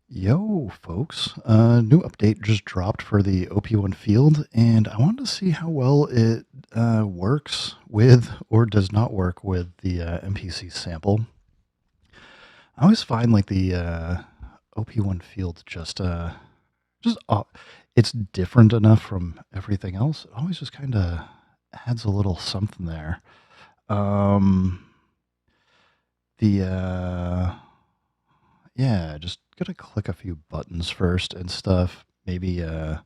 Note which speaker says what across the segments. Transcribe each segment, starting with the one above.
Speaker 1: Yo, folks. New update just dropped for the OP-1 field, and I wanted to see how well it works with or does not work with the MPC sample. I always find like the OP-1 field just it's different enough from everything else. It always just kind of adds a little something there. Um, the Yeah, just gotta click a few buttons first and stuff. Maybe get a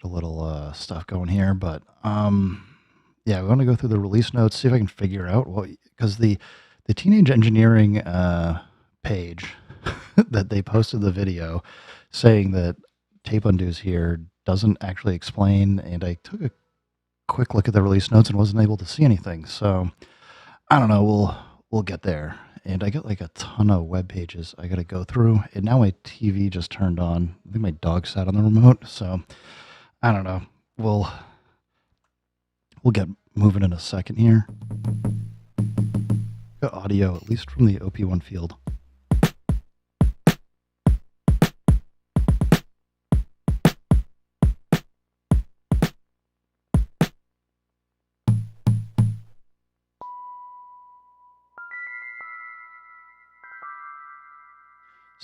Speaker 1: little stuff going here, but yeah, we want to go through the release notes, see if I can figure out what because the teenage engineering page that they posted the video saying that tape undos here doesn't actually explain, and I took a quick look at the release notes and wasn't able to see anything. So I don't know. We'll get there. And I got like a ton of web pages I got to go through. And now my TV just turned on. I think my dog sat on the remote. So I don't know. We'll get moving in a second here. Got audio at least from the OP-1 field.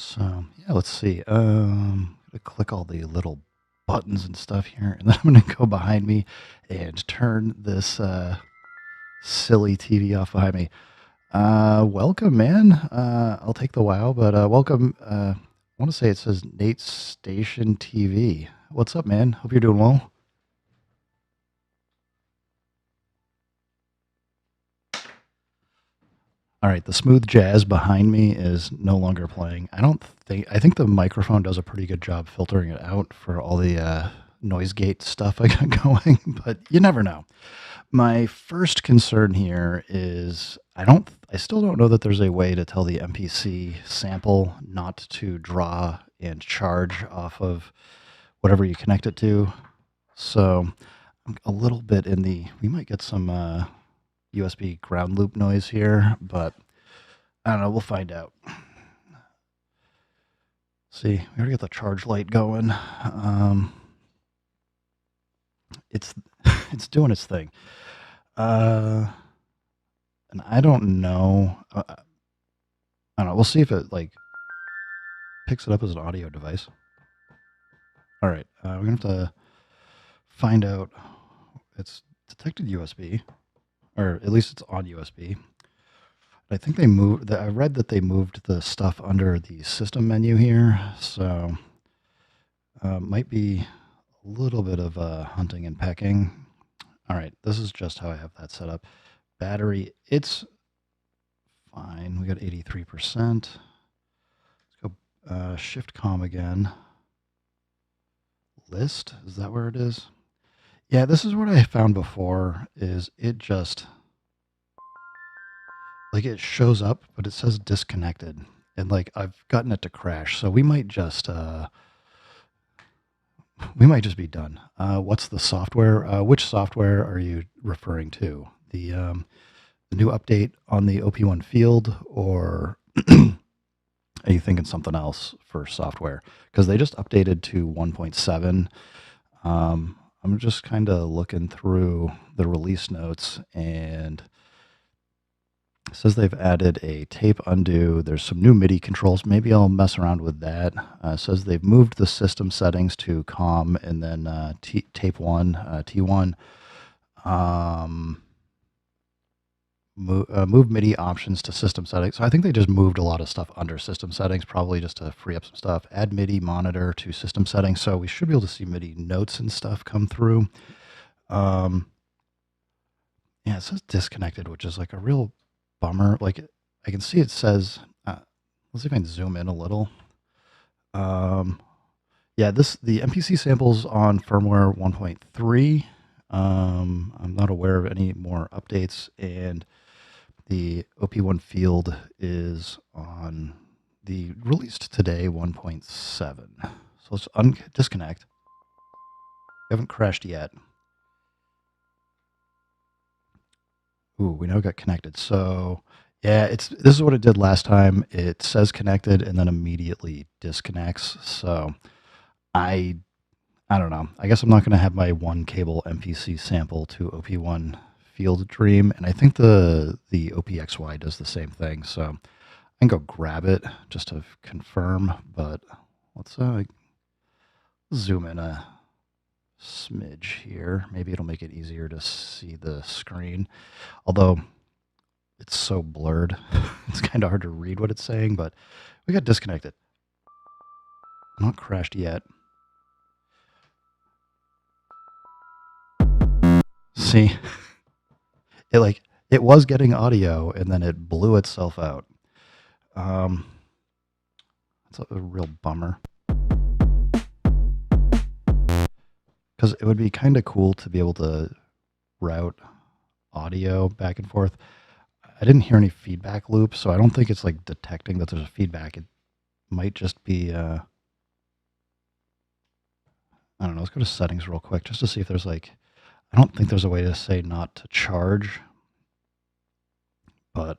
Speaker 1: So yeah, let's see. I'm gonna click all the little buttons and stuff here, and then I'm gonna go behind me and turn this silly TV off behind me. Welcome, man. I'll take the wow, but welcome. I want to say it says Nate Station TV. What's up, man? Hope you're doing well. All right, the smooth jazz behind me is no longer playing. I think the microphone does a pretty good job filtering it out for all the noise gate stuff I got going, but you never know. My first concern here is I still don't know that there's a way to tell the MPC sample not to draw and charge off of whatever you connect it to. So I'm a little bit in we might get some USB ground loop noise here, but I don't know. We'll find out. See, we already got the charge light going. It's it's doing its thing. And I don't know. I don't know. We'll see if it like picks it up as an audio device. All right, we're gonna have to find out. It's detected USB, or at least it's on USB. I think they moved. I read that they moved the stuff under the system menu here, so might be a little bit of hunting and pecking. All right, this is just how I have that set up. Battery, it's fine. We got 83%. Let's go shift com again. List, is that where it is? Yeah, this is what I found before, is it just, like it shows up, but it says disconnected. And like I've gotten it to crash, so we might just be done. What's the software? Which software are you referring to? The new update on the OP-1 field, or are you thinking something else for software? Because they just updated to 1.7. I'm just kind of looking through the release notes, and it says they've added a tape undo. There's some new MIDI controls. Maybe I'll mess around with that. It says they've moved the system settings to COM and then tape 1, T1. Move MIDI options to system settings. So I think they just moved a lot of stuff under system settings, probably just to free up some stuff. Add MIDI monitor to system settings. So we should be able to see MIDI notes and stuff come through. Yeah, it says disconnected, which is like a real bummer. Like I can see it says, let's see if I can zoom in a little. Yeah, the MPC samples on firmware 1.3. I'm not aware of any more updates, and the OP-1 field is on the released today 1.7. So let's disconnect. We haven't crashed yet. Ooh, we now got connected. So Yeah, this is what it did last time. It says connected and then immediately disconnects. So I I don't know. I guess I'm not going to have my one cable MPC sample to OP-1 Field Dream, and I think the OPXY does the same thing. So I can go grab it just to confirm. But let's zoom in a smidge here. Maybe it'll make it easier to see the screen. Although it's so blurred, it's kind of hard to read what it's saying. But we got disconnected. Not crashed yet. See, it was getting audio and then it blew itself out. That's a real bummer. Because it would be kind of cool to be able to route audio back and forth. I didn't hear any feedback loops, so I don't think it's like detecting that there's a feedback. It might just be, I don't know. Let's go to settings real quick just to see if there's like, I don't think there's a way to say not to charge. But,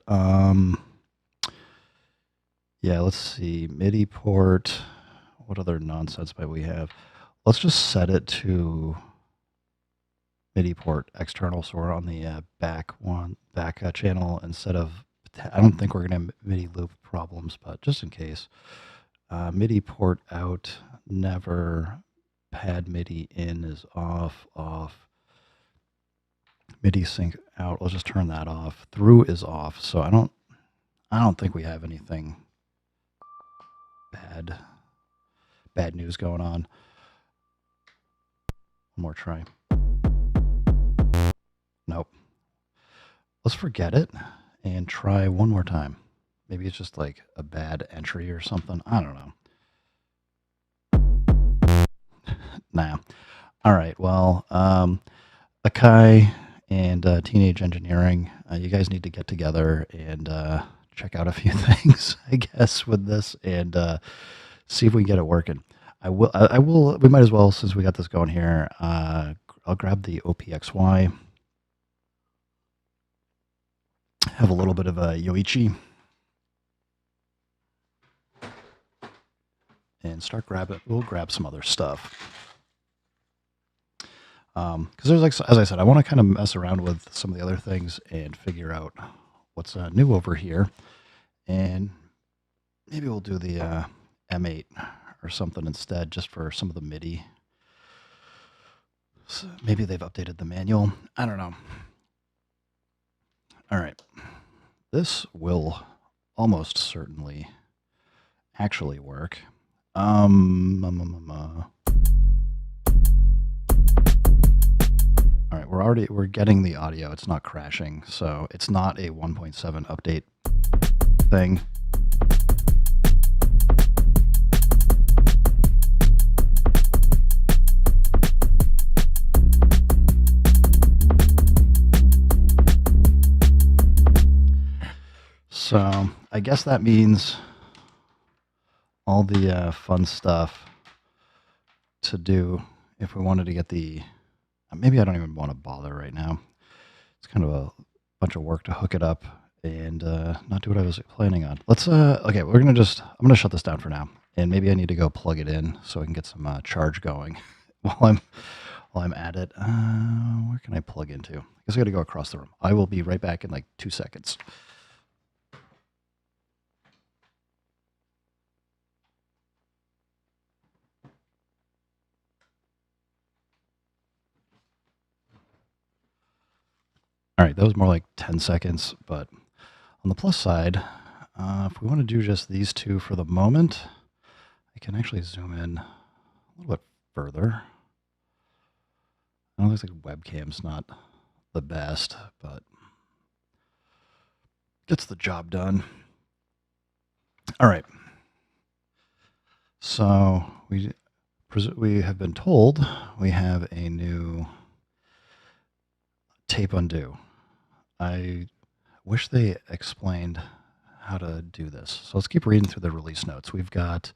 Speaker 1: yeah, let's see. MIDI port. What other nonsense might we have? Let's just set it to MIDI port external, so we're on the back channel instead of. I don't think we're going to have MIDI loop problems, but just in case, MIDI port out, never. Pad MIDI in is off. MIDI sync out. Let's just turn that off. Through is off. So I don't think we have anything bad news going on. One more try. Nope. Let's forget it and try one more time. Maybe it's just like a bad entry or something. I don't know. Nah. All right. Well, Akai and Teenage Engineering, you guys need to get together and check out a few things, I guess, with this and see if we can get it working. I will. We might as well, since we got this going here. I'll grab the OPXY. Have a little bit of a Yoichi. And start grabbing. We'll grab some other stuff. Because there's like, as I said, I want to kind of mess around with some of the other things and figure out what's new over here. And maybe we'll do the M8 or something instead, just for some of the MIDI. So maybe they've updated the manual. I don't know. All right. This will almost certainly actually work. All right, we're getting the audio. It's not crashing, so it's not a 1.7 update thing. So I guess that means all the fun stuff to do if we wanted to get the. Maybe I don't even want to bother right now. It's kind of a bunch of work to hook it up and not do what I was planning on. Let's. Okay, I'm gonna shut this down for now, and maybe I need to go plug it in so I can get some charge going while I'm at it. Where can I plug into? I guess I got to go across the room. I will be right back in like 2 seconds. All right, that was more like 10 seconds, but on the plus side, if we want to do just these two for the moment, I can actually zoom in a little bit further. I know it looks like webcam's not the best, but gets the job done. All right. So we have been told we have a new tape undo. I wish they explained how to do this. So let's keep reading through the release notes. We've got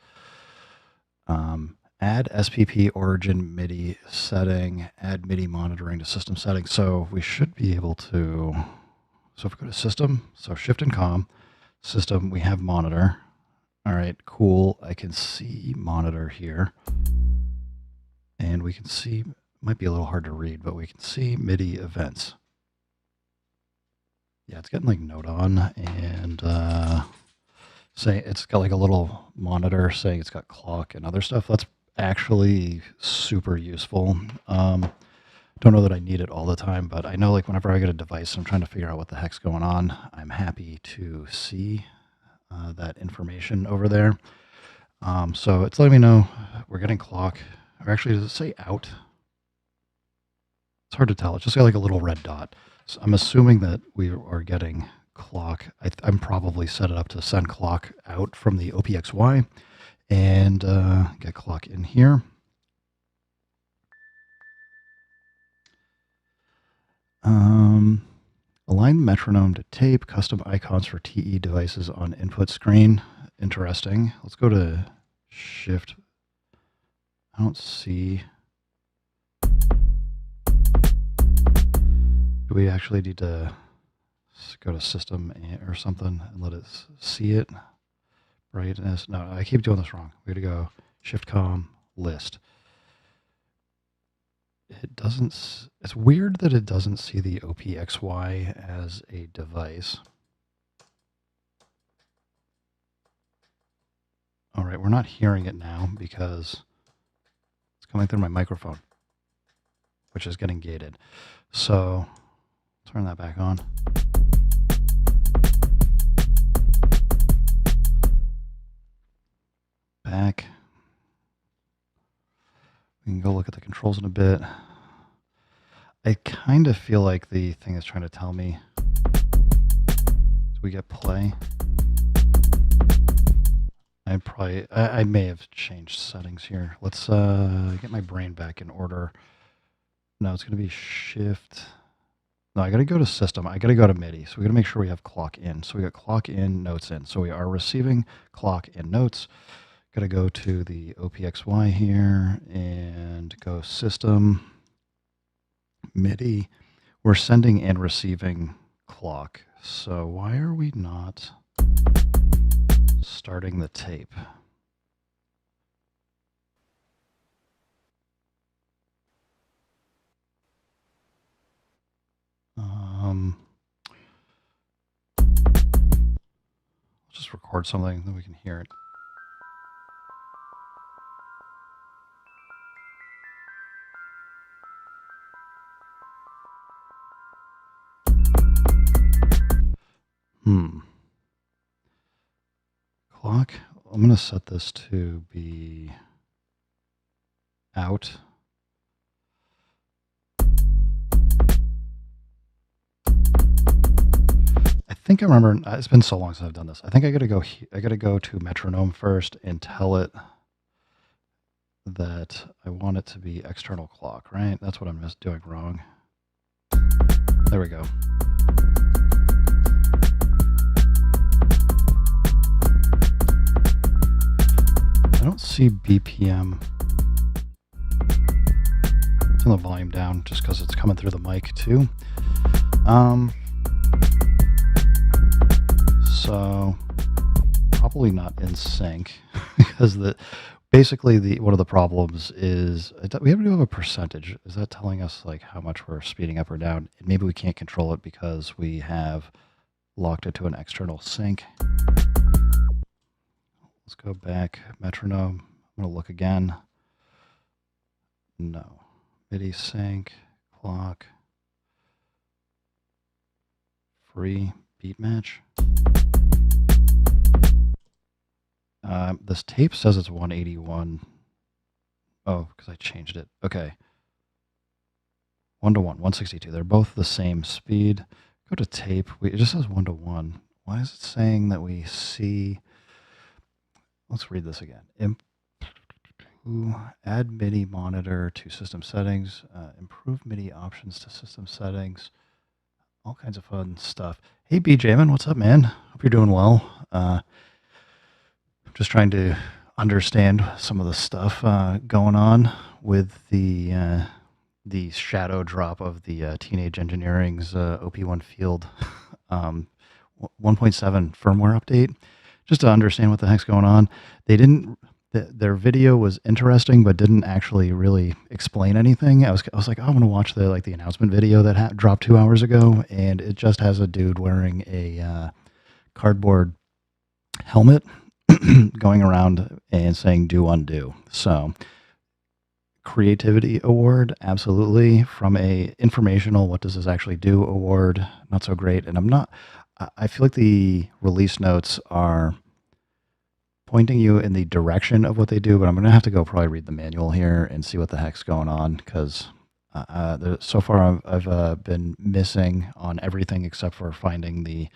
Speaker 1: add SPP origin MIDI setting, add MIDI monitoring to system settings. So we should be able to So if we go to system, so shift and comm, system, we have monitor. All right, cool. I can see monitor here. And we can see, might be a little hard to read, but we can see MIDI events. Yeah, it's getting like note on and say it's got like a little monitor saying it's got clock and other stuff. That's actually super useful. Don't know that I need it all the time, but I know like whenever I get a device and I'm trying to figure out what the heck's going on, I'm happy to see that information over there. So it's letting me know we're getting clock. Or actually, does it say out? It's hard to tell. It's just got like a little red dot. So I'm assuming that we are getting clock. I'm probably set it up to send clock out from the OPXY and get clock in here. Align metronome to tape, custom icons for TE devices on input screen. Interesting. Let's go to shift. I don't see. Do we actually need to go to system or something and let it see it? Brightness. No, I keep doing this wrong. We got to go shift comm list. It doesn't, it's weird that it doesn't see the OPXY as a device. All right, we're not hearing it now because it's coming through my microphone, which is getting gated. So turn that back on. Back. We can go look at the controls in a bit. I kind of feel like the thing is trying to tell me. Do we get play? I may have changed settings here. Let's get my brain back in order. No, it's going to be shift. No, I got to go to system. I got to go to MIDI. So we got to make sure we have clock in. So we got clock in, notes in. So we are receiving clock in notes. Got to go to the OPXY here and go system, MIDI. We're sending and receiving clock. So why are we not starting the tape? Let's just record something, then we can hear it. Clock. I'm going to set this to be out. I think I remember. It's been so long since I've done this. I think I got to go. I got to go to metronome first and tell it that I want it to be external clock. Right? That's what I'm just doing wrong. There we go. I don't see BPM. Turn the volume down just because it's coming through the mic too. So probably not in sync because basically one of the problems is we have to have a percentage. Is that telling us like how much we're speeding up or down? And maybe we can't control it because we have locked it to an external sync. Let's go back, metronome. I'm going to look again. No. MIDI sync, clock, free, beat match. This tape says it's 181. Oh, because I changed it. Okay. 1 to 1, 162. They're both the same speed. Go to tape. It just says 1 to 1. Why is it saying that we see... Let's read this again. Add MIDI monitor to system settings. Improve MIDI options to system settings. All kinds of fun stuff. Hey, BJman, what's up, man? Hope you're doing well. I'm just trying to understand some of the stuff going on with the shadow drop of the Teenage Engineering's OP-1 field 1.7 firmware update, just to understand what the heck's going on. They didn't. Their video was interesting, but didn't actually really explain anything. I was like, oh, I'm gonna watch the announcement video that dropped 2 hours ago, and it just has a dude wearing a cardboard helmet going around and saying "do undo." So creativity award, absolutely. From a informational, what does this actually do award, not so great. And I feel like the release notes are pointing you in the direction of what they do, but I'm going to have to go probably read the manual here and see what the heck's going on, because so far I've been missing on everything except for finding the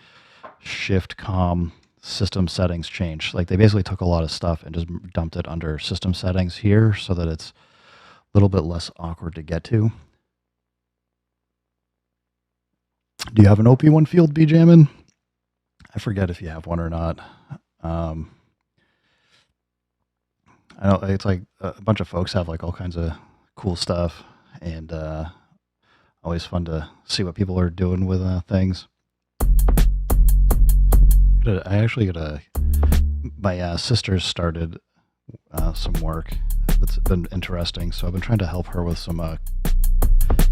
Speaker 1: shift com system settings change. Like, they basically took a lot of stuff and just dumped it under system settings here so that it's a little bit less awkward to get to. Do you have an OP-1 field, B-Jammin? I forget if you have one or not. I know it's like a bunch of folks have like all kinds of cool stuff, and always fun to see what people are doing with things. I actually got my sister's started some work that's been interesting, so I've been trying to help her with some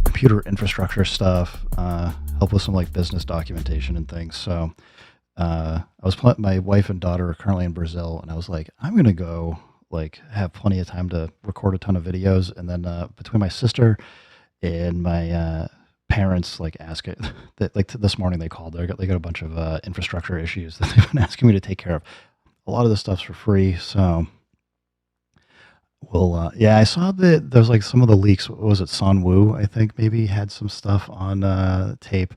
Speaker 1: computer infrastructure stuff, help with some like business documentation and things. So my wife and daughter are currently in Brazil, and I was like, I'm gonna go like have plenty of time to record a ton of videos, and then between my sister and my parents, like, ask it that, like, this morning they called. They got a bunch of infrastructure issues that they've been asking me to take care of. A lot of the stuff's for free, so well, yeah, I saw that there's like some of the leaks. What was it? Son Wu, I think, maybe had some stuff on tape.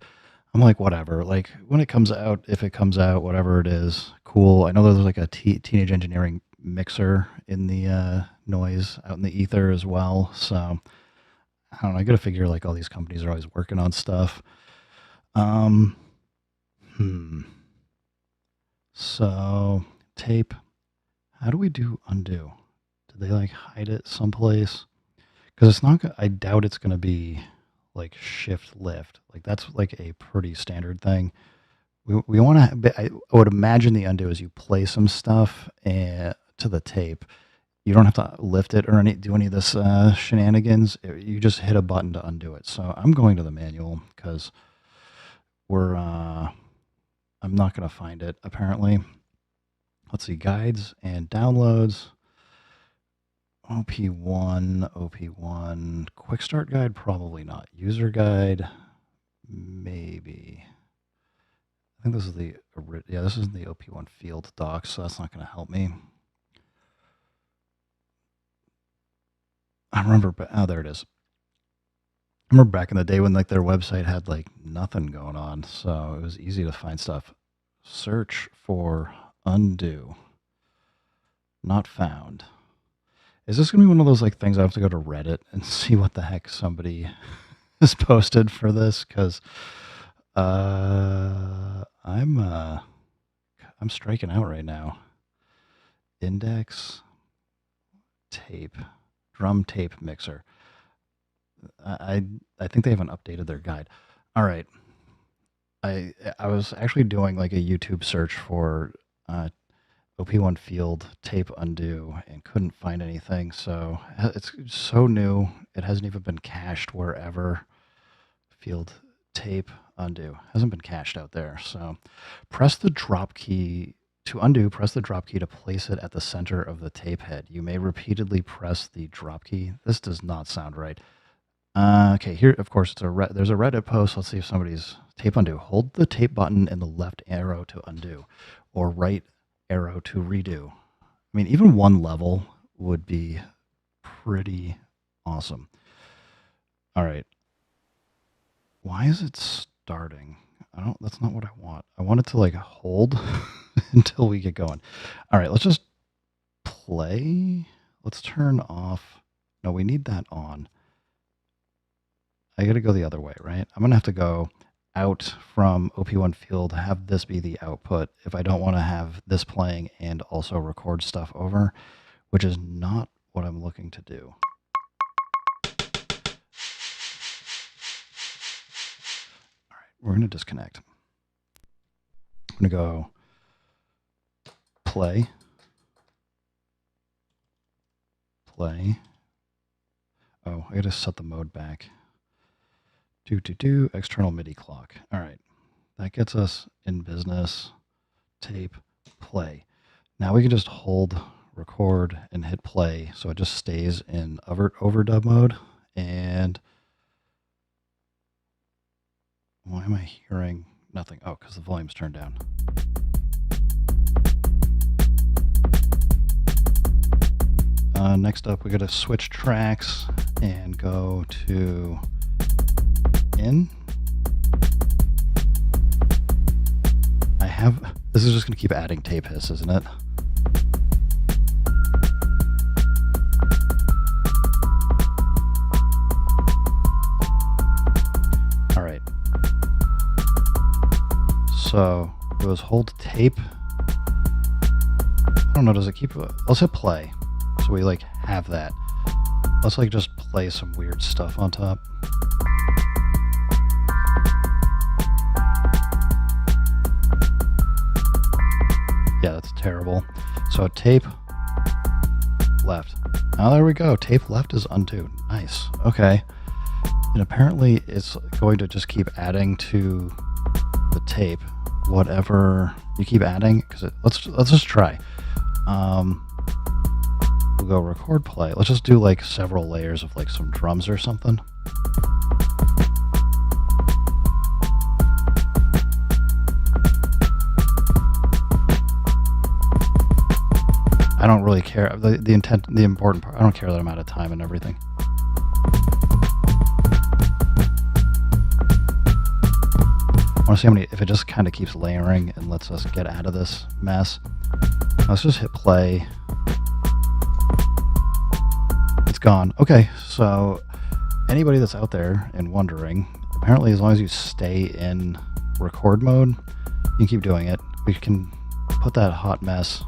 Speaker 1: I'm like, whatever. Like, when it comes out, if it comes out, whatever it is, cool. I know there's like a teenage engineering mixer in the noise out in the ether as well. So I don't know. I got to figure like all these companies are always working on stuff. Um, hmm. So tape. How do we do undo? Did they like hide it someplace? Because it's not. I doubt it's going to be like shift lift. Like, that's like a pretty standard thing. We want to. I would imagine the undo is you play some stuff to the tape. You don't have to lift it or do any of this shenanigans. You just hit a button to undo it. So I'm going to the manual because I'm not going to find it apparently. Let's see, guides and downloads. OP-1, quick start guide, probably not. User guide, maybe. I think this is this is the OP-1 field doc, so that's not going to help me. I remember, there it is. I remember back in the day when like their website had like nothing going on, so it was easy to find stuff. Search for undo. Not found. Is this going to be one of those like things I have to go to Reddit and see what the heck somebody has posted for this? Because I'm striking out right now. Index tape, drum tape mixer. I think they haven't updated their guide. All right. I was actually doing like a YouTube search for OP-1 field tape undo and couldn't find anything. So it's so new. It hasn't even been cached wherever. Field tape undo hasn't been cached out there. So press the drop key to undo. Press the drop key to place it at the center of the tape head. You may repeatedly press the drop key. This does not sound right. Okay, here, of course, there's a Reddit post. Let's see if somebody's tape undo. Hold the tape button and the left arrow to undo, or right arrow to redo. I mean, even one level would be pretty awesome. All right. Why is it starting? That's not what I want. I want it to like hold until we get going. All right, let's just play. Let's turn off. No, we need that on. I got to go the other way, right? I'm going to have to go out from OP-1 field, have this be the output if I don't want to have this playing and also record stuff over, which is not what I'm looking to do. All right, we're going to disconnect. I'm going to go play. Oh, I got to set the mode back. External MIDI clock. All right. That gets us in business. Tape, play. Now we can just hold record and hit play so it just stays in overdub mode. And why am I hearing nothing? Oh, because the volume's turned down. Next up, we got to switch tracks and go to in. This is just going to keep adding tape hiss, isn't it? All right. So it was hold tape. I don't know, does it keep... Let's hit play. So we like have that. Let's like just play some weird stuff on top. Yeah, that's terrible. So tape left. Oh, there we go. Tape left is untuned. Nice. Okay. And apparently it's going to just keep adding to the tape whatever you keep adding. Because let's just try. We'll go record play. Let's just do like several layers of like some drums or something. I don't really care. The important part, I don't care that I'm out of time and everything. I want to see how many, if it just kind of keeps layering and lets us get out of this mess. Let's just hit play. It's gone. Okay, so anybody that's out there and wondering, apparently as long as you stay in record mode, you can keep doing it. We can put that hot mess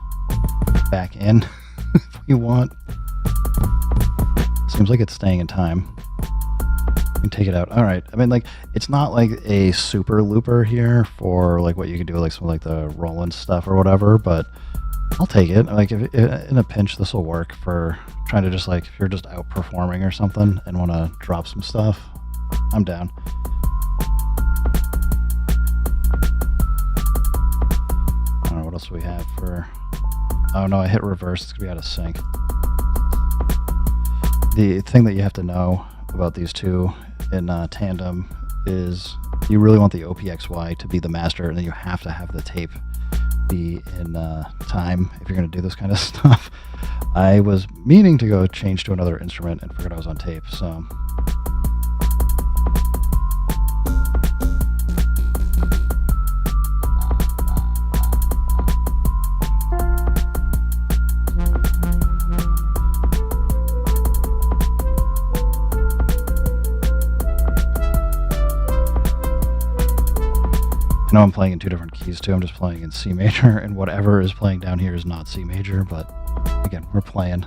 Speaker 1: back in if we want. Seems like it's staying in time. You can take it out. All right. I mean, like, it's not like a super looper here for like what you could do, like some like the Roland stuff or whatever, but I'll take it. Like, if in a pinch, this will work for trying to just like, if you're just outperforming or something and want to drop some stuff, I'm down. I don't know what else we have for... Oh no, I hit reverse. It's going to be out of sync. The thing that you have to know about these two in tandem is you really want the OPXY to be the master, and then you have to have the tape be in time if you're going to do this kind of stuff. I was meaning to go change to another instrument and forgot I was on tape, so... I know I'm playing in two different keys too. I'm just playing in C major, and whatever is playing down here is not C major, but again, we're playing.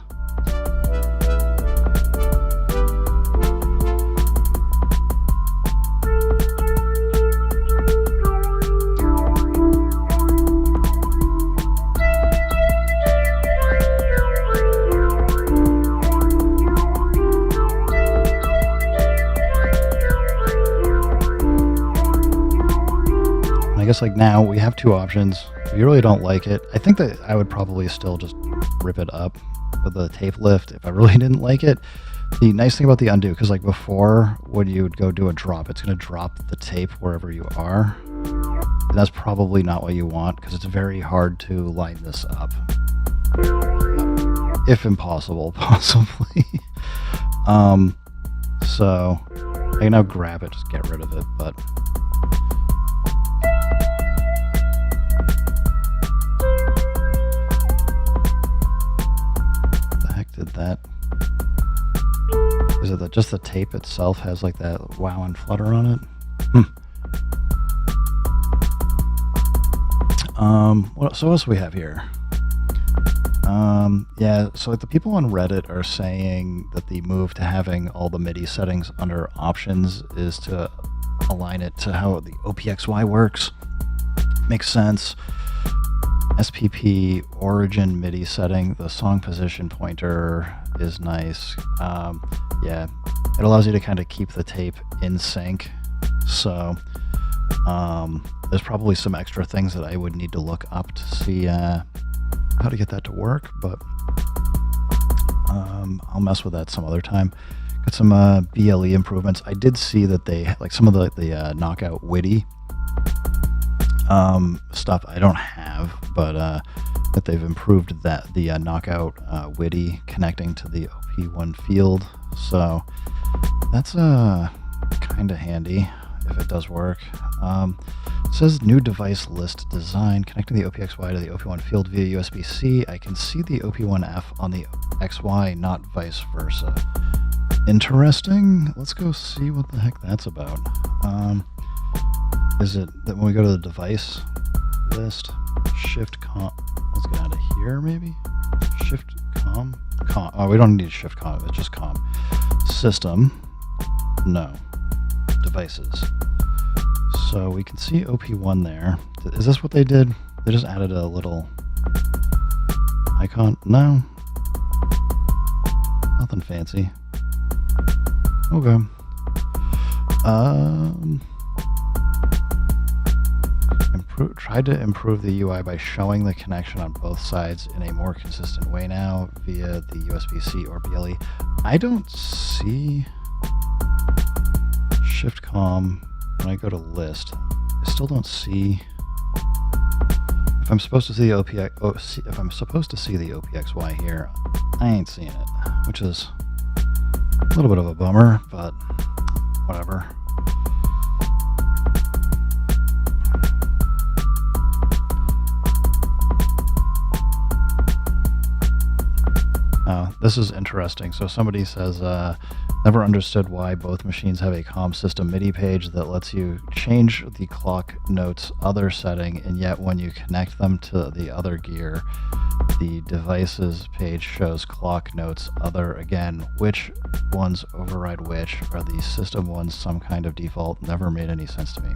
Speaker 1: I guess like now we have two options. If you really don't like it, I think that I would probably still just rip it up with the tape lift if I really didn't like it. The nice thing about the undo, because like before when you would go do a drop, it's going to drop the tape wherever you are. And that's probably not what you want, because it's very hard to line this up. If impossible, possibly. So I can now grab it, just get rid of it, but... Did that? Is it that just the tape itself has like that wow and flutter on it? What else do we have here? Yeah, so like the people on Reddit are saying that the move to having all the MIDI settings under options is to align it to how the OPXY works. Makes sense. SPP origin MIDI setting. The song position pointer is nice. Yeah, it allows you to kind of keep the tape in sync. So there's probably some extra things that I would need to look up to see how to get that to work, but I'll mess with that some other time. Got some BLE improvements. I did see that they, like some of the knockout WIDI stuff I don't have, but that they've improved that the knockout WIDI connecting to the OP-1 field. So that's kind of handy if it does work. It says new device list design connecting the OPXY to the OP-1 field via USB-C. I can see the OP-1F on the XY, not vice versa. Interesting. Let's go see what the heck that's about. Is it that when we go to the device list, shift com, let's get out of here maybe? Shift com? Oh, we don't need shift com, it's just com. System, no. Devices. So we can see OP-1 there. Is this what they did? They just added a little icon? No. Nothing fancy. Okay. Tried to improve the UI by showing the connection on both sides in a more consistent way now via the USB-C or BLE. I don't see Shift Com when I go to list. I still don't see. If I'm supposed to see the if I'm supposed to see the OPXY here, I ain't seeing it, which is a little bit of a bummer, but whatever. This is interesting. So somebody says, never understood why both machines have a comm system MIDI page that lets you change the clock notes other setting, and yet when you connect them to the other gear, the devices page shows clock notes other again. Which ones override which? Are the system ones some kind of default? Never made any sense to me.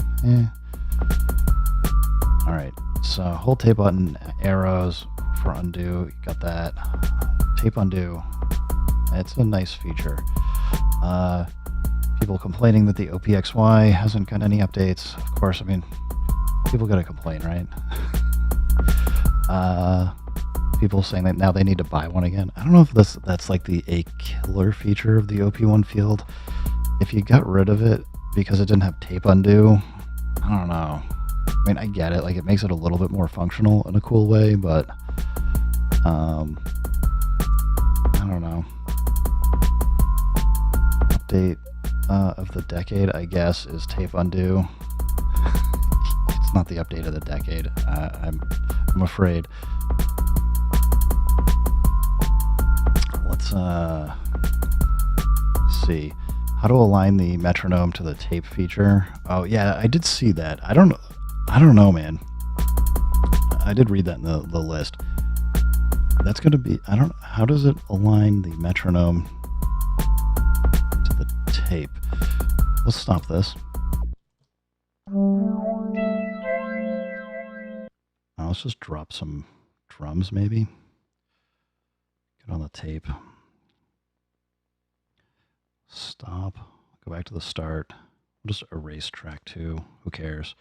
Speaker 1: Alright, so hold tape button, arrows for undo, got that. Tape undo, it's a nice feature. People complaining that the OPXY hasn't got any updates. Of course, I mean, people gotta complain, right? People saying that now they need to buy one again. I don't know if that's like a killer feature of the OP-1 field. If you got rid of it because it didn't have tape undo, I don't know. I mean, I get it. Like, it makes it a little bit more functional in a cool way, but I don't know. Update of the decade, I guess, is tape undo. It's not the update of the decade. I'm afraid. Let's see how to align the metronome to the tape feature. Oh yeah, I did see that. I don't know, man. I did read that in the list. That's going to be, how does it align the metronome to the tape? Let's stop this. Let's just drop some drums maybe. Get on the tape. Stop. Go back to the start. We'll just erase track 2. Who cares?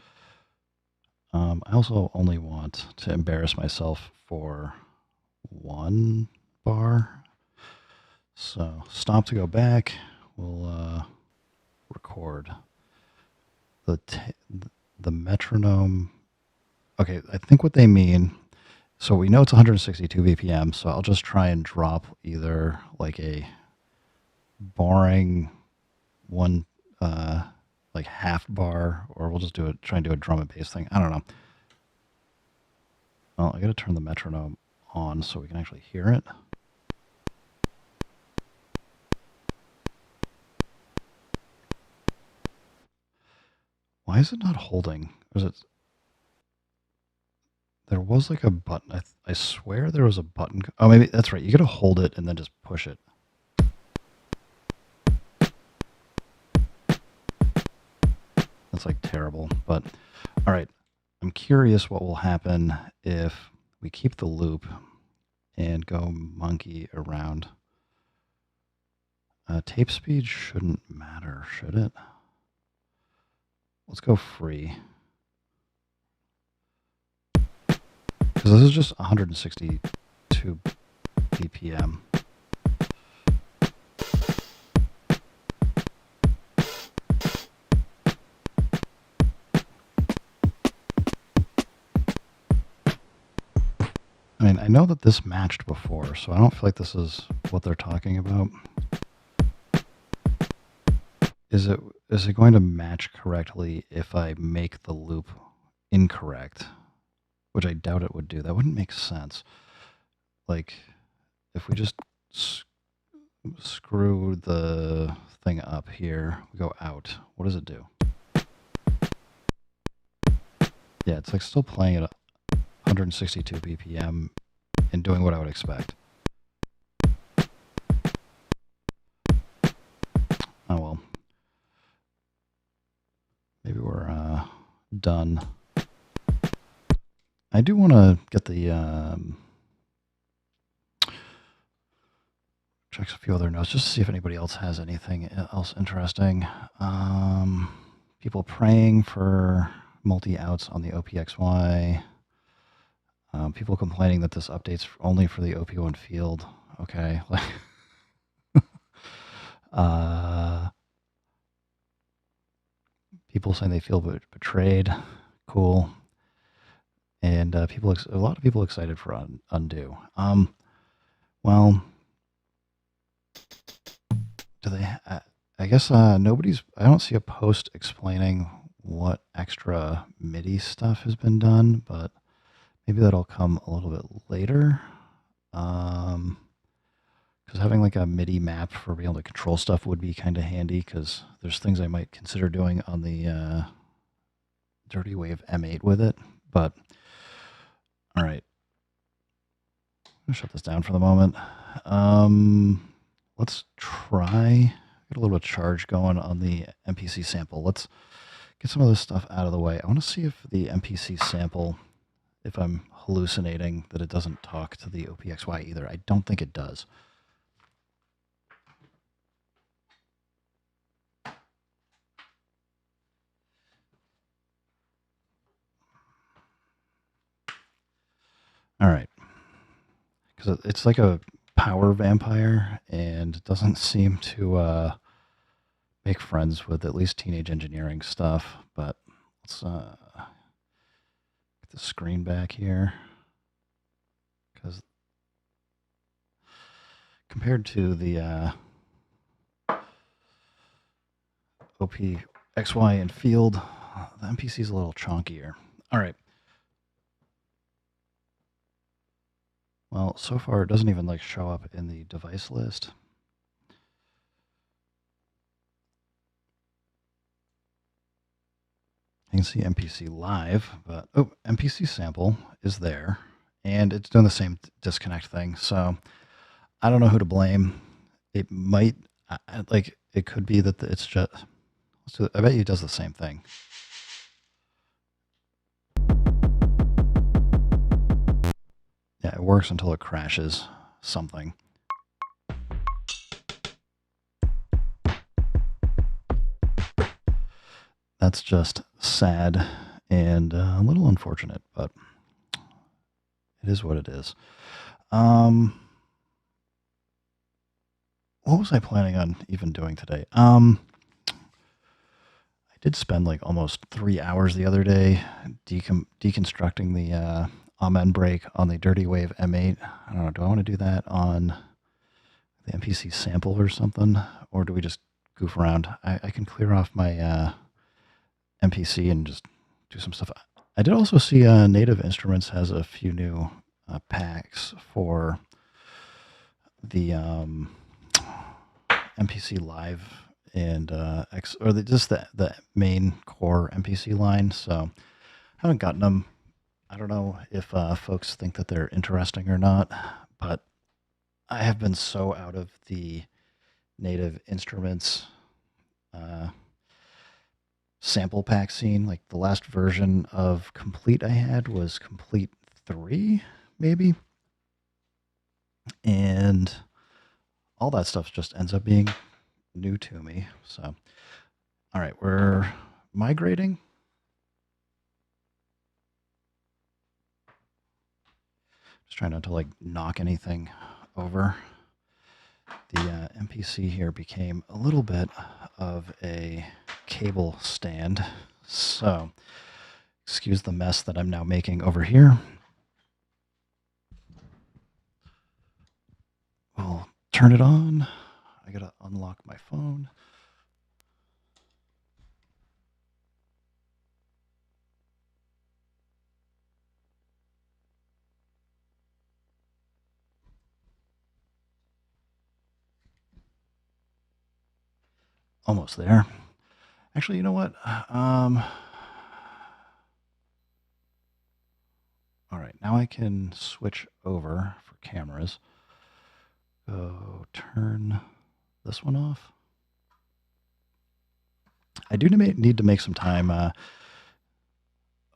Speaker 1: I also only want to embarrass myself for 1 bar. So stop to go back. We'll record the metronome. Okay, I think what they mean. So we know it's 162 BPM. So I'll just try and drop either like a boring one, like half bar, or we'll just try and do a drum and bass thing. I don't know. Well, I got to turn the metronome on so we can actually hear it. Why is it not holding? Or is it? There was like a button. I swear there was a button. Oh, maybe that's right. You got to hold it and then just push it. That's like terrible. But all right, I'm I'm curious what will happen if we keep the loop and go monkey around. Tape speed shouldn't matter, should it? Let's go free. Because this is just 162 BPM. I mean, I know that this matched before, so I don't feel like this is what they're talking about. Is it going to match correctly if I make the loop incorrect? Which I doubt it would do. That wouldn't make sense. Like, if we just screw the thing up here, we go out. What does it do? Yeah, it's like still playing at 162 BPM and doing what I would expect. Oh well. Maybe we're done. I do want to get the check a few other notes just to see if anybody else has anything else interesting. People praying for multi-outs on the OPXY. People complaining that this update's only for the OP-1 field. Okay. People saying they feel betrayed. Cool. And a lot of people excited for undo. Well, do they? I guess nobody's. I don't see a post explaining what extra MIDI stuff has been done, but maybe that'll come a little bit later. Because having like a MIDI map for being able to control stuff would be kind of handy. Because there's things I might consider doing on the Dirty Wave M8 with it. But all right, I'm gonna shut this down for the moment. Let's try get a little bit of charge going on the MPC sample. Let's get some of this stuff out of the way. I want to see if the MPC sample, if I'm hallucinating, that it doesn't talk to the OPXY either. I don't think it does. All right. Because it's like a power vampire and doesn't seem to make friends with at least teenage engineering stuff. But let's get the screen back here. Because compared to the OPXY and field, the MPC is a little chunkier. All right. Well, so far it doesn't even like show up in the device list. You can see MPC live, but oh, MPC sample is there, and it's doing the same disconnect thing. So I don't know who to blame. It might like it could be that it's just. So I bet you it does the same thing. Yeah, it works until it crashes something. That's just sad and a little unfortunate, but it is what it is. What was I planning on even doing today? I did spend like almost 3 hours the other day deconstructing the Amen break on the Dirty Wave M8. I don't know, do I want to do that on the MPC sample or something? Or do we just goof around? I can clear off my MPC and just do some stuff. I did also see Native Instruments has a few new packs for the MPC Live and just the main core MPC line. So I haven't gotten them. I don't know if folks think that they're interesting or not, but I have been so out of the Native Instruments sample pack scene. Like the last version of Complete I had was Complete 3, maybe. And all that stuff just ends up being new to me. So, all right, we're migrating. Just trying not to like knock anything over. The MPC here became a little bit of a cable stand. So, excuse the mess that I'm now making over here. We'll turn it on. I gotta unlock my phone. Almost there. Actually, you know what? All right, now I can switch over for cameras. Go turn this one off. I do need to make some time. Oh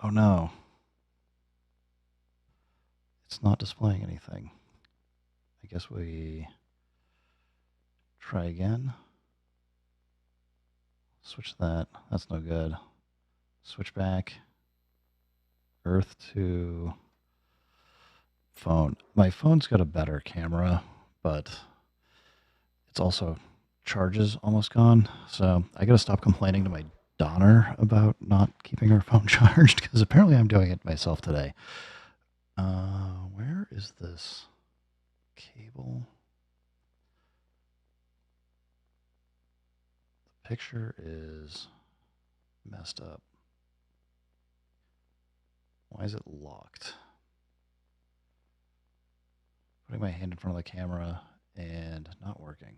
Speaker 1: no. It's not displaying anything. I guess we try again. Switch that. That's no good. Switch back. Earth to phone. My phone's got a better camera, but it's also charges almost gone. So I got to stop complaining to my Donner about not keeping her phone charged because apparently I'm doing it myself today. Where is this cable? The picture is messed up. Why is it locked? Putting my hand in front of the camera and not working.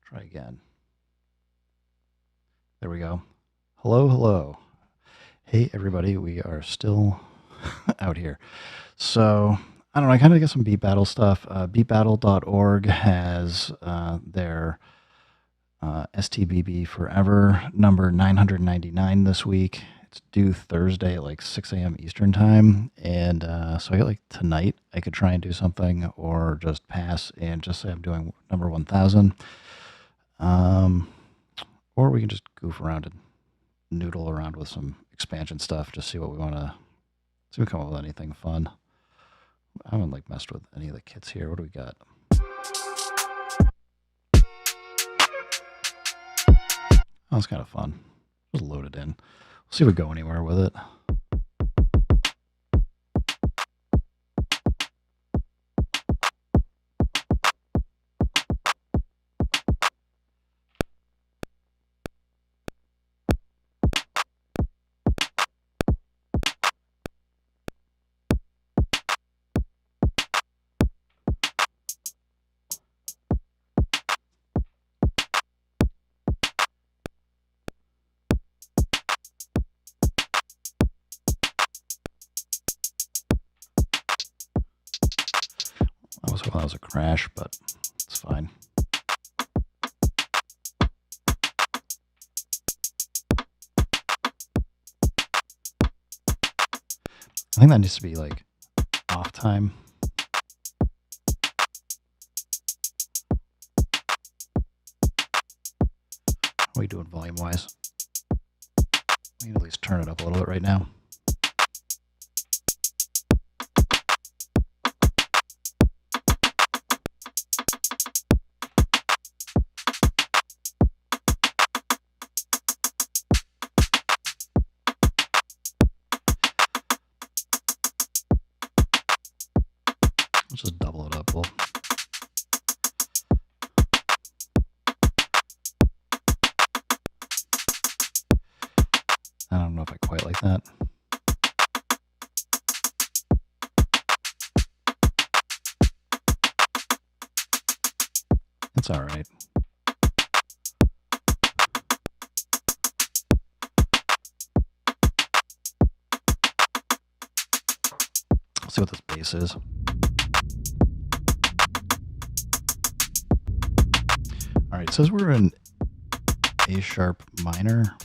Speaker 1: Try again. There we go. Hello, hello. Hey, everybody. We are still out here. So, I don't know. I kind of get some beat battle stuff. Beatbattle.org has their STBB Forever number 999 this week. It's due Thursday at like 6 a.m. Eastern time. And so I got like tonight, I could try and do something or just pass and just say I'm doing number 1000. Or we can just goof around and noodle around with some expansion stuff. Just see what we want to, see if we come up with anything fun. I haven't like messed with any of the kits here. What do we got? Oh, it's kind of fun. Just load it in. We'll see if we go anywhere with it. That was a crash, but it's fine. I think that needs to be like off time. What are we doing volume wise? We can at least turn it up a little bit right now. Let's just double it up. I don't know if I quite like that. It's all right. Let's see what this bass is. All right, it says we're in A sharp minor.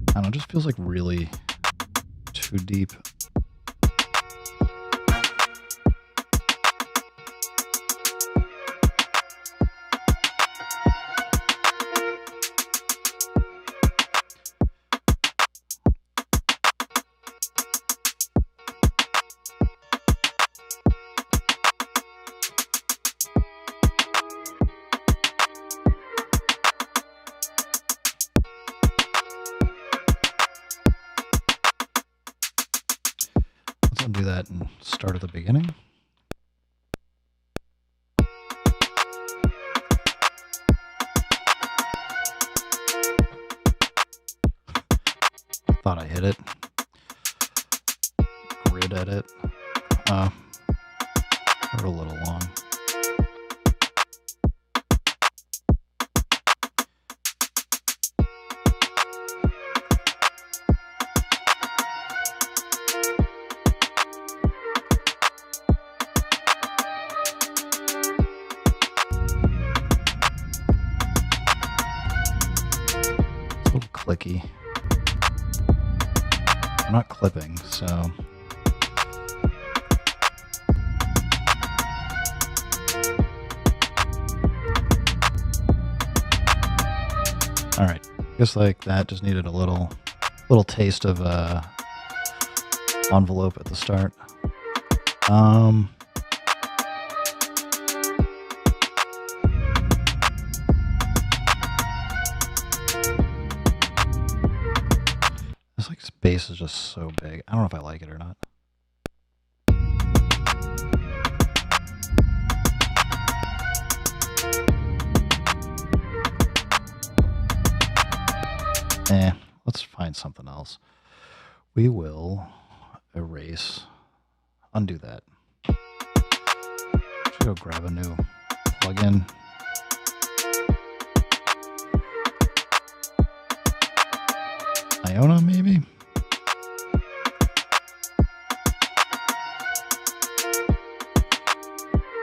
Speaker 1: I don't know, it just feels like really too deep. Undo that and start at the beginning. Thought I hit it. Grid edit. We're a little long. Clicky. I'm not clipping, so all right. I guess like that just needed a little taste of envelope at the start. This bass is just so big. I don't know if I like it or not. Let's find something else. We will erase, undo that. Should go grab a new plugin. Iona, maybe?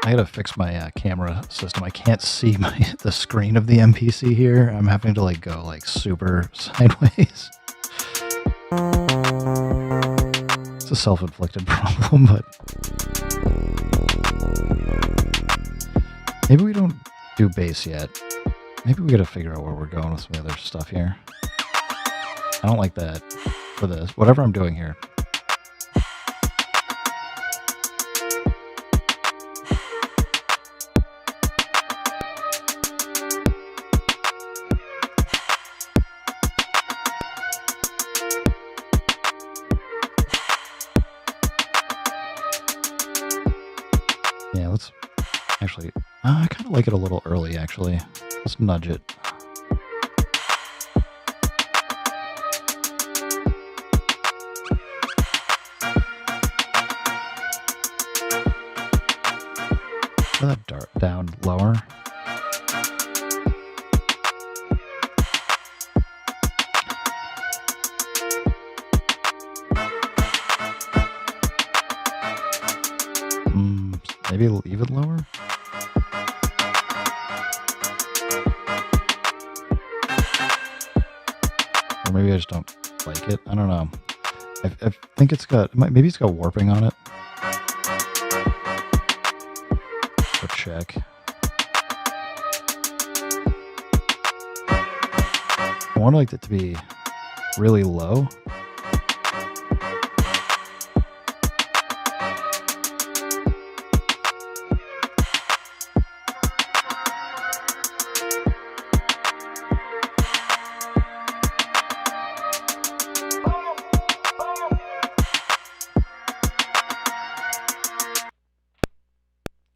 Speaker 1: I gotta fix my camera system. I can't see the screen of the MPC here. I'm having to like go like super sideways. It's a self-inflicted problem, but maybe we don't do bass yet. Maybe we gotta figure out where we're going with some other stuff here. I don't like that for this. Whatever I'm doing here. Yeah, let's actually, I kind of like it a little early, actually. Let's nudge it. That down lower. Maybe leave it lower. Or maybe I just don't like it. I don't know. I think it's got, maybe it's got warping on it. Check. I want like it to be really low.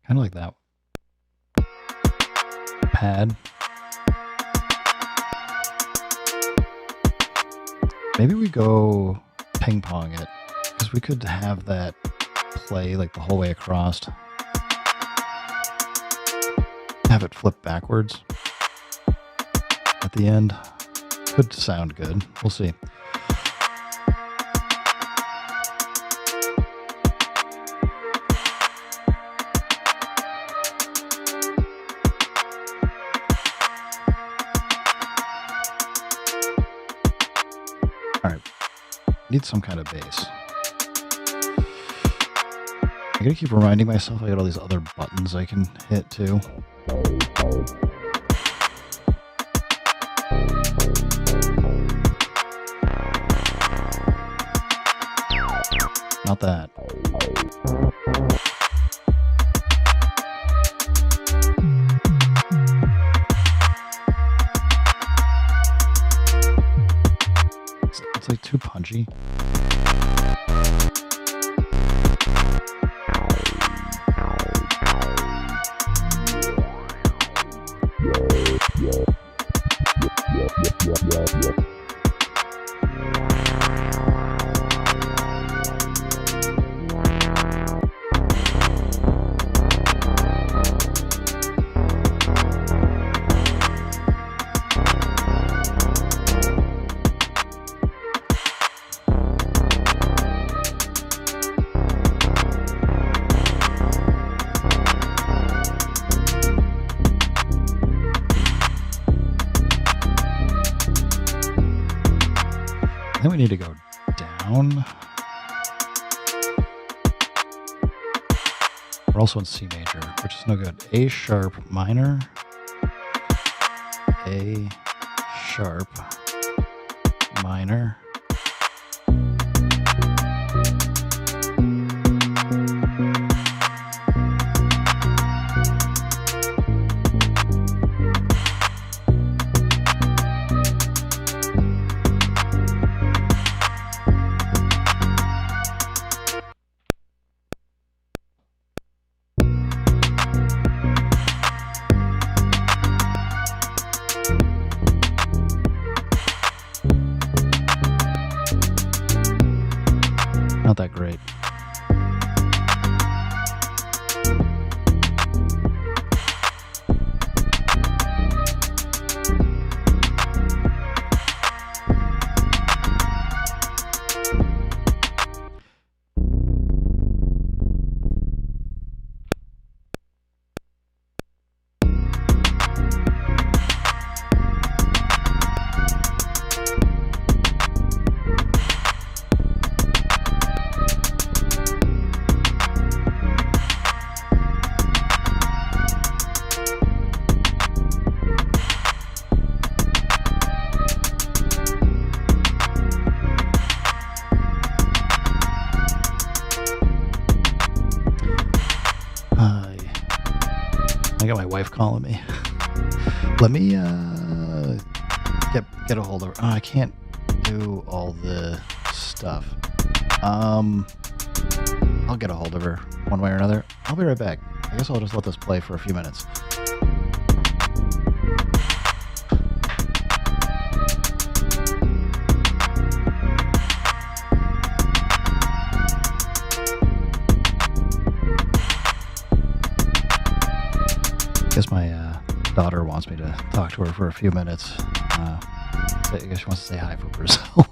Speaker 1: Kind of like that. Pad. Maybe we go ping pong it, because we could have that play like the whole way across. Have it flip backwards at the end. Could sound good. We'll see. Need some kind of bass. I gotta keep reminding myself I got all these other buttons I can hit too. Not that. It's like too punchy. I think we need to go down. We're also in C major, which is no good. A sharp minor. A sharp minor. Not that great. I got my wife calling me. Let me get a hold of her. Oh, I can't do all the stuff. I'll get a hold of her one way or another. I'll be right back. I guess I'll just let this play for a few minutes. I guess my daughter wants me to talk to her for a few minutes. I guess she wants to say hi for Brazil.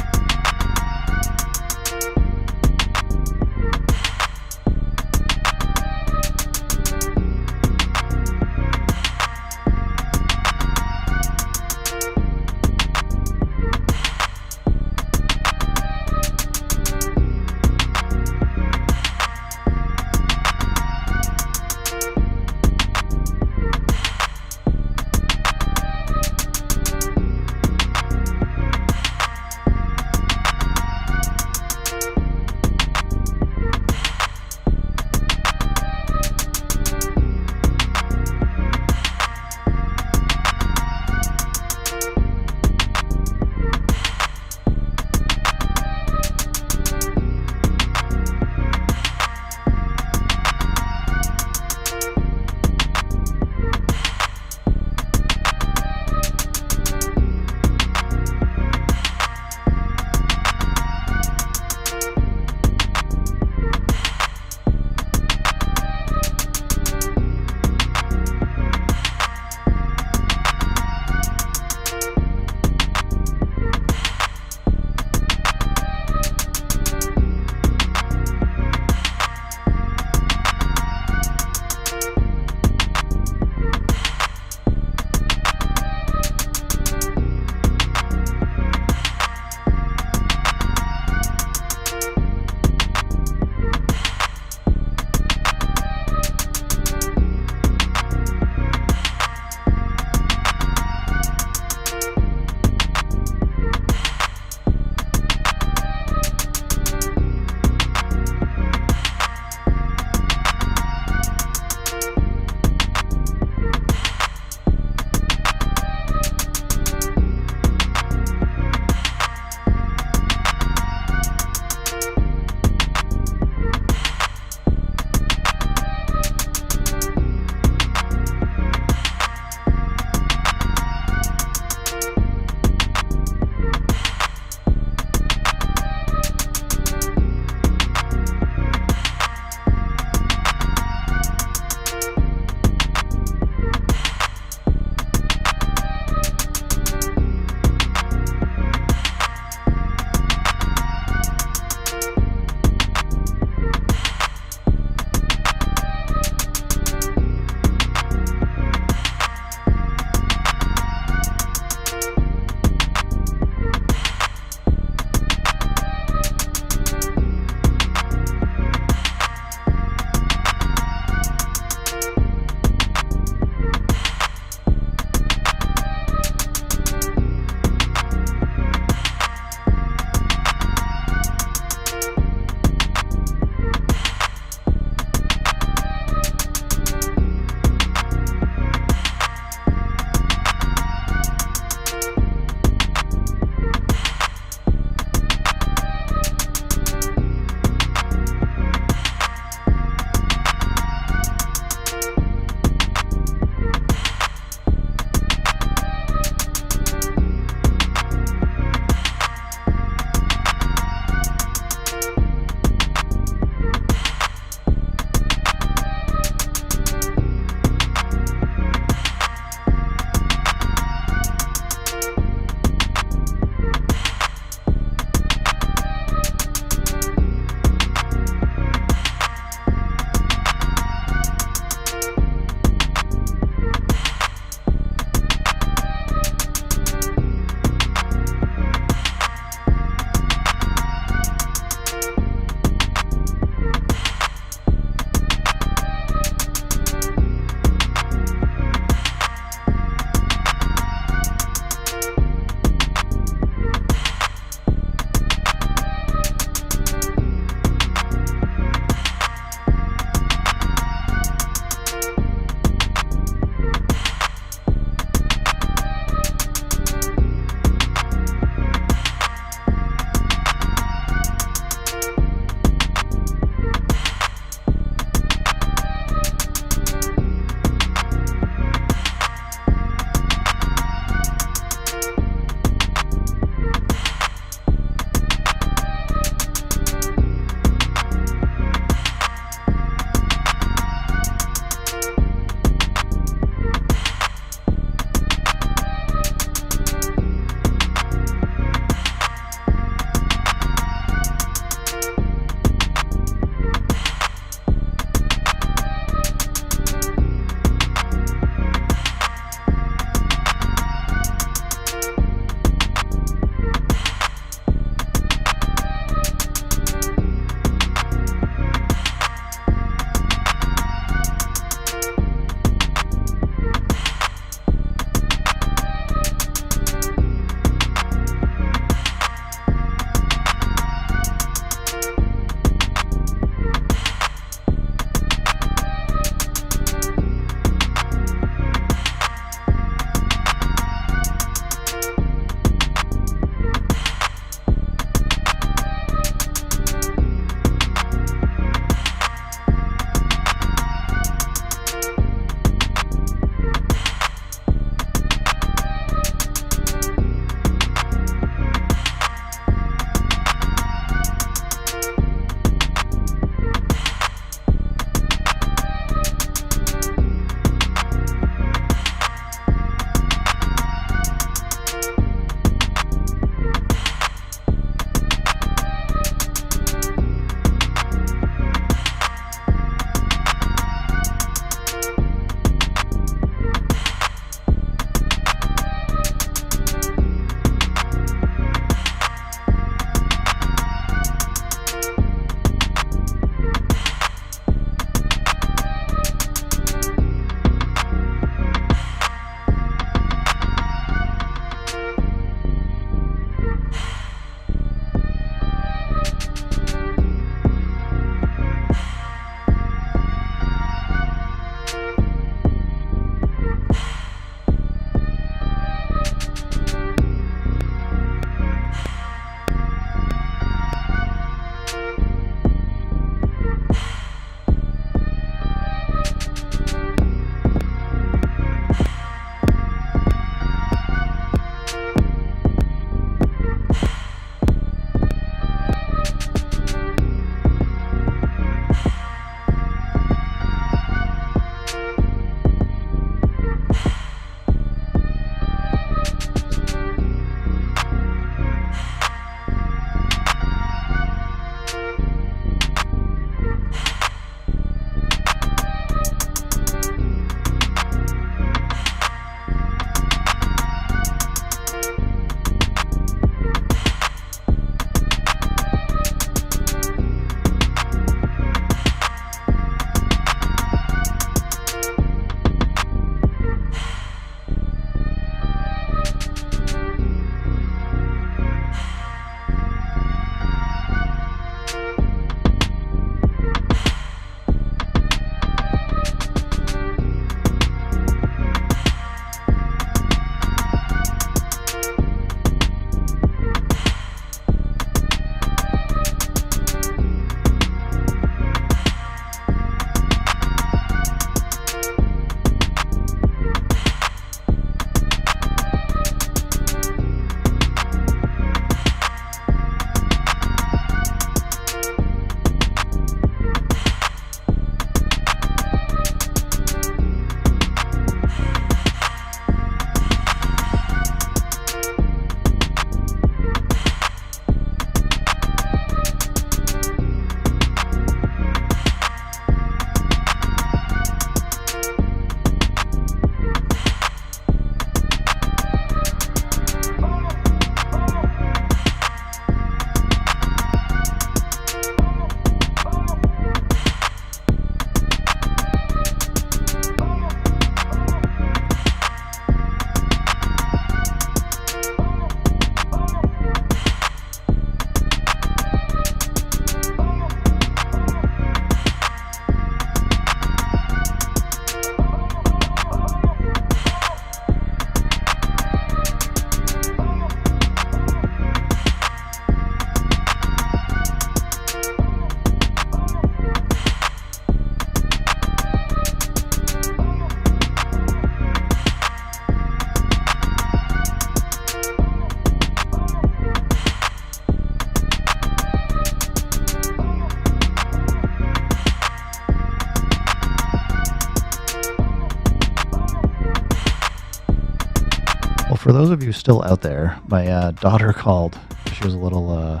Speaker 1: For those of you still out there, my daughter called. She was a little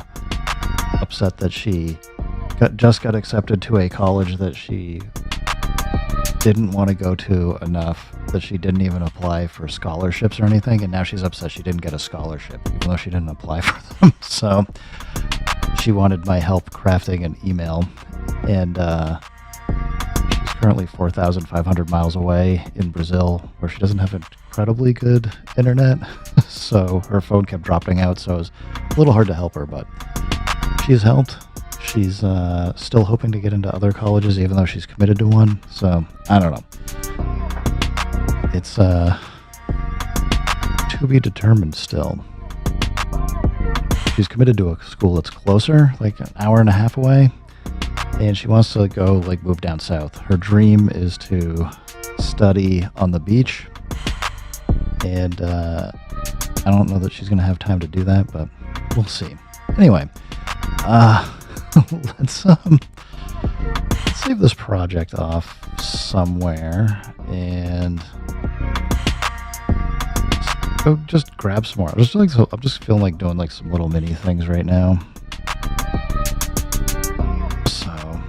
Speaker 1: upset that she just got accepted to a college that she didn't want to go to enough, that she didn't even apply for scholarships or anything, and now she's upset she didn't get a scholarship, even though she didn't apply for them. So she wanted my help crafting an email, and she's currently 4,500 miles away in Brazil, where she doesn't have incredibly good internet, so her phone kept dropping out, so it was a little hard to help her, but she's helped. She's still hoping to get into other colleges, even though she's committed to one. So, I don't know. It's to be determined still. She's committed to a school that's closer, like an hour and a half away. And she wants to go, like, move down south. Her dream is to study on the beach. And I don't know that she's going to have time to do that, but we'll see. Anyway, let's save this project off somewhere and go just grab some more. I'm just feeling like doing like some little mini things right now. So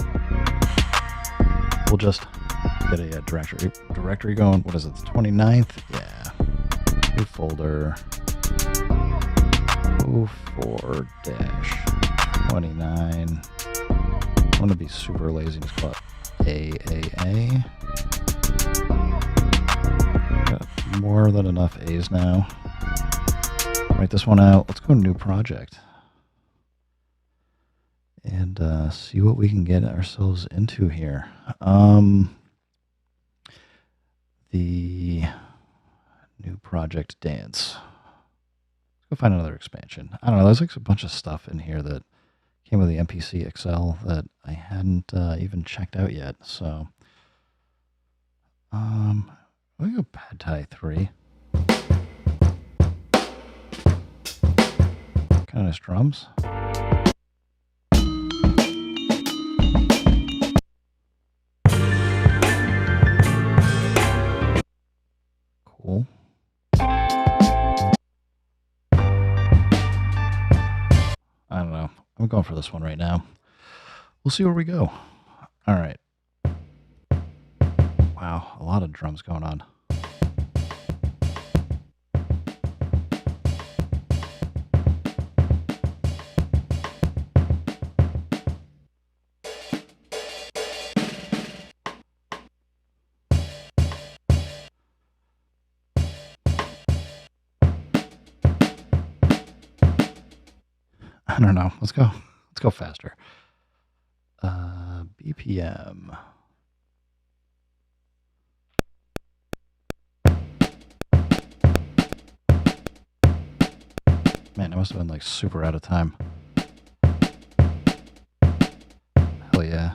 Speaker 1: we'll just get a directory going. What is it? The 29th? Yeah. New folder. 04-29. I'm going to be super lazy and just call it AAA. Got more than enough A's now. Write this one out. Let's go new project. And see what we can get ourselves into here. The new project dance. Let's go find another expansion. I don't know. There's like a bunch of stuff in here that came with the MPC Excel that I hadn't even checked out yet. So, we go Pad Thai 3. Kind of nice drums. Cool. I don't know. I'm going for this one right now. We'll see where we go. All right. Wow, a lot of drums going on. I don't know. Let's go. Let's go faster. BPM. Man, I must have been like super out of time. Hell yeah.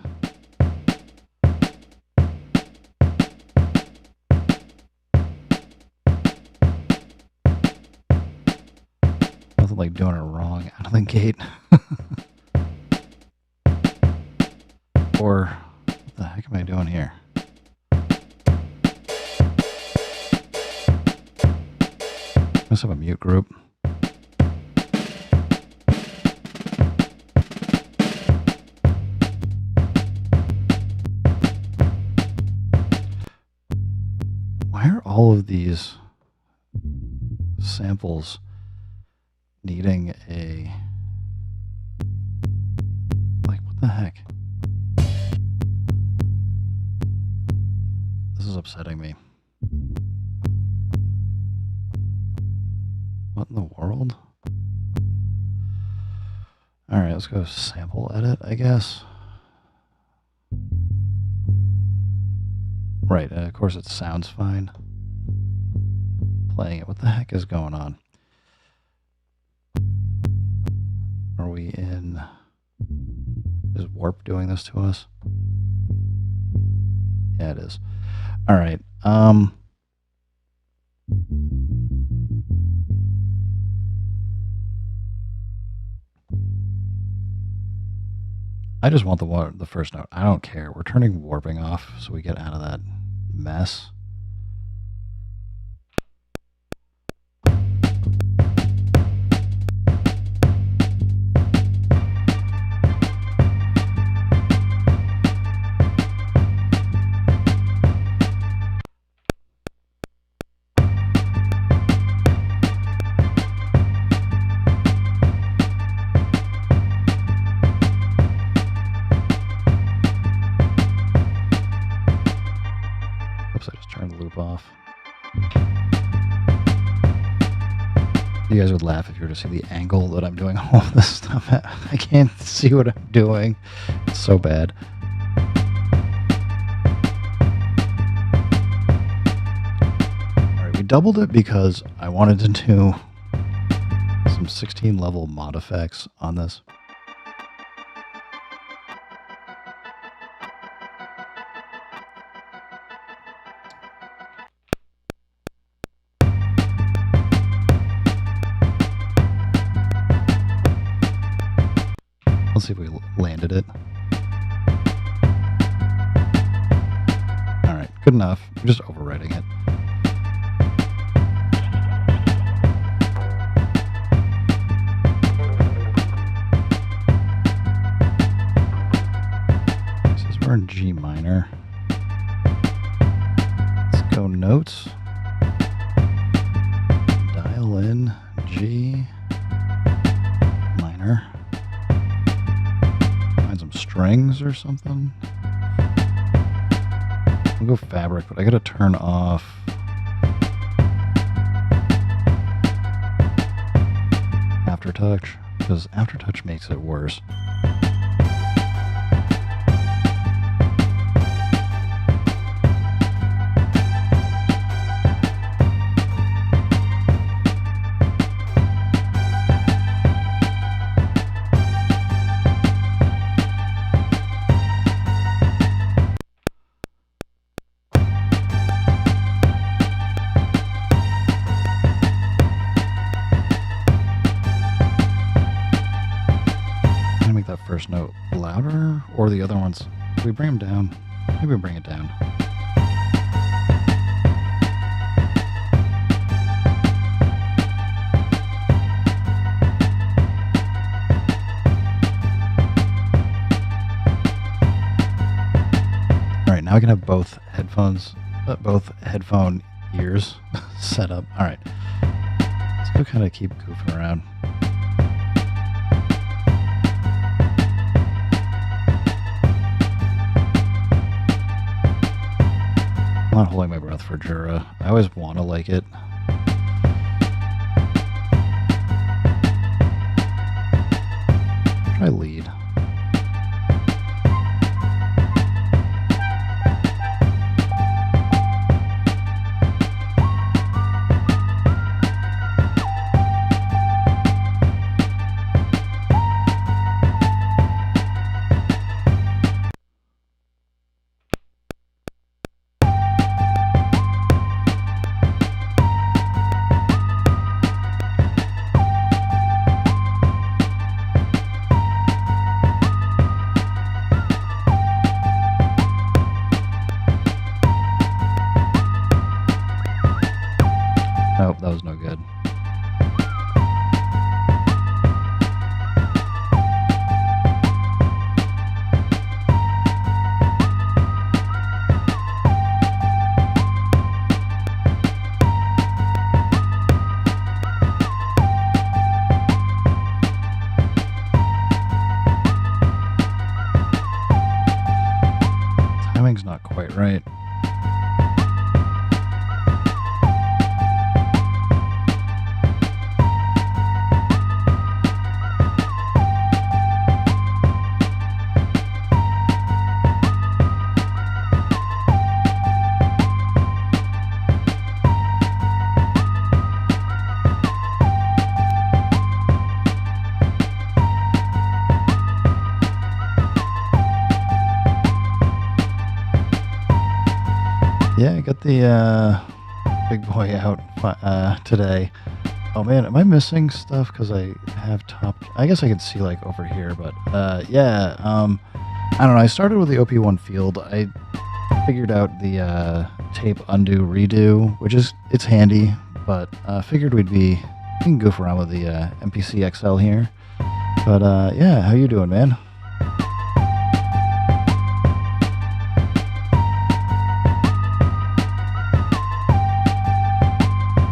Speaker 1: Nothing like doing it wrong out of the gate. Or what the heck am I doing here? Must have a mute group. Why are all of these samples needing a... Like, what the heck? This is upsetting me. What in the world? Alright, let's go sample edit, I guess. Right, of course it sounds fine. Playing it. What the heck is going on? Are we in... Is Warp doing this to us? Yeah, it is. Alright, I just want the first note. I don't care. We're turning warping off so we get out of that mess. Oops, I just turned the loop off. You guys would laugh if you were to see the angle that I'm doing all of this stuff at. I can't see what I'm doing. It's so bad. Alright, we doubled it because I wanted to do some 16 level mod effects on this. Let's see if we landed it. Alright, good enough. We're just overwriting it. This is we're in G minor. Let's go notes. Dial in G minor. Some strings or something. We'll go fabric, but I gotta turn off aftertouch because aftertouch makes it worse. First note louder, or the other ones. Can we bring them down? Maybe we bring it down. All right, now I can have both headphone ears set up. All right, let's go kind of keep goofing around. I'm not holding my breath for Jura. I always want to like it. Try lead. Nope, that was no good. Timing's not quite right. Yeah, I got the big boy out today. Oh man, am I missing stuff because I have top... I guess I can see like over here, but yeah, I don't know. I started with the OP-1 field. I figured out the tape undo redo, which is, it's handy, but figured we can goof around with the MPC XL here. But yeah, how you doing, man?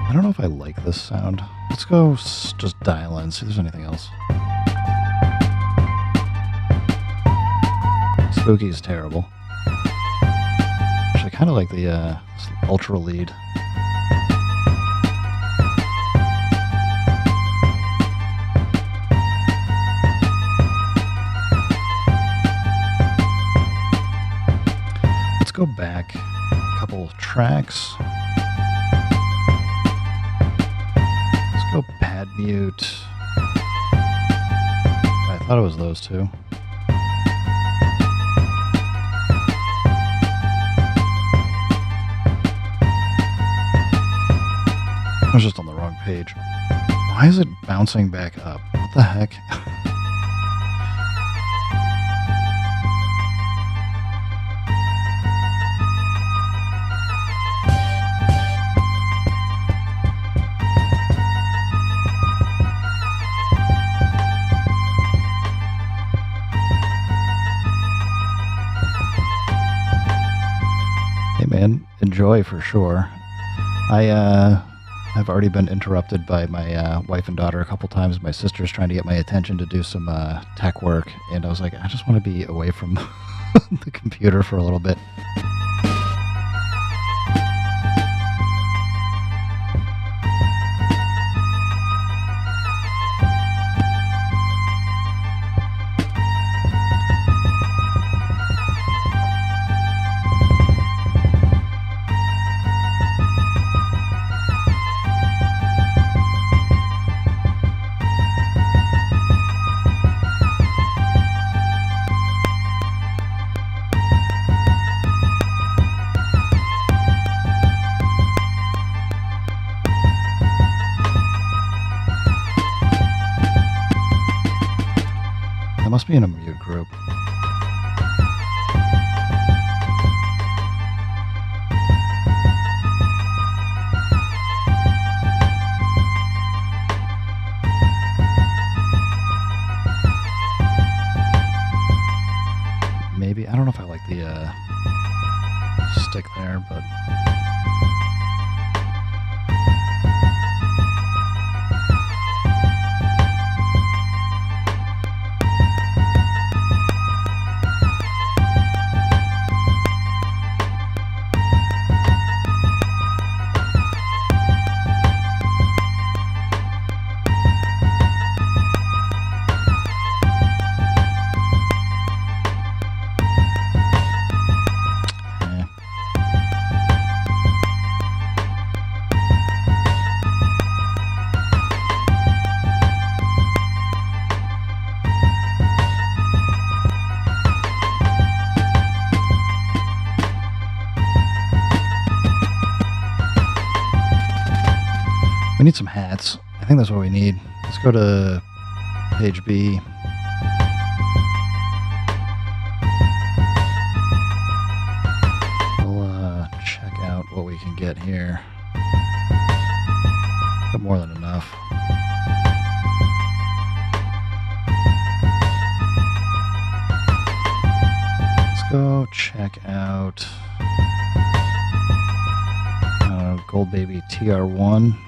Speaker 1: I don't know if I like this sound. Let's go just dial in, see if there's anything else. Spooky is terrible. Wish I kind of like the ultra lead. Let's go back a couple tracks. Let's go pad mute. I thought it was those two. I was just on the wrong page. Why is it bouncing back up? What the heck? Hey man, enjoy for sure. I've already been interrupted by my wife and daughter a couple times. My sister's trying to get my attention to do some tech work, and I was like, I just want to be away from the computer for a little bit. Must be in a mute group. Maybe, I don't know if I like the stick there, but we need some hats. I think that's what we need. Let's go to page B. We'll check out what we can get here. Got more than enough. Let's go check out Gold Baby TR1.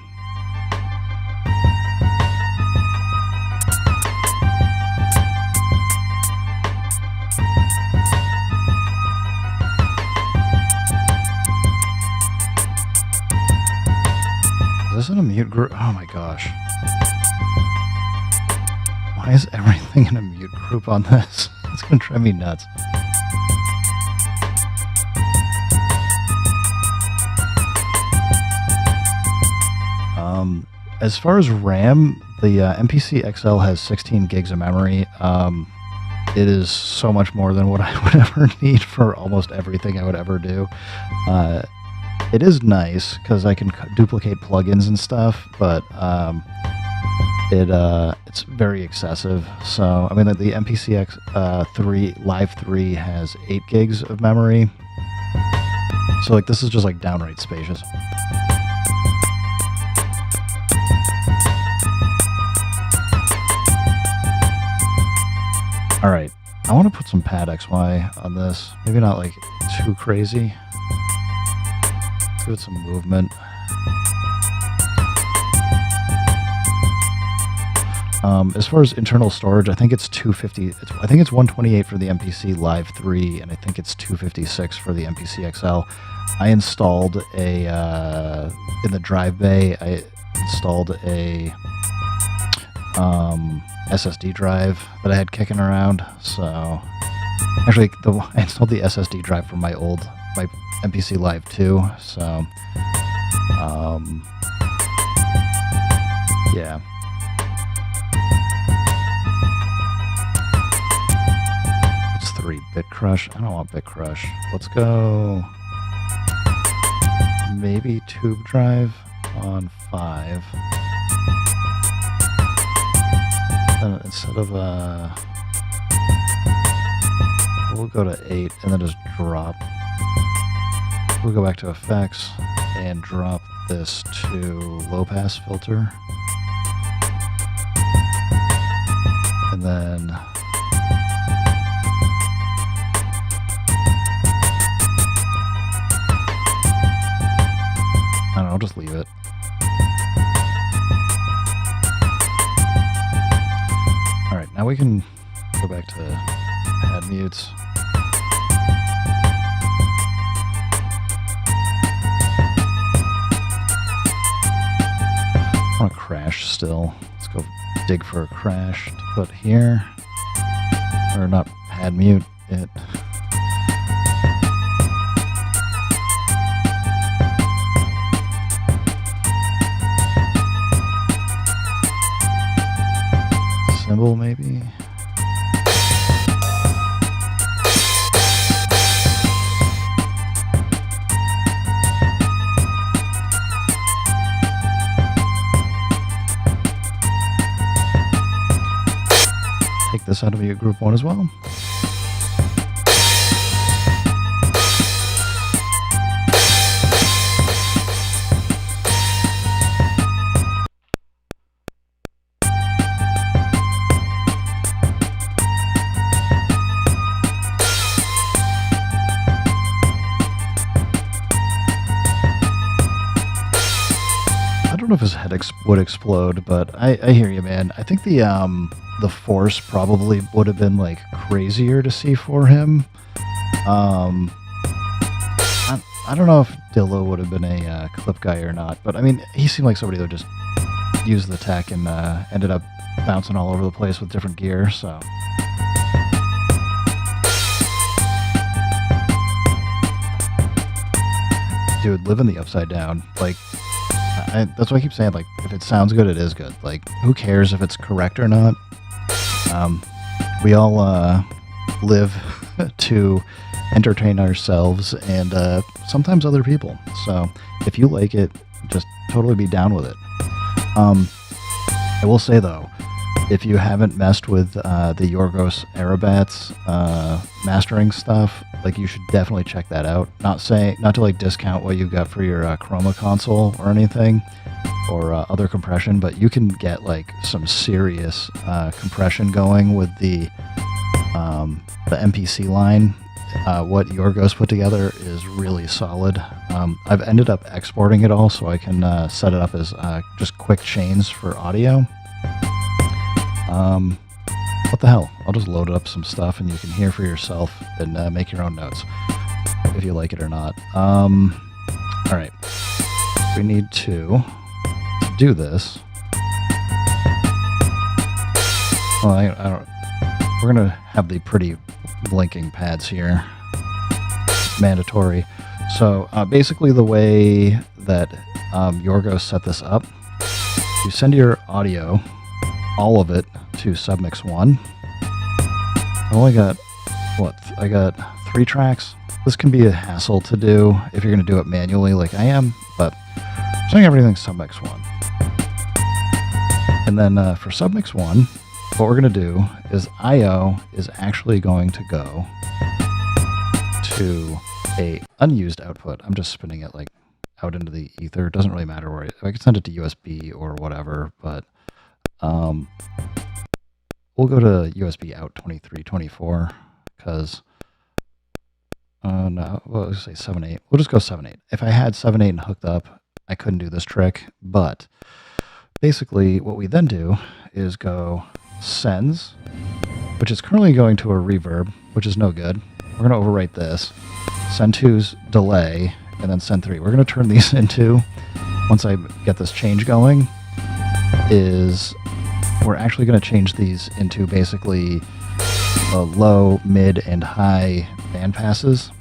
Speaker 1: Is this in a mute group? Oh my gosh. Why is everything in a mute group on this? It's gonna drive me nuts. As far as RAM, the MPC XL has 16 gigs of memory. It is so much more than what I would ever need for almost everything I would ever do. It is nice because I can duplicate plugins and stuff, but it's very excessive. So, I mean, the MPC Live 3 has 8 gigs of memory. So, like, this is just, like, downright spacious. Alright, I want to put some pad XY on this. Maybe not, like, too crazy. Give it some movement. As far as internal storage, I think it's 250. I think it's 128 for the MPC Live 3, and I think it's 256 for the MPC XL. I installed a in the drive bay. I installed a SSD drive that I had kicking around. So actually, I installed the SSD drive from my MPC Live 2. So yeah. It's 3 bit crush. I don't want bit crush. Let's go maybe tube drive on 5. Then instead of we'll go to 8 and then just drop. We'll go back to effects and drop this to low pass filter. And then I don't know, I'll just leave it. Alright, now we can go back to pad mutes. I want to crash still. Let's go dig for a crash to put here. Or not pad mute it. Symbol maybe. Take this out of your group 1 as well. I don't know if his head would explode, but I hear you, man. I think the force probably would have been like crazier to see for him. I don't know if Dillo would have been a clip guy or not, but I mean, he seemed like somebody that would just use the tech and ended up bouncing all over the place with different gear. So. Dude, living the upside down, like. That's why I keep saying, like, if it sounds good, it is good. Like, who cares if it's correct or not? We all live to entertain ourselves and sometimes other people. So if you like it, just totally be down with it. I will say, though, if you haven't messed with the Yorgos Arabats mastering stuff, like, you should definitely check that out. Not to like discount what you got for your Chroma console or anything, or other compression, but you can get like some serious compression going with the MPC line. What Yorgos put together is really solid. I've ended up exporting it all so I can set it up as just quick chains for audio. What the hell? I'll just load up some stuff and you can hear for yourself and make your own notes if you like it or not. Alright. We need to do this. Well, I don't. We're going to have the pretty blinking pads here. It's mandatory. So basically the way that Yorgos set this up, you send your audio, all of it, to Submix 1. I only got, I got 3 tracks. This can be a hassle to do if you're going to do it manually like I am, but I'm saying everything's Submix 1. And then for Submix 1, what we're going to do is I/O is actually going to go to a unused output. I'm just spinning it like out into the ether. It doesn't really matter where I can send it to USB or whatever, but we'll go to USB out 2324 because no, well, let's say 7.8. We'll just go 7.8. If I had 7.8 and hooked up, I couldn't do this trick, but basically what we then do is go sends, which is currently going to a reverb, which is no good. We're going to overwrite this. Send 2's delay, and then send 3. We're going to turn these into, once I get this change going, is we're actually going to change these into basically low, mid, and high band passes.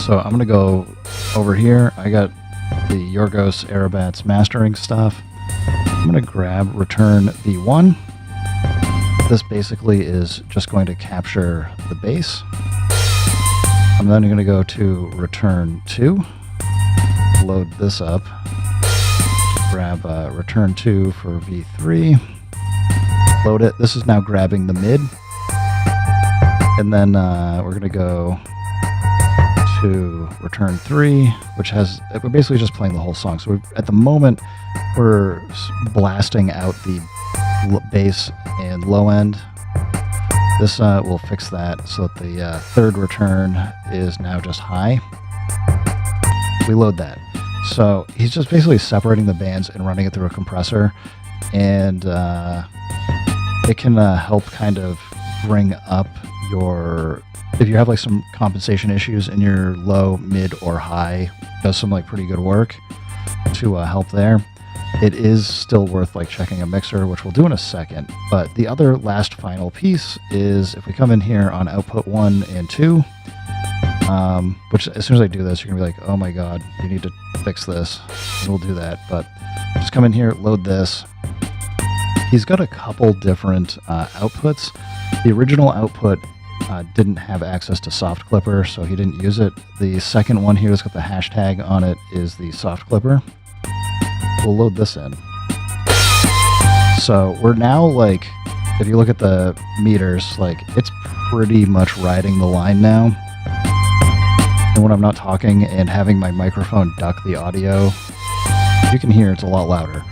Speaker 1: So I'm going to go over here. I got the Yorgos Arabats mastering stuff. I'm going to grab return V1. This basically is just going to capture the bass. I'm then going to go to return 2, load this up, grab return 2 for V3, load it. This is now grabbing the mid. And then we're going to go to return 3, which has, we're basically just playing the whole song. So at the moment, we're blasting out the bass and low end. This will fix that so that the third return is now just high. We load that. So he's just basically separating the bands and running it through a compressor. And it can help kind of bring up your, if you have like some compensation issues in your low, mid, or high, does some like pretty good work to help there. It is still worth like checking a mixer, which we'll do in a second. But the other last final piece is if we come in here on output 1 and 2, which as soon as I do this, you're gonna be like, oh my God, you need to fix this. And we'll do that. But just come in here, load this. He's got a couple different outputs. The original output didn't have access to soft clipper, so he didn't use it. The second one here that's got the hashtag on it is the soft clipper. We'll load this in. So we're now like, if you look at the meters, like it's pretty much riding the line now. And when I'm not talking and having my microphone duck the audio, you can hear it's a lot louder.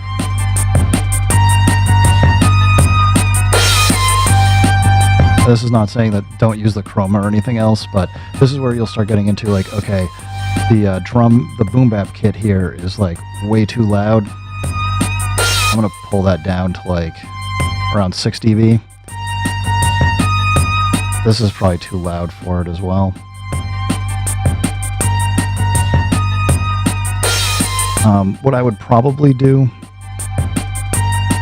Speaker 1: This is not saying that don't use the chroma or anything else, but this is where you'll start getting into like, okay, the drum, the boom bap kit here is like way too loud. I'm gonna pull that down to like around 6 dB. This is probably too loud for it as well. What I would probably do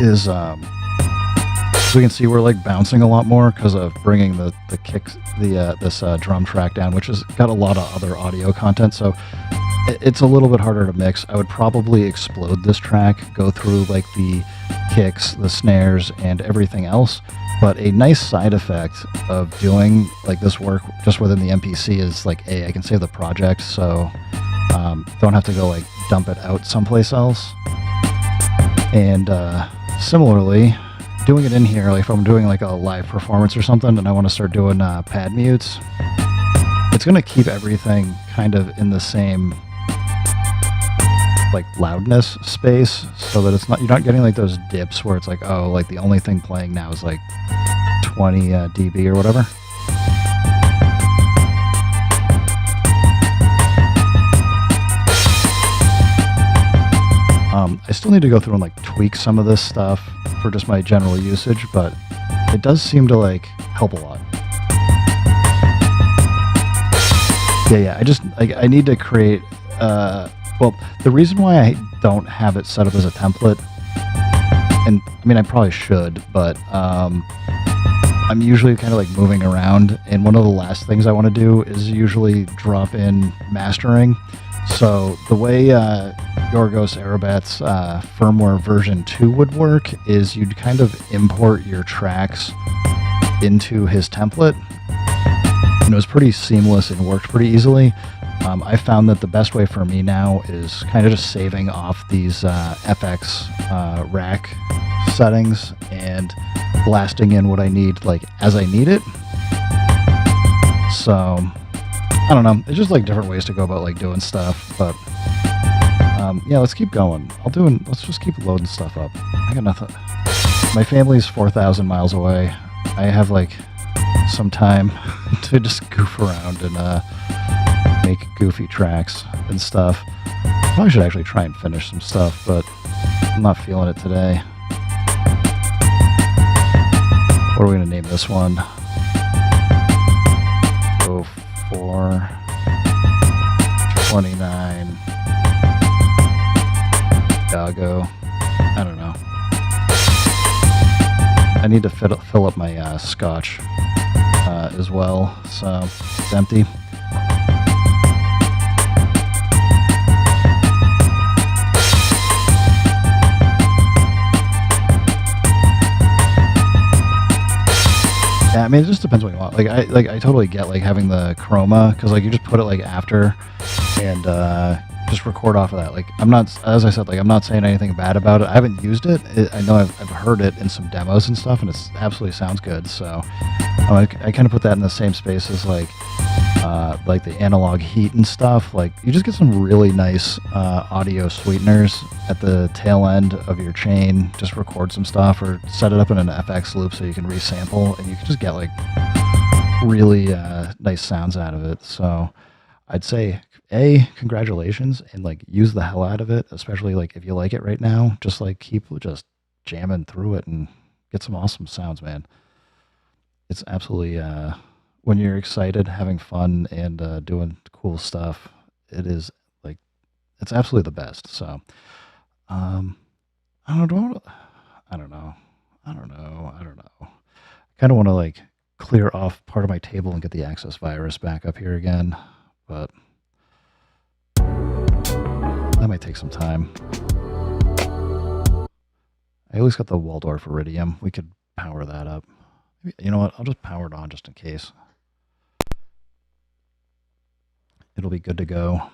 Speaker 1: is, we can see we're like bouncing a lot more because of bringing the kicks, this drum track down, which has got a lot of other audio content. So it's a little bit harder to mix. I would probably explode this track, go through like the kicks, the snares, and everything else. But a nice side effect of doing like this work just within the MPC is like, I can save the project, so don't have to go like dump it out someplace else. And similarly, doing it in here, like if I'm doing like a live performance or something and I want to start doing pad mutes, it's going to keep everything kind of in the same like loudness space so that it's not, you're not getting like those dips where it's like, oh, like the only thing playing now is like 20 dB or whatever. I still need to go through and like tweak some of this stuff for just my general usage, but it does seem to like help a lot. I need to create, well, the reason why I don't have it set up as a template, and I mean, I probably should, but I'm usually kind of like moving around, and one of the last things I want to do is usually drop in mastering. So the way Yorgos Arabats firmware version 2 would work is you'd kind of import your tracks into his template. And it was pretty seamless and worked pretty easily. I found that the best way for me now is kind of just saving off these FX rack settings and blasting in what I need like as I need it. So I don't know. It's just like different ways to go about like doing stuff, but yeah, let's keep going. Let's just keep loading stuff up. I got nothing. My family's 4,000 miles away. I have like some time to just goof around and make goofy tracks and stuff. Probably should actually try and finish some stuff, but I'm not feeling it today. What are we going to name this one? 04 29 Dago. I don't know. I need to fill up my scotch as well, so it's empty. Yeah, I mean, it just depends what you want. I totally get like having the chroma because like you just put it like after and just record off of that. Like I'm not, as I said, like I'm not saying anything bad about it. I haven't used it. I know I've heard it in some demos and stuff, and it absolutely sounds good. So I kind of put that in the same space as like the analog heat and stuff. Like you just get some really nice audio sweeteners at the tail end of your chain. Just record some stuff or set it up in an FX loop so you can resample, and you can just get like really nice sounds out of it. So I'd say congratulations, and like use the hell out of it, especially like if you like it right now. Just like keep just jamming through it and get some awesome sounds, man. It's absolutely when you're excited, having fun, and doing cool stuff, it is like it's absolutely the best. So I don't know. I don't know. I don't know. I don't know. I kind of want to like clear off part of my table and get the access virus back up here again, but that might take some time. I at least got the Waldorf Iridium. We could power that up. You know what? I'll just power it on just in case. It'll be good to go.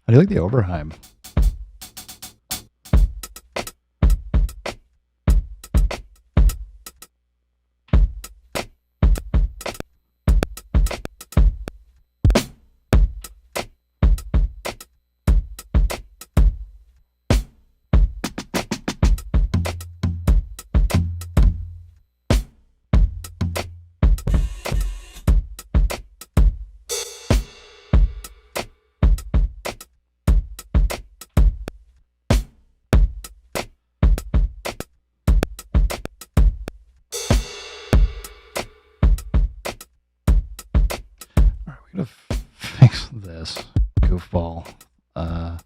Speaker 1: How do you like the Oberheim? Fix this goofball. I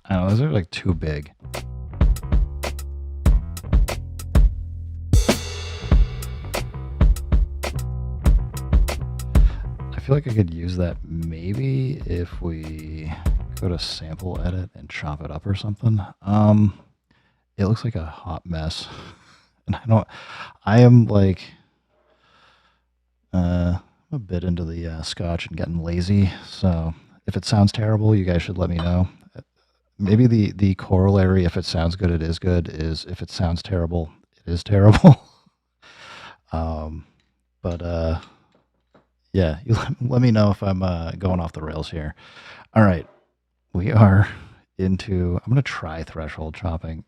Speaker 1: don't know, those are like too big. I feel like I could use that maybe if we go to sample edit and chop it up or something. It looks like a hot mess. And I am like a bit into the scotch and getting lazy. So if it sounds terrible, you guys should let me know. Maybe the corollary, if it sounds good, it is good, is if it sounds terrible, it is terrible. But yeah, you let me know if I'm going off the rails here. All right, we are into, I'm going to try threshold chopping.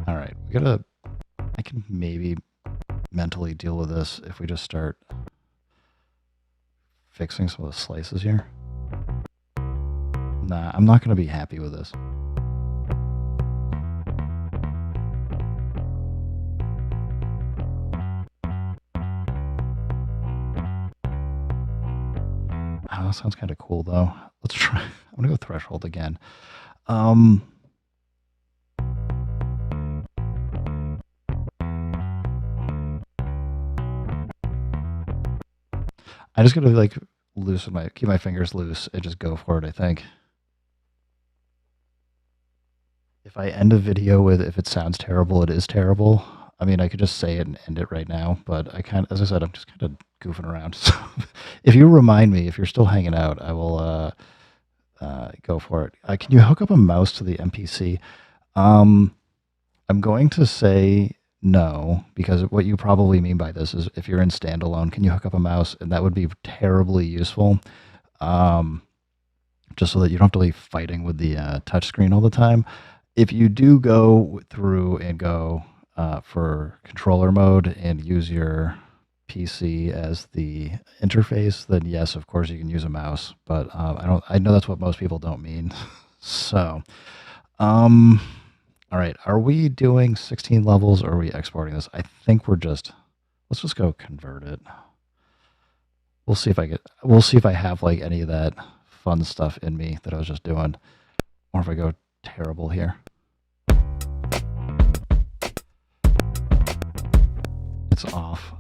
Speaker 1: All right, I can maybe mentally deal with this if we just start fixing some of the slices here. Nah, I'm not going to be happy with this. Oh, sounds kind of cool though. Let's try. I'm gonna go threshold again. I just gotta like keep my fingers loose and just go for it, I think. if I end a video with if it sounds terrible, it is terrible. I mean, I could just say it and end it right now, but as I said, I'm just kind of goofing around. So if you remind me, if you're still hanging out, I will go for it. Can you hook up a mouse to the MPC? Um, I'm going to say no, because what you probably mean by this is if you're in standalone, can you hook up a mouse? And that would be terribly useful. Um, just so that you don't have to be fighting with the touchscreen all the time. If you do go through and go for controller mode and use your PC as the interface, then yes, of course you can use a mouse. But I know that's what most people don't mean. So, all right. Are we doing 16 levels or are we exporting this? I think let's just go convert it. We'll see if I have like any of that fun stuff in me that I was just doing, or if I go terrible here. It's off.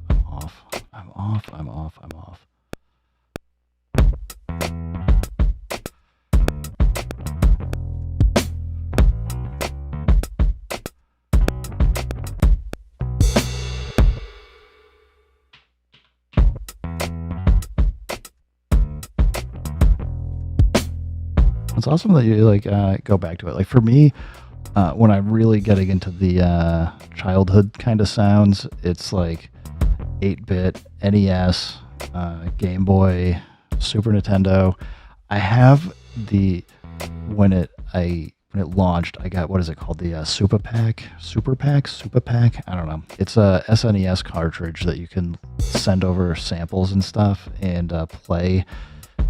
Speaker 1: I'm off. It's awesome that you like go back to it. Like for me, when I'm really getting into the childhood kind of sounds, it's like 8-bit, NES, Game Boy, Super Nintendo. I have when it launched, I got, what is it called? The Super Pack. I don't know. It's a SNES cartridge that you can send over samples and stuff and play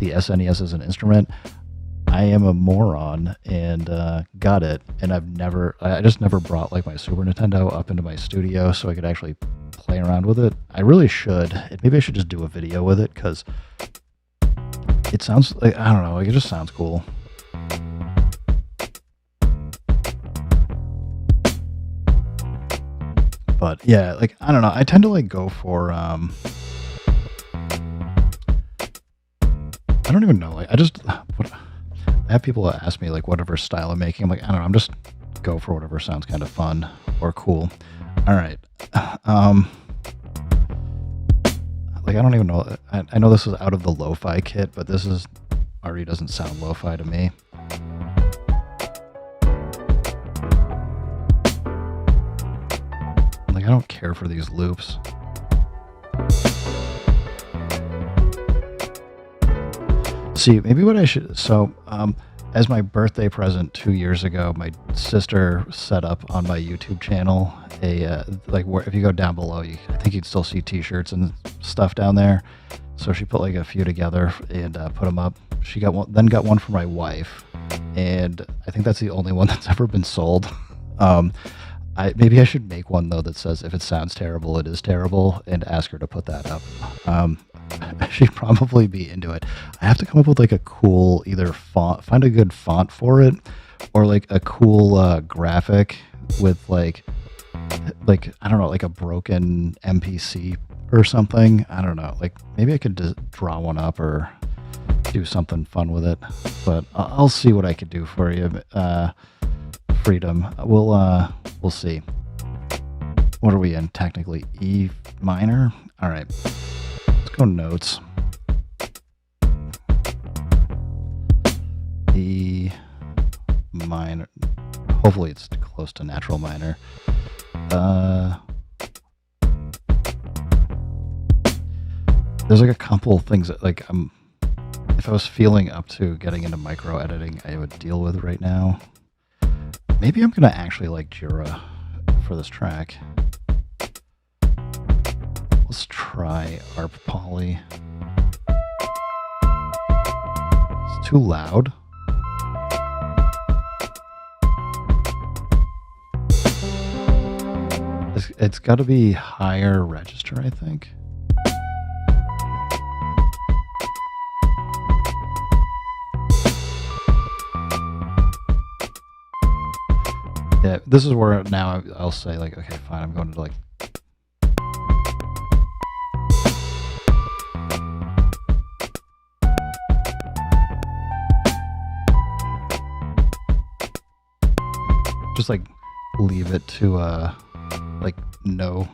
Speaker 1: the SNES as an instrument. I am a moron and got it, and I just never brought like my Super Nintendo up into my studio so I could actually play around with it. I really should. Maybe I should just do a video with it because it sounds like, I don't know, like it just sounds cool. But yeah, like I don't know, I tend to like go for I don't even know, like I have people ask me like whatever style I'm making. I'm like, I don't know, I'm just go for whatever sounds kind of fun or cool. All right. Like I don't even know. I know this is out of the lo-fi kit, but this already doesn't sound lo-fi to me. Like I don't care for these loops. See, maybe what I should... So, as my birthday present 2 years ago, my sister set up on my YouTube channel where if you go down below, I think you'd still see t-shirts and stuff down there. So she put like a few together and put them up. She got one for my wife, and I think that's the only one that's ever been sold. Maybe I should make one though that says if it sounds terrible, it is terrible, and ask her to put that up. She'd probably be into it. I have to come up with like a cool either font, find a good font for it, or like a cool graphic with like I don't know, like a broken MPC or something. I don't know. Like maybe I could just draw one up or do something fun with it. But I'll see what I could do for you. Freedom. We'll see. What are we in? Technically E minor. All right. Let's go notes. E minor. Hopefully it's close to natural minor. There's like a couple things that like if I was feeling up to getting into micro editing, I would deal with right now. Maybe I'm gonna actually like Jira for this track. Let's try ARP Poly. It's too loud. It's got to be higher register, I think. Yeah, this is where now I'll say like, okay, fine, I'm going to like. just like leave it to like no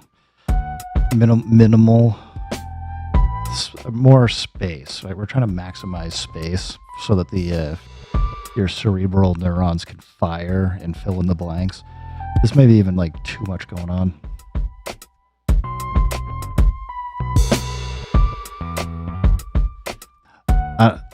Speaker 1: minimal more space, right? We're trying to maximize space so that the your cerebral neurons can fire and fill in the blanks. This may be even like too much going on.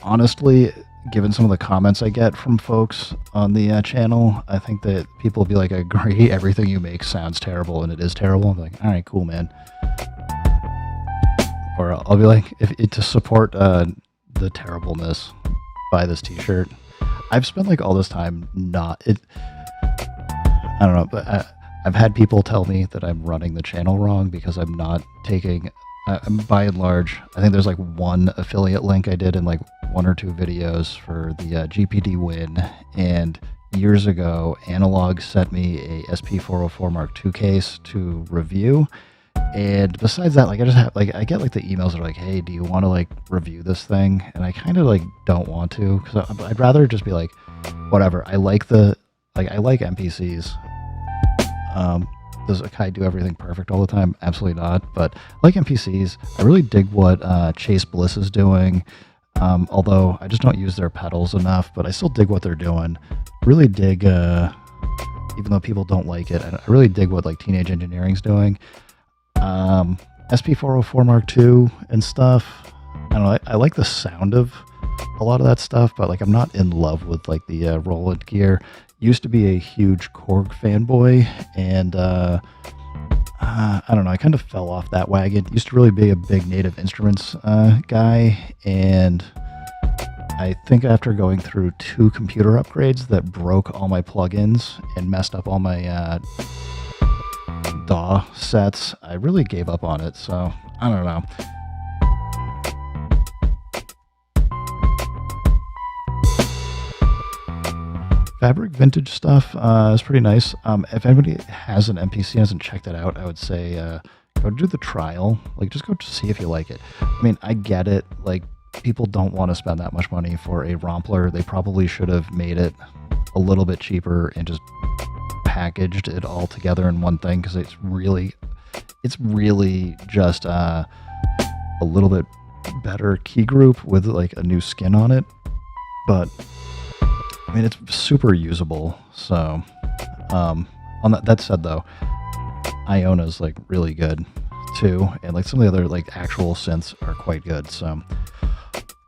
Speaker 1: Honestly, given some of the comments I get from folks on the channel, I think that people will be like, I agree, everything you make sounds terrible, and it is terrible. I'm like, all right, cool, man. Or I'll be like, to support the terribleness, buy this t-shirt. I've spent like all this time I don't know, but I've had people tell me that I'm running the channel wrong because I'm not taking, by and large, I think there's like one affiliate link I did in like 1 or 2 videos for the GPD win, and years ago, Analog sent me a SP404 Mark II case to review. And besides that, like I just have like I get like the emails that are like, hey, do you want to like review this thing? And I kind of like don't want to, because I'd rather just be like, whatever. I like MPCs. Does Akai do everything perfect all the time? Absolutely not. But I like MPCs. I really dig what Chase Bliss is doing. Although I just don't use their pedals enough, but I still dig what they're doing. Really dig, even though people don't like it, I really dig what like Teenage Engineering's doing. SP404 Mark II and stuff. I don't know. I like the sound of a lot of that stuff, but like I'm not in love with like the Roland gear. Used to be a huge Korg fanboy, and I don't know. I kind of fell off that wagon. Used to really be a big Native Instruments guy, and I think after going through 2 computer upgrades that broke all my plugins and messed up all my DAW sets, I really gave up on it. So I don't know. Fabric vintage stuff is pretty nice. If anybody has an MPC and hasn't checked it out, I would say go do the trial. Like, just go to see if you like it. I mean, I get it. Like, people don't want to spend that much money for a Rompler. They probably should have made it a little bit cheaper and just packaged it all together in one thing, because it's really just a little bit better key group with like a new skin on it. But I mean, it's super usable. So on that said though, Iona's like really good too, and like some of the other like actual synths are quite good. So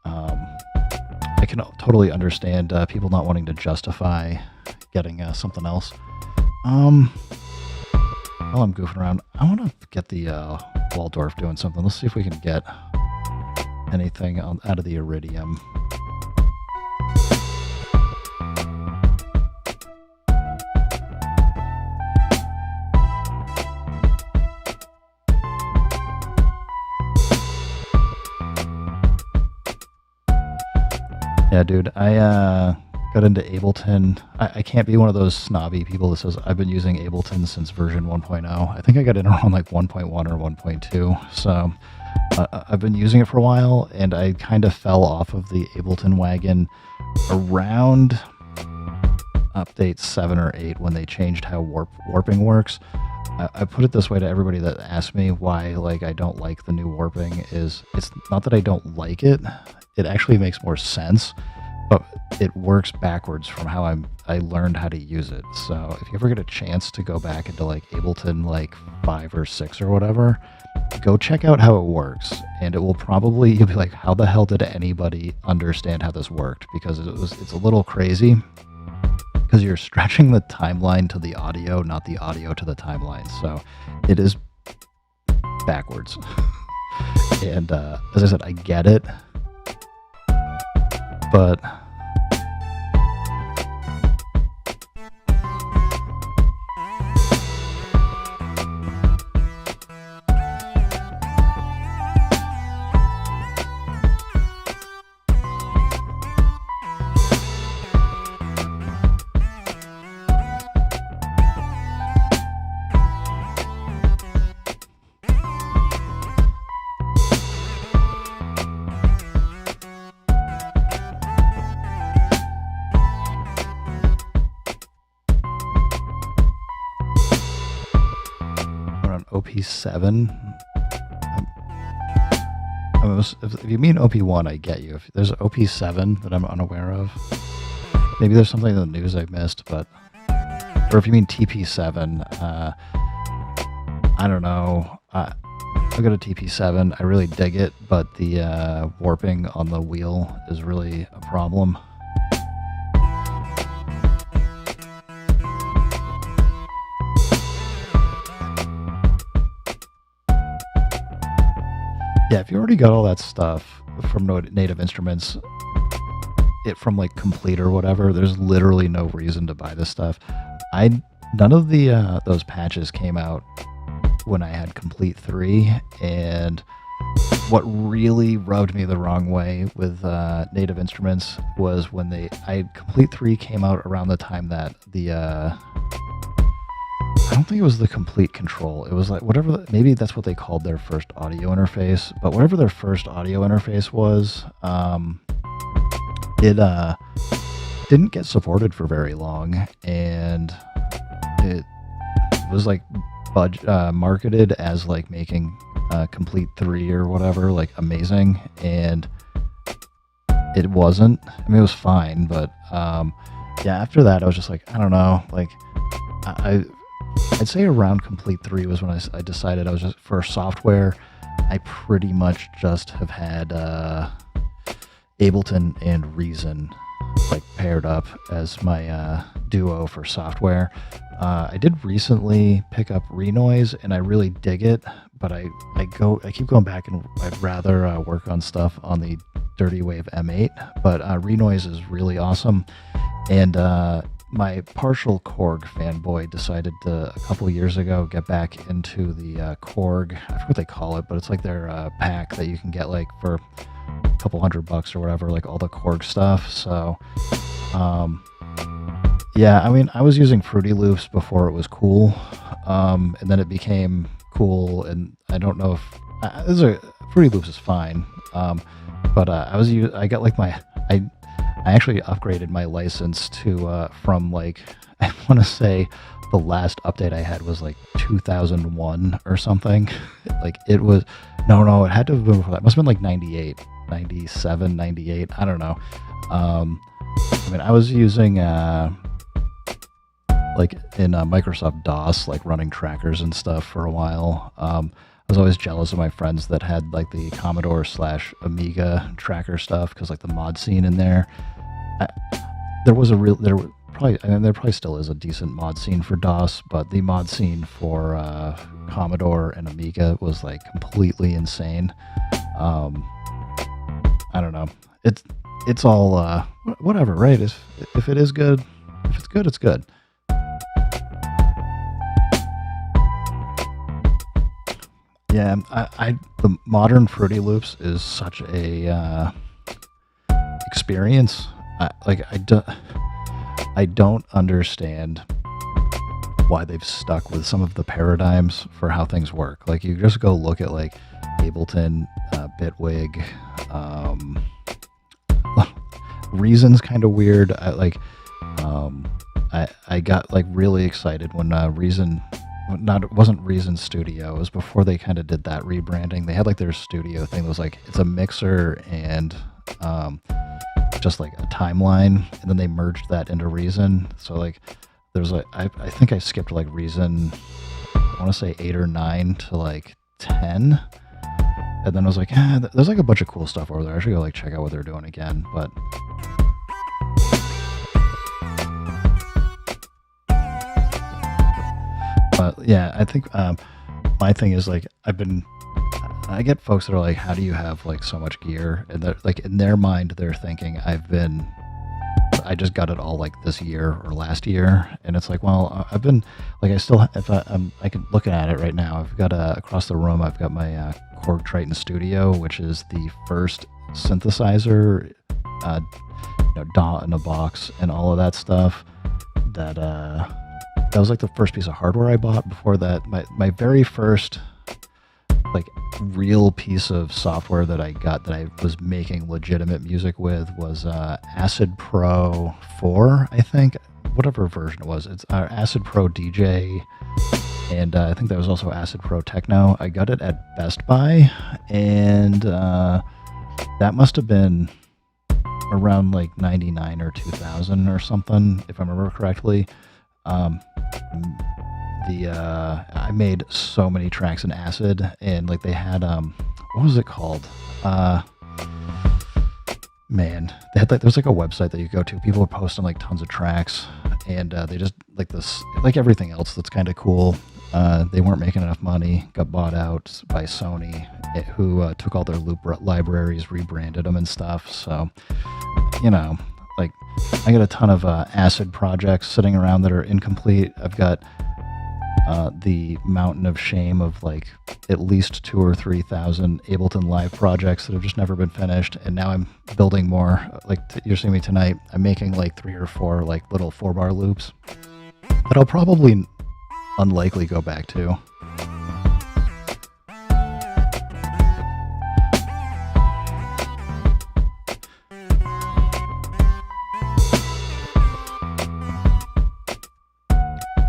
Speaker 1: I can totally understand people not wanting to justify getting something else. While I'm goofing around, I want to get the Waldorf doing something. Let's see if we can get anything out of the Iridium. Yeah, dude, I got into Ableton. I can't be one of those snobby people that says I've been using Ableton since version 1.0. I think I got in around like 1.1 or 1.2. So I've been using it for a while, and I kind of fell off of the Ableton wagon around update 7 or 8 when they changed how warping works. I put it this way to everybody that asks me why like I don't like the new warping. It's not that I don't like it. It actually makes more sense, but it works backwards from how I learned how to use it. So if you ever get a chance to go back into like Ableton like 5 or 6 or whatever, go check out how it works, and it will probably, you'll be like, how the hell did anybody understand how this worked? Because it's a little crazy, because you're stretching the timeline to the audio, not the audio to the timeline. So it is backwards. And as I said, I get it, but OP-7. If you mean OP-1, I get you. If there's OP-7 that I'm unaware of, maybe there's something in the news I missed, but... Or if you mean TP-7, I don't know. I got a TP-7. I really dig it, but the warping on the wheel is really a problem. Yeah, if you already got all that stuff from Native Instruments, from like Complete or whatever, there's literally no reason to buy this stuff. None of the those patches came out when I had Complete 3, and what really rubbed me the wrong way with Native Instruments was when Complete 3 came out around the time that I don't think it was the Complete Control. It was like maybe that's what they called their first audio interface. But whatever their first audio interface was, it didn't get supported for very long, and it was like marketed as like making Complete 3 or whatever like amazing, and it wasn't. I mean, it was fine, but yeah. After that, I was just like, I don't know, like I'd say around Complete 3 was when I decided I was just, for software, I pretty much just have had Ableton and Reason like paired up as my duo for software. I did recently pick up Renoise, and I really dig it, but I keep going back, and I'd rather work on stuff on the Dirty Wave M8, but Renoise is really awesome. And my partial Korg fanboy decided to, a couple years ago, get back into the Korg. I forget what they call it, but it's like their pack that you can get like for a couple $100 or whatever, like all the Korg stuff. So, yeah, I mean, I was using Fruity Loops before it was cool, and then it became cool, and I don't know if Fruity Loops is fine, but I got like I actually upgraded my license to from like, I want to say the last update I had was like 2001 or something. Like it was, no, it had to have been before that. It must have been like 98, 97, 98. I don't know. I mean, I was using like in Microsoft DOS, like running trackers and stuff for a while. I was always jealous of my friends that had like the Commodore / Amiga tracker stuff, because like the mod scene in there, there probably still is a decent mod scene for DOS, but the mod scene for Commodore and Amiga was like completely insane. I don't know. It's all whatever, right? If it is good, if it's good, it's good. Yeah, the modern Fruity Loops is such a experience. I don't understand why they've stuck with some of the paradigms for how things work. Like, you just go look at like Ableton, Bitwig, Reason's kind of weird. I got like really excited when Reason. It wasn't Reason Studio. It was before they kind of did that rebranding. They had like their studio thing that was like, it's a mixer and just like a timeline, and then they merged that into Reason. So like there's like, I think I skipped like Reason, I want to say 8 or 9 to like 10, and then I was like, there's like a bunch of cool stuff over there. I should go like check out what they're doing again. But yeah, I think my thing is like, I get folks that are like, how do you have like so much gear? And they're like, in their mind, they're thinking I just got it all like this year or last year. And it's like, well, I've been like, I can look at it right now. I've got across the room, I've got my Korg Triton Studio, which is the first synthesizer, DAW in a box and all of that stuff. That was like the first piece of hardware I bought. Before that, my very first like real piece of software that I got that I was making legitimate music with was Acid Pro 4, I think, whatever version it was. It's Acid Pro DJ and I think that was also Acid Pro Techno. I got it at Best Buy, and that must have been around like 99 or 2000 or something, if I remember correctly. Um, I made so many tracks in Acid, and like they had what was it called? Man, they had like there's like a website that you go to. People are posting like tons of tracks, and they just like this, like everything else that's kind of cool. They weren't making enough money, got bought out by Sony, who took all their loop libraries, rebranded them and stuff. So, you know, like I got a ton of Acid projects sitting around that are incomplete. I've got the mountain of shame of like at least 2 or 3,000 Ableton Live projects that have just never been finished, and now I'm building more. Like you're seeing me tonight, I'm making like 3 or 4 like little 4-bar loops that I'll probably unlikely go back to.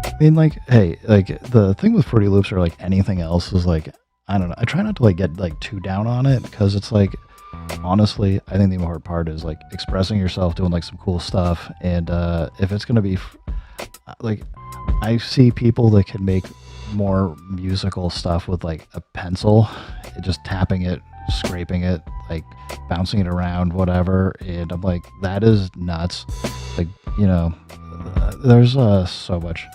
Speaker 1: I mean, like, hey, like the thing with Fruity Loops or like anything else is like, I don't know. I try not to like get like too down on it because it's like, honestly, I think the hard part is like expressing yourself, doing like some cool stuff, and if it's gonna be like, I see people that can make more musical stuff with like a pencil, just tapping it, scraping it, like bouncing it around, whatever, and I'm like, that is nuts. Like, you know, there's so much.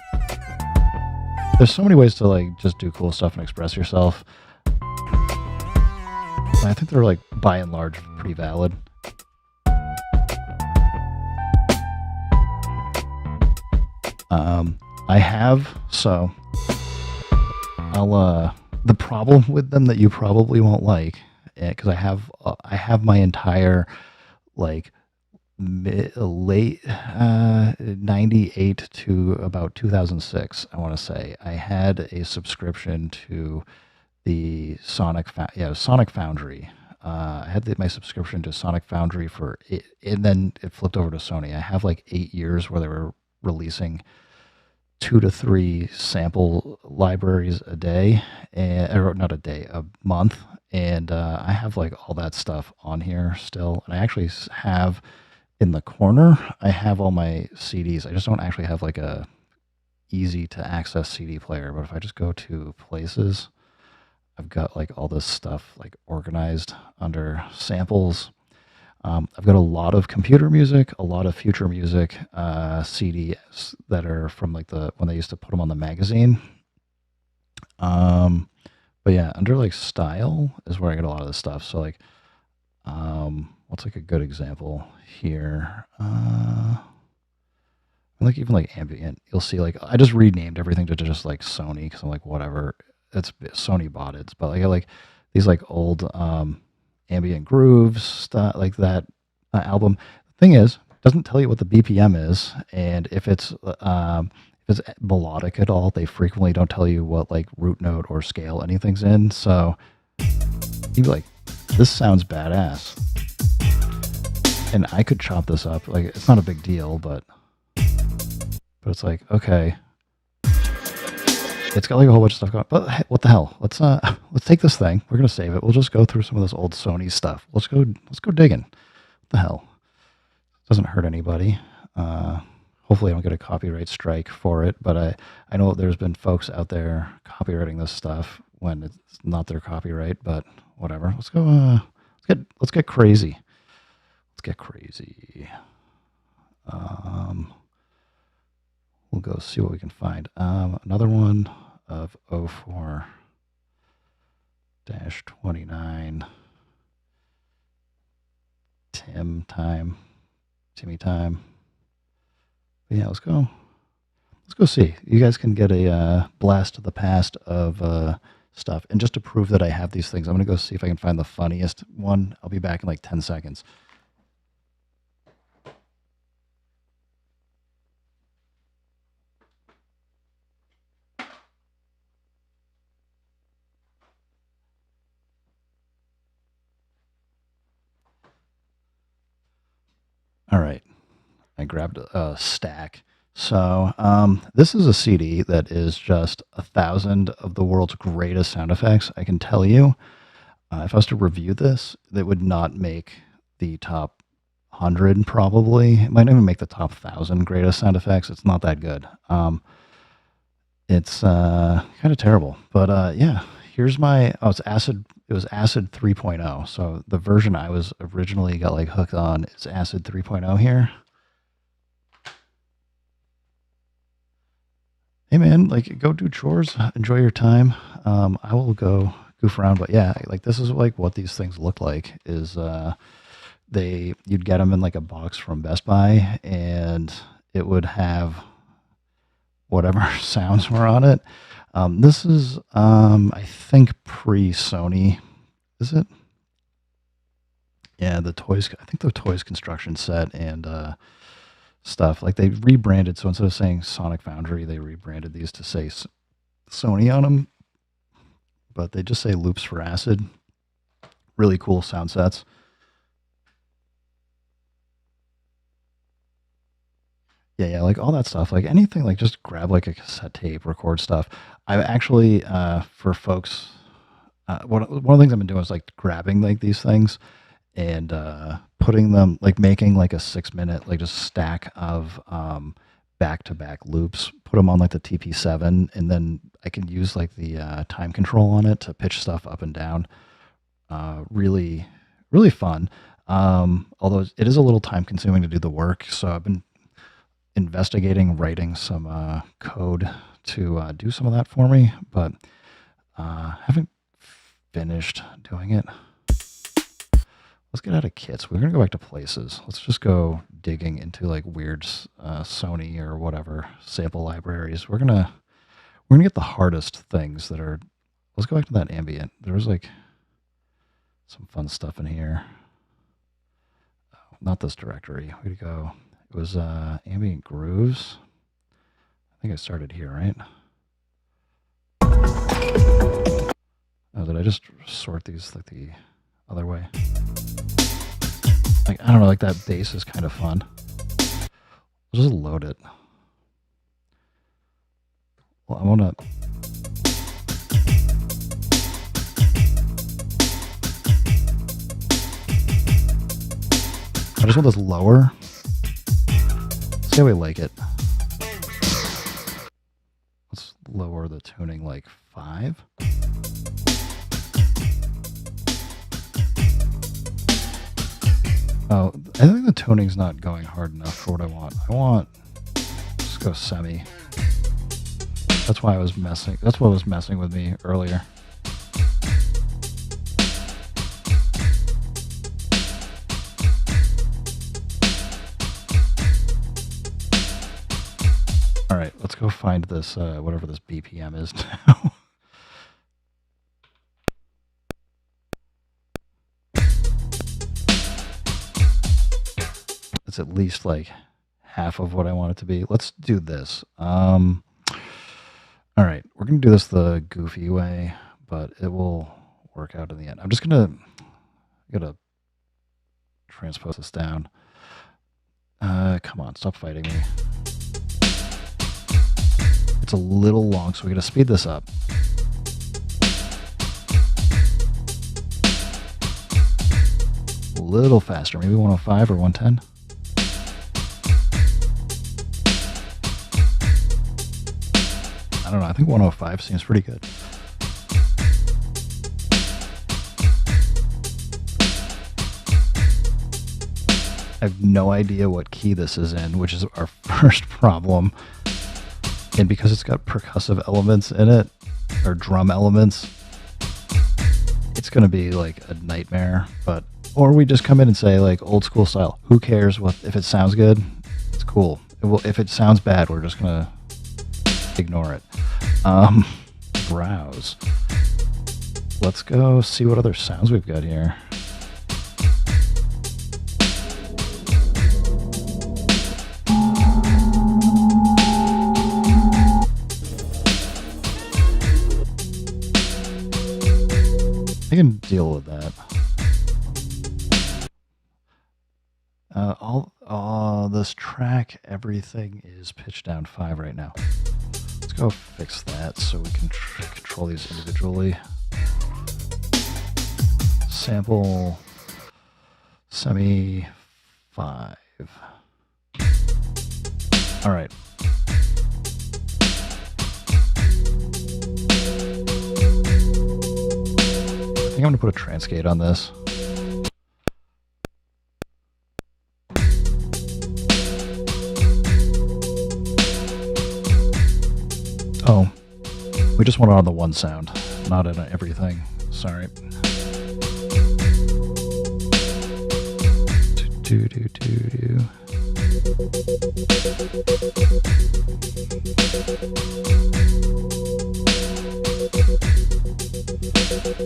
Speaker 1: There's so many ways to like just do cool stuff and express yourself. I think they're like by and large pretty valid. I have, so I'll the problem with them that you probably won't like, because I have my entire like late 98 to about 2006, I want to say, I had a subscription to the Sonic Foundry. I had my subscription to Sonic Foundry for it, and then it flipped over to Sony. I have like 8 years where they were releasing 2 to 3 sample libraries a day, or not a day, a month, and I have like all that stuff on here still. And I actually have in the corner, I have all my CDs. I just don't actually have like a easy to access CD player. But if I just go to places, I've got like all this stuff like organized under samples. I've got a lot of computer music, a lot of future music CDs that are from like when they used to put them on the magazine. But yeah, under like style is where I get a lot of this stuff. So like, what's like a good example here? Like even like ambient, you'll see like I just renamed everything to just like Sony because I'm like, whatever, it's Sony bought it. But like I like these like old ambient grooves stuff like that album. The thing is, it doesn't tell you what the BPM is, and if it's melodic at all, they frequently don't tell you what like root note or scale anything's in. So you'd be like, this sounds badass, and I could chop this up. Like it's not a big deal, but it's like, okay, it's got like a whole bunch of stuff going. But hey, what the hell? Let's take this thing. We're gonna save it. We'll just go through some of this old Sony stuff. Let's go digging. What the hell? Doesn't hurt anybody. Hopefully I don't get a copyright strike for it. But I know there's been folks out there copywriting this stuff when it's not their copyright. But whatever. Let's go. Let's get crazy. Let's get crazy. We'll go see what we can find. Another one of 04-29. Timmy time. But yeah, let's go see. You guys can get a blast of the past of stuff. And just to prove that I have these things, I'm going to go see if I can find the funniest one. I'll be back in like 10 seconds. All right. I grabbed a stack. So this is a CD that is just 1,000 of the world's greatest sound effects. I can tell you, if I was to review this, that would not make the top 100 probably. It might even make the top 1,000 greatest sound effects. It's not that good. It's kind of terrible. But yeah, here's my. Oh, it's Acid. It was Acid 3.0. So the version I was originally got like hooked on is Acid 3.0 here. Hey man, like go do chores, enjoy your time. I will go goof around, but yeah, like this is like what these things look like. Is you'd get them in like a box from Best Buy, and it would have whatever sounds were on it. This is I think pre Sony. Is it? Yeah, the toys. I think the toys construction set and stuff. Like they rebranded, so instead of saying Sonic Foundry, they rebranded these to say Sony on them. But they just say Loops for Acid. Really cool sound sets. Yeah, like all that stuff. Like anything, like just grab like a cassette tape, record stuff. I've actually, for folks, one of the things I've been doing is like grabbing like these things and putting them like making like a 6 minute like just stack of back to back loops, put them on like the TP7, and then I can use like the time control on it to pitch stuff up and down. Really, really fun. Although it is a little time consuming to do the work, so I've been investigating writing some code to do some of that for me, but haven't finished doing it. Let's get out of kits. We're gonna go back to places. Let's just go digging into like weird Sony or whatever sample libraries. We're gonna get the hardest things that are. Let's go back to that ambient. There was like some fun stuff in here. Oh, not this directory. Where'd it go? It was ambient grooves. I think I started here, right? Oh, did I just sort these like the other way? Like, I don't know, like that bass is kind of fun. I'll just load it. Well, I want to... I just want this lower. See how we like it. Let's lower the tuning like 5. Oh, I think the tuning's not going hard enough for what I want. Just go semi. That's why I was messing. That's what was messing with me earlier. All right, let's go find this, whatever this BPM is now. It's at least like half of what I want it to be. Let's do this. All right, we're gonna do this the goofy way, but it will work out in the end. I'm just gonna transpose this down. Come on, stop fighting me. It's a little long, so we gotta speed this up. A little faster, maybe 105 or 110. I don't know. I think 105 seems pretty good. I have no idea what key this is in, which is our first problem. And because it's got percussive elements in it, or drum elements, it's going to be like a nightmare. Or we just come in and say like old school style. Who cares what if it sounds good? It's cool. If it sounds bad, we're just going to ignore it. Browse. Let's go see what other sounds we've got here. I can deal with that. All this track, everything is pitched down 5 right now. Let's go fix that so we can control these individually. Sample semi 5. All right. I think I'm gonna put a transcade on this. Oh, we just want it on the one sound, not in everything. Sorry. Do.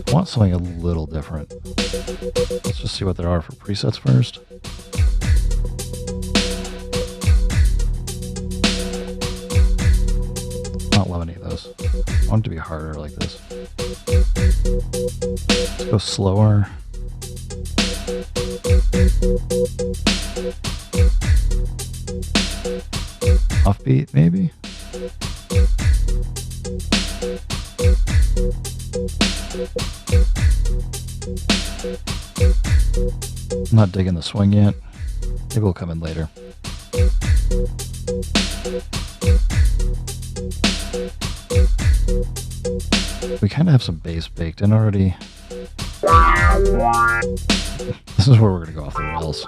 Speaker 1: I want something a little different. Let's just see what there are for presets first. Not love any of those. I want it to be harder like this. Let's go slower. Offbeat, maybe? I'm not digging the swing yet. Maybe we'll come in later. We kind of have some bass baked in already. This is where we're going to go off the rails.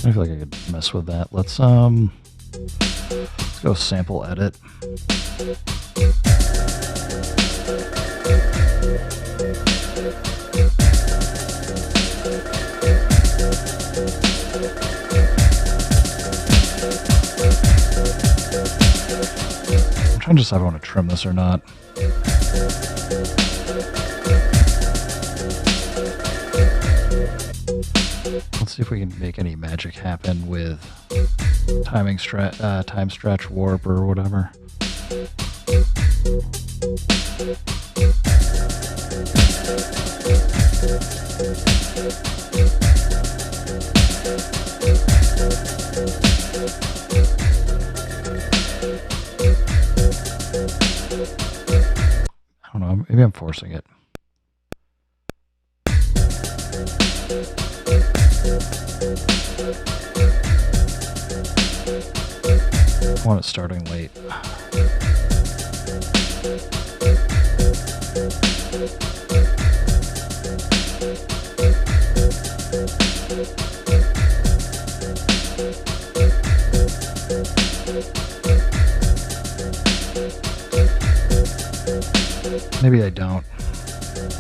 Speaker 1: I feel like I could mess with that. Let's go sample edit. I'm trying to decide if I want to trim this or not. Let's see if we can make any magic happen with time stretch, warp, or whatever. I don't know, maybe I'm forcing it. I want it starting late. Maybe I don't.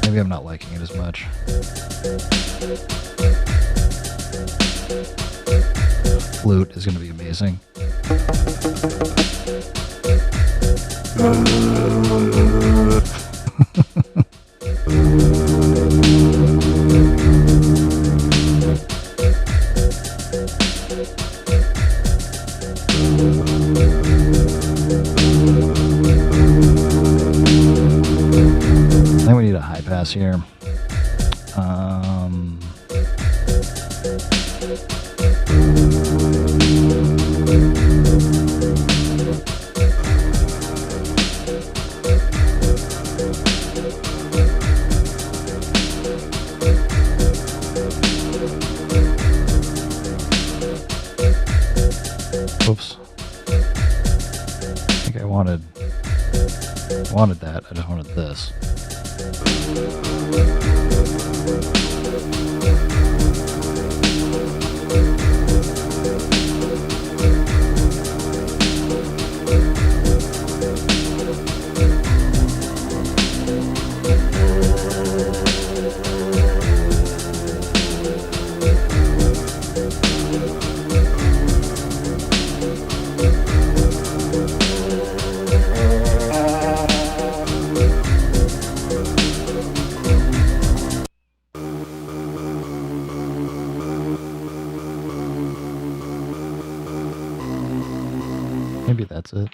Speaker 1: Maybe I'm not liking it as much. Flute is going to be amazing. I think we need a high pass here. Oops. I think I wanted that. I just wanted this. Maybe that's it.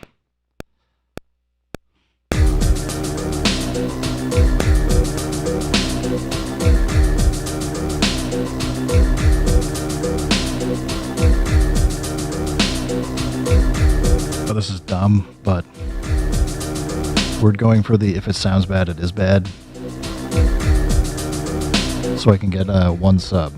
Speaker 1: Oh, this is dumb, but we're going for the if it sounds bad, it is bad. So I can get 1 sub.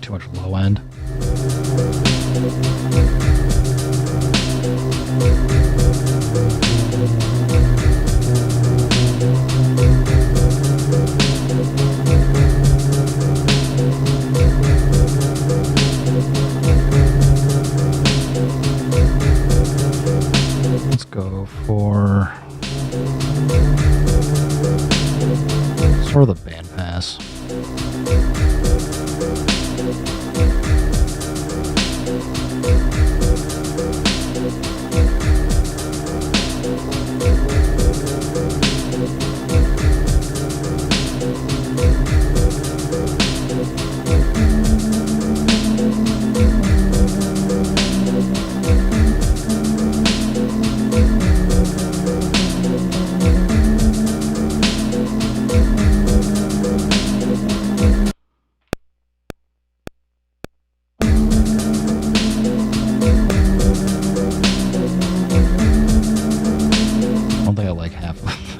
Speaker 1: Too much low end. Let's go for sort of the band pass.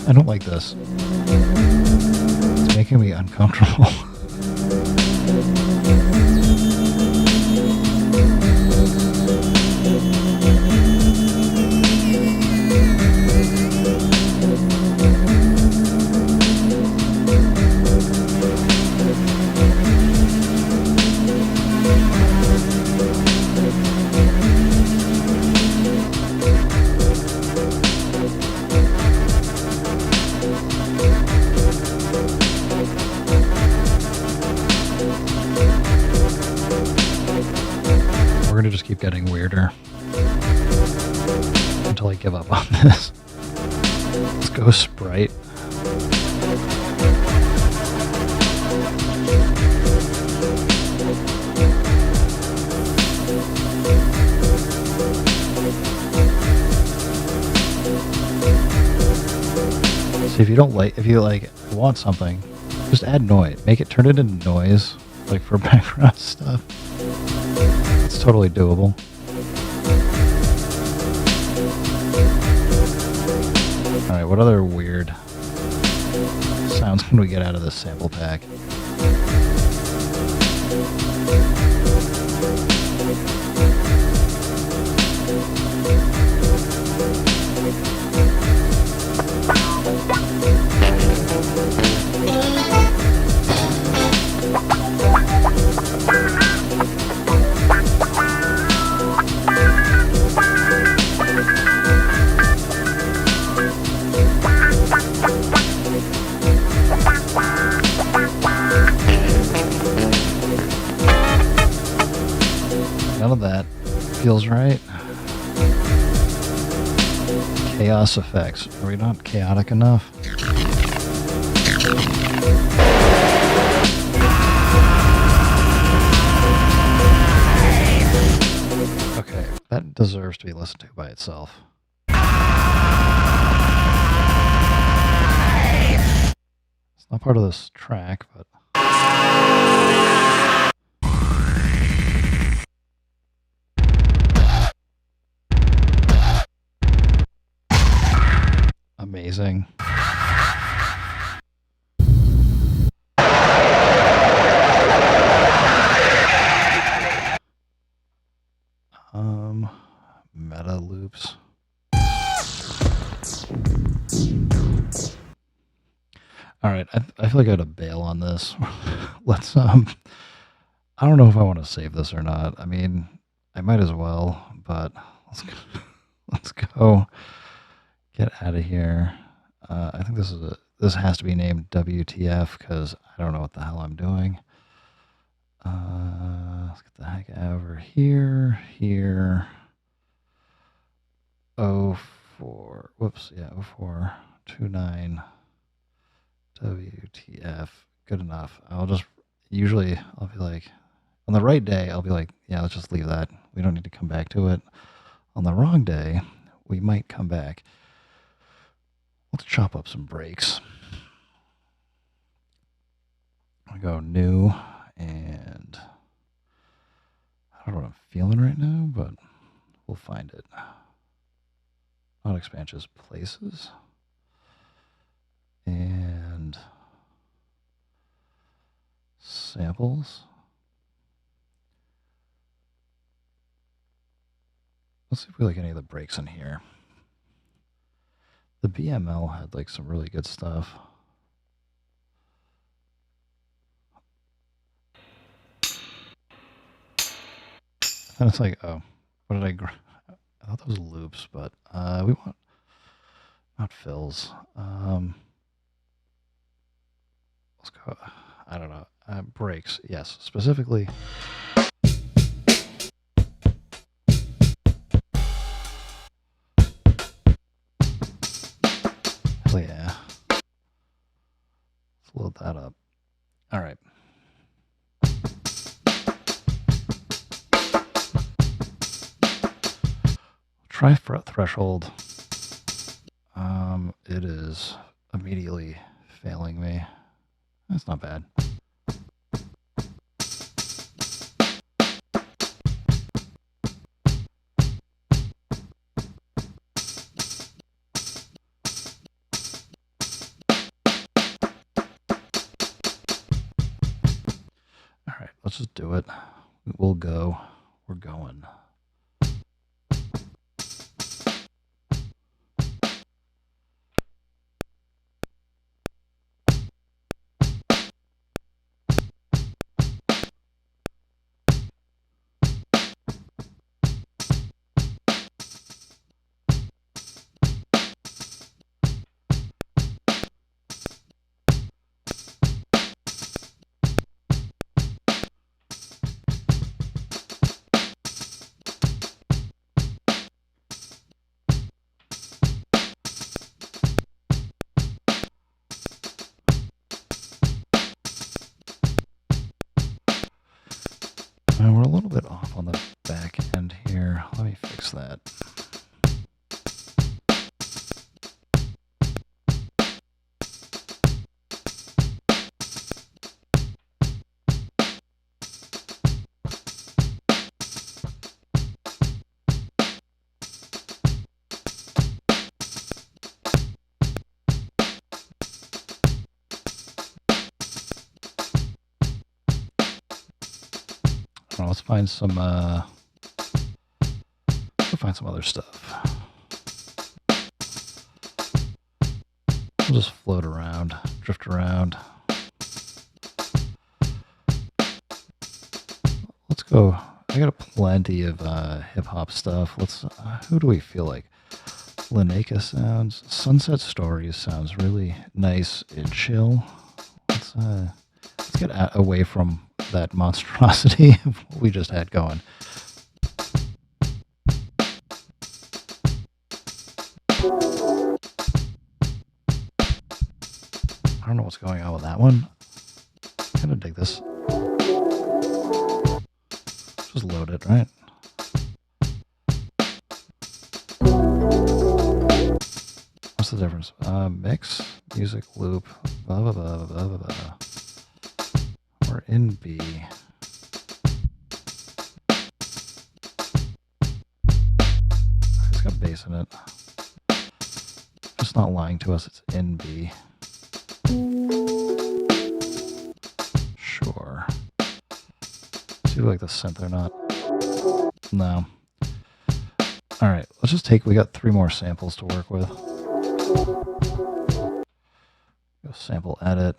Speaker 1: I don't like this. It's making me uncomfortable. We're gonna just keep getting weirder until I give up on this. Let's go Sprite. So if you want something, just add noise. Turn it into noise, like for background stuff. It's totally doable. Alright, what other weird sounds can we get out of this sample pack? None of that feels right. Chaos effects. Are we not chaotic enough? Okay, that deserves to be listened to by itself. It's not part of this track, but... Amazing. All right, I feel like I got to bail on this. Let's I don't know if I want to save this or not. I mean, I might as well, but let's go get out of here. I think this has to be named WTF because I don't know what the hell I'm doing. Let's get the heck over here. Here. 04. Whoops. Yeah, 0429. WTF. Good enough. I'll be like, on the right day, I'll be like, yeah, let's just leave that. We don't need to come back to it. On the wrong day, we might come back. Let's chop up some breaks. I go new, and I don't know what I'm feeling right now, but we'll find it. Not expansions, places. And samples. Let's see if we like any of the breaks in here. The BML had like some really good stuff. And it's like, oh, what did I thought those were loops, but we want not fills. Let's go. I don't know. Breaks, yes, specifically. Hell yeah. Let's load that up. All right. Try threshold. It is immediately failing me. That's not bad. All right, let's just do it. We'll go. We're going. We're a little bit off on the back end here. Let me fix that. Let's find some other stuff. We'll just float around, drift around. Let's go. I got plenty of hip hop stuff. Let's. Who do we feel like? Lineka sounds. Sunset Stories sounds really nice and chill. Let's get away from that monstrosity of what we just had going. I don't know what's going on with that one. I kind of dig this. Just load it, right? What's the difference? Mix, music, loop, blah, blah, blah, blah, blah, blah. We're in B. It's got bass in it. It's not lying to us, it's in B. Sure. See if we like the synth or not. No. Alright, let's just we got 3 more samples to work with. Go sample edit.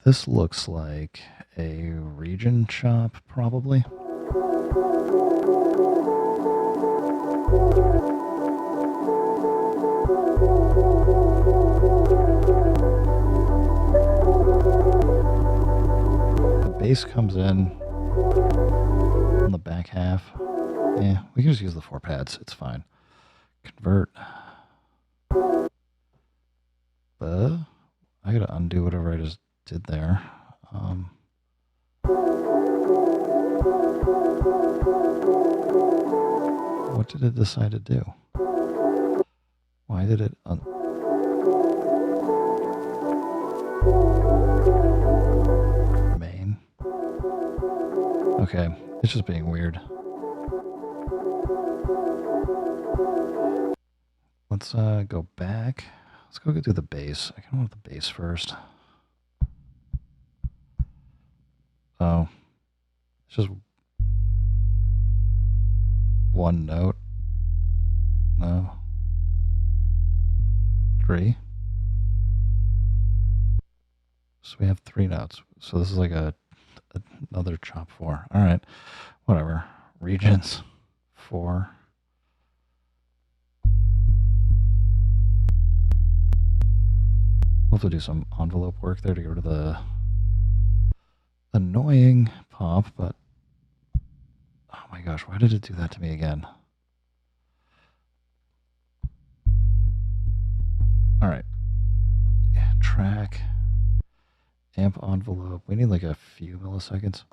Speaker 1: This looks like a region chop, probably. The bass comes in on the back half. Yeah, we can just use the 4 pads. It's fine. Convert. I gotta undo whatever I just did there. What did it decide to do? Why did it main? Okay, it's just being weird. Let's go back. Let's go do the bass. I kind of want the bass first. Oh, it's just one note. No. 3. So we have 3 notes. So this is like another chop 4. All right, whatever. Regions 4. We'll have to do some envelope work there to get rid of the annoying pop, but oh my gosh, why did it do that to me again? All right, yeah, track, amp envelope. We need like a few milliseconds.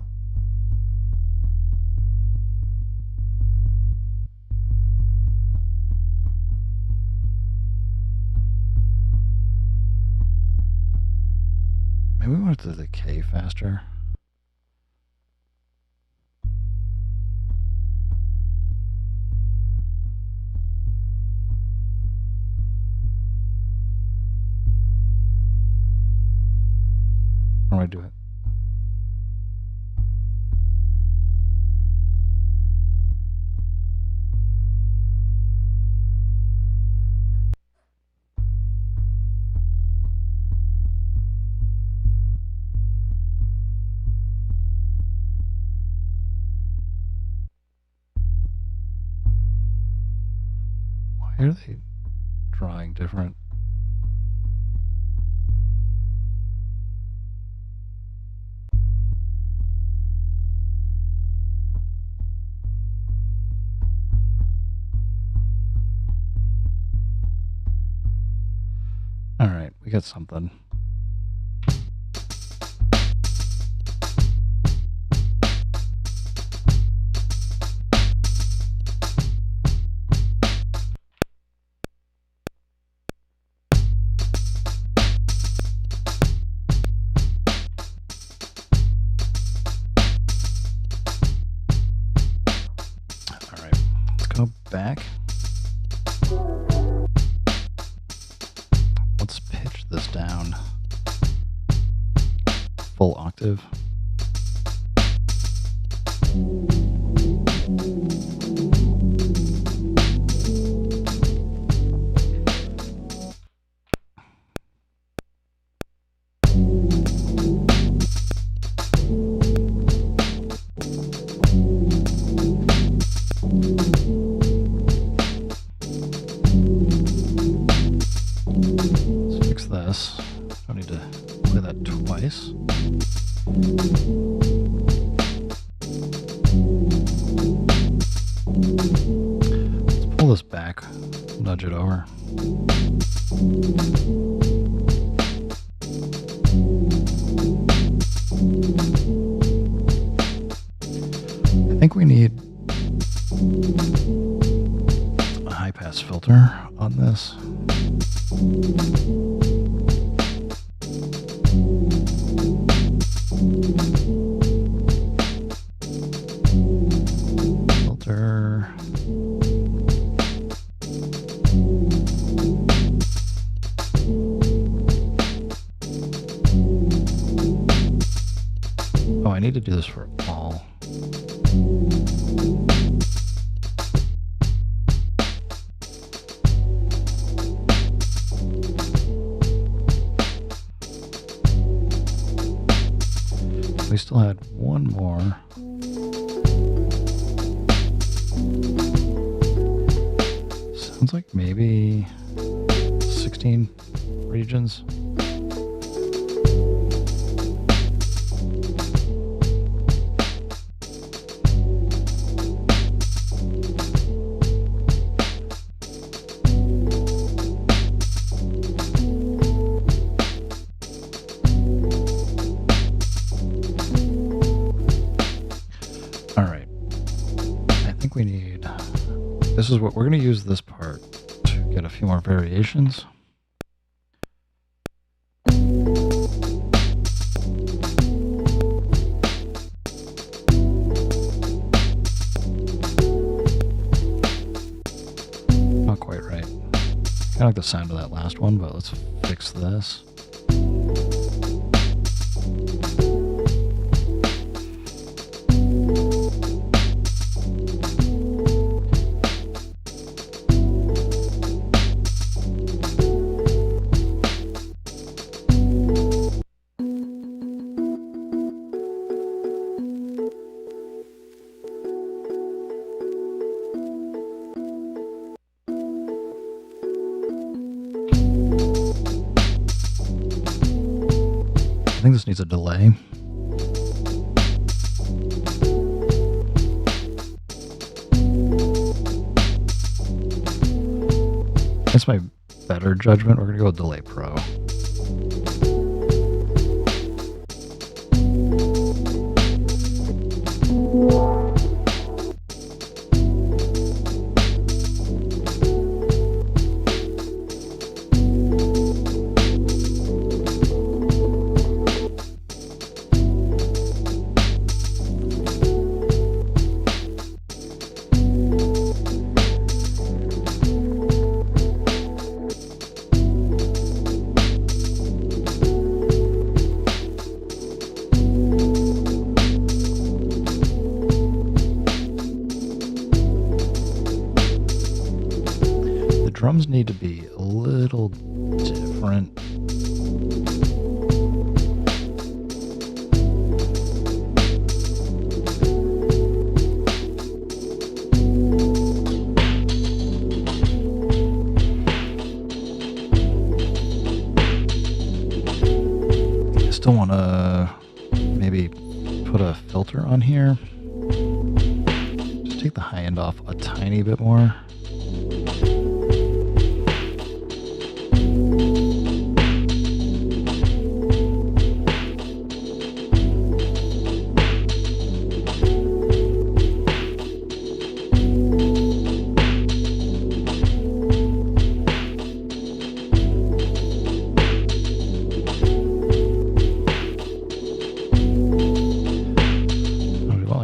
Speaker 1: Maybe we want it to decay faster. How do I do it? Why are they drawing different? All right, we got something. All right, let's go back. Let's pitch this down full octave. Let's fix this. Don't need to play that twice. Let's pull this back, nudge it over. I think we need a high pass filter on this. Filter. Oh, I need to do this for all. We still had one more. Sounds like maybe 16 regions. All right. I think we need... This is what we're going to use this part to get a few more variations. Not quite right. Kind of like the sound of that last one, but let's fix this. I think this needs a delay. That's my better judgment. We're going to go with Delay Pro. Drums need to be a little different. I still want to maybe put a filter on here. Just take the high end off a tiny bit more.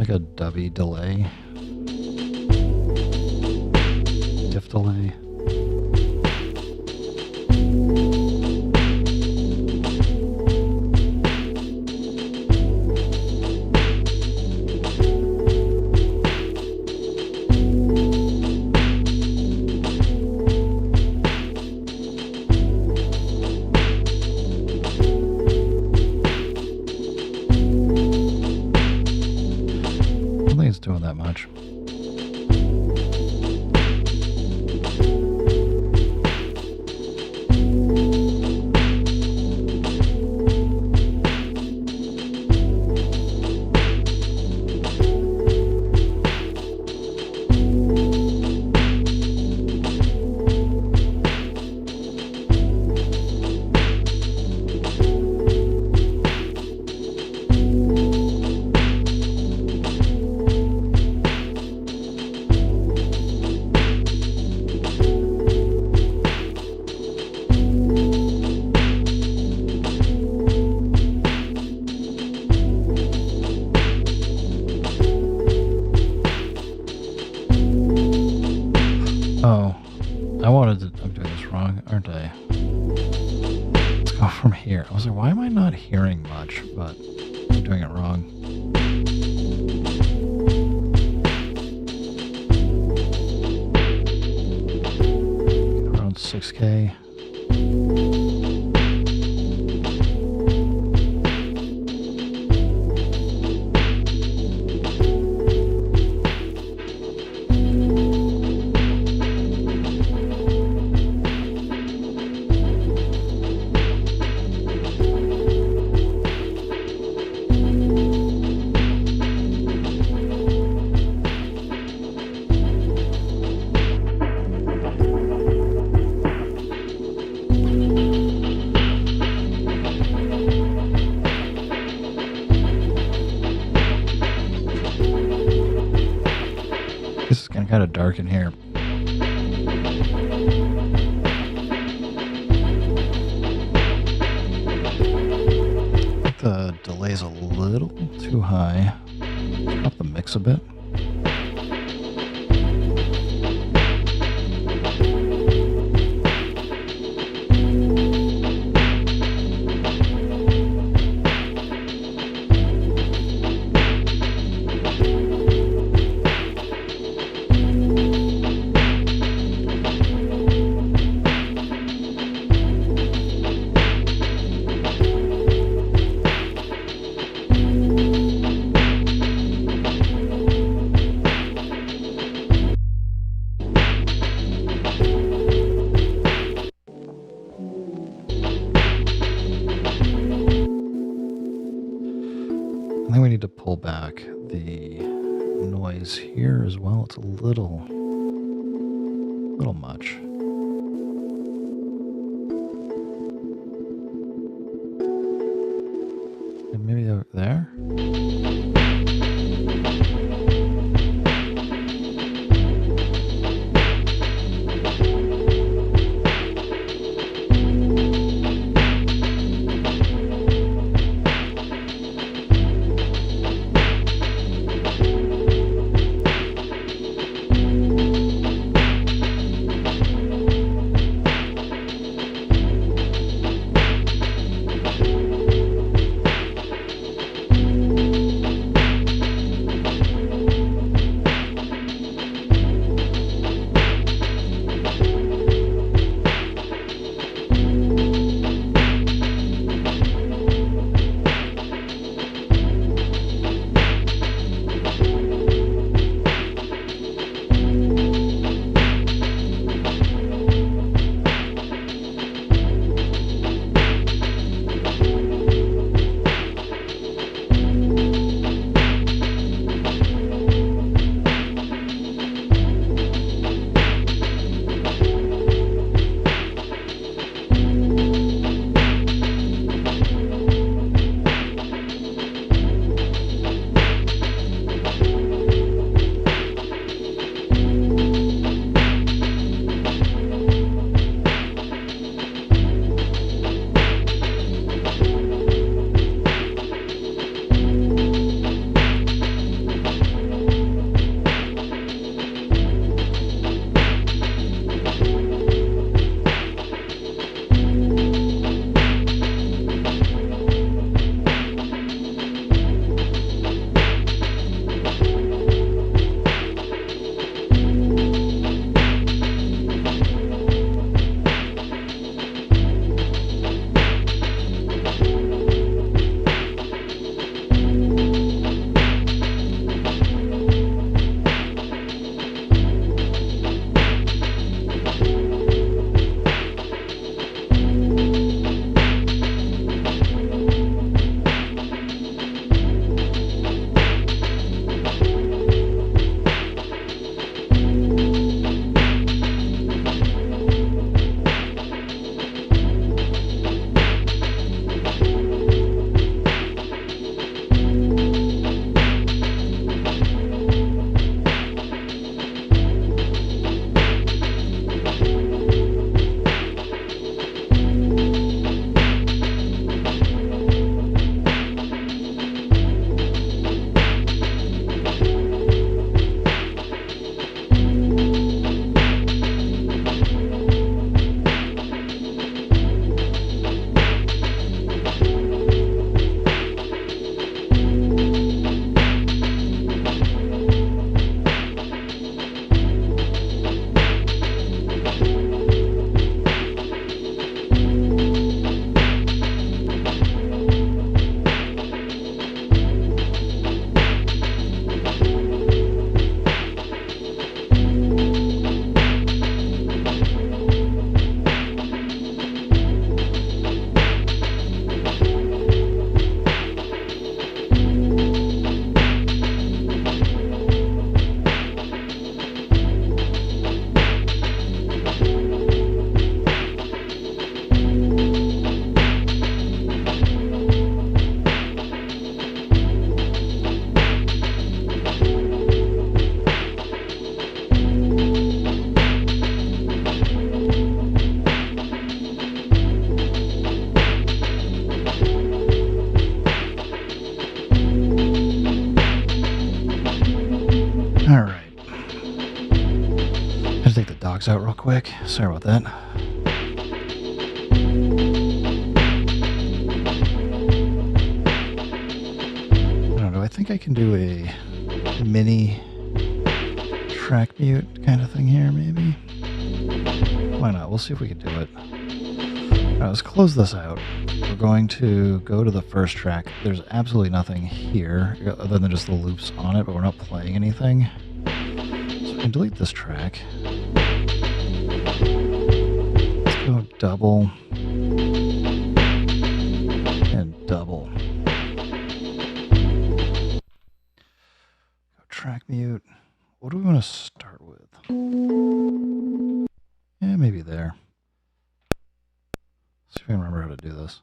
Speaker 1: A dubby delay, diff delay. It's doing that much. Oh, I wanted to... I'm doing this wrong, aren't I? Let's go from here. I was like, why am I not hearing much? But I'm doing it wrong. Around 6K. Kind of dark in here. I think the delay's a little too high. Turn up the mix a bit. I think we need to pull back the noise here as well. It's a little much. And maybe over there. logs out real quick. Sorry about that. I don't know. I think I can do a mini track mute kind of thing here, maybe. Why not? We'll see if we can do it. All right, let's close this out. We're going to go to the first track. There's absolutely nothing here other than just the loops on it, but we're not playing anything. So we can delete this track. Let's go double and double. Go track mute. What do we want to start with? Yeah, maybe there. See if I can remember how to do this.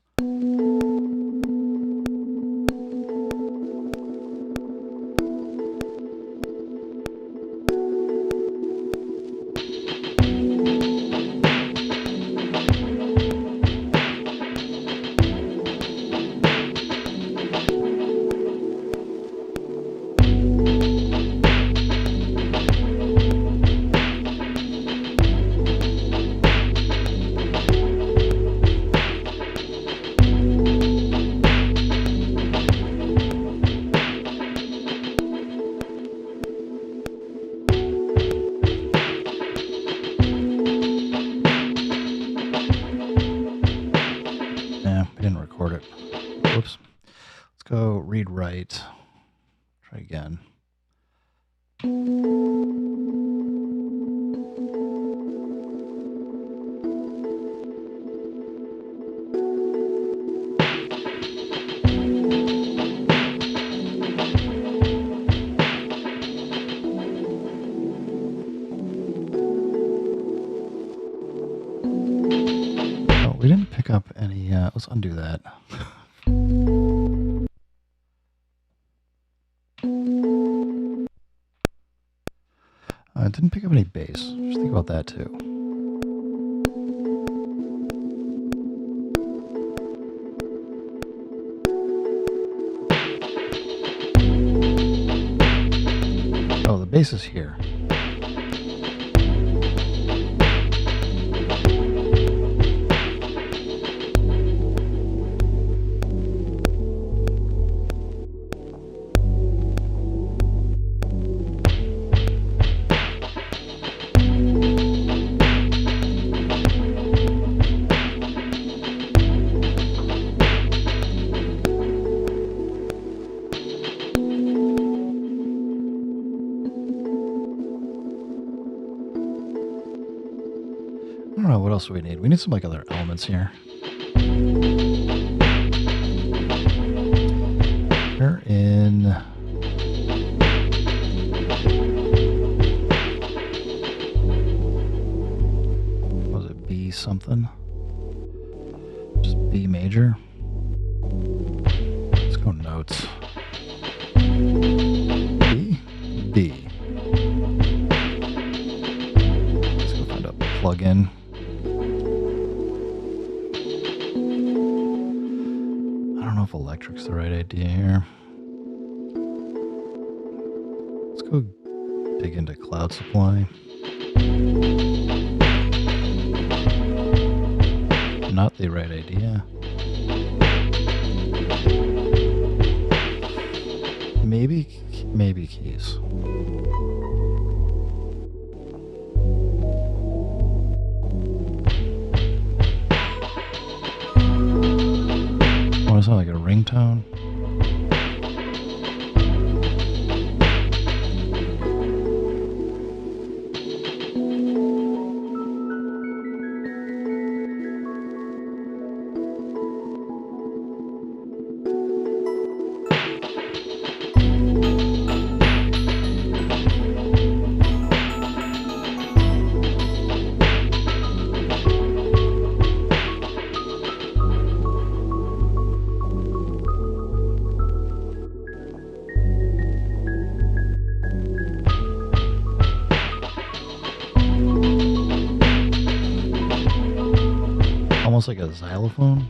Speaker 1: Write. Try again. Oh, we didn't pick up any. Let's undo that. Didn't pick up any bass. Just think about that too. Oh, the bass is here. I don't know what else we need. We need some like other elements here. We're in. What was it? B something? Just B major. Let's go notes. B. B. Let's go find a plugin. I don't know if electric's the right idea here. Let's go dig into cloud supply. Not the right idea. Maybe keys. Want to sound like a ringtone? Almost like a xylophone.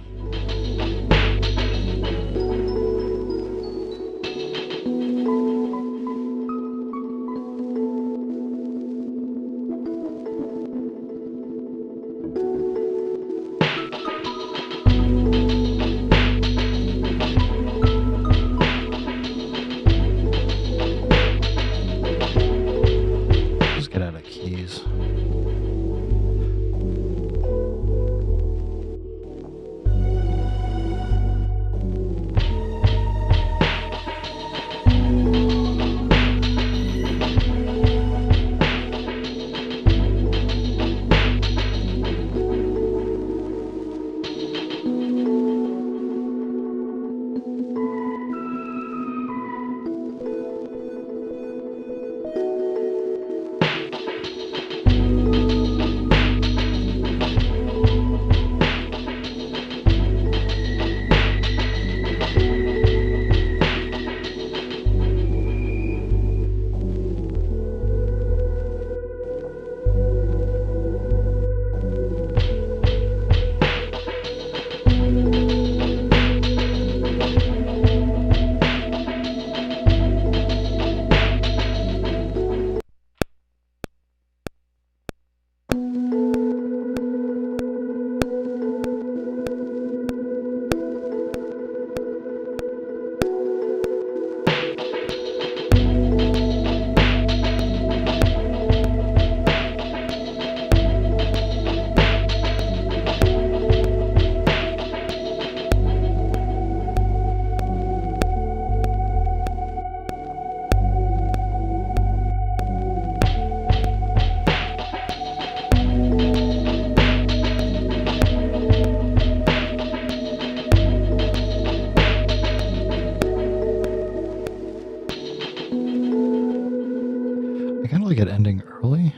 Speaker 1: it ending early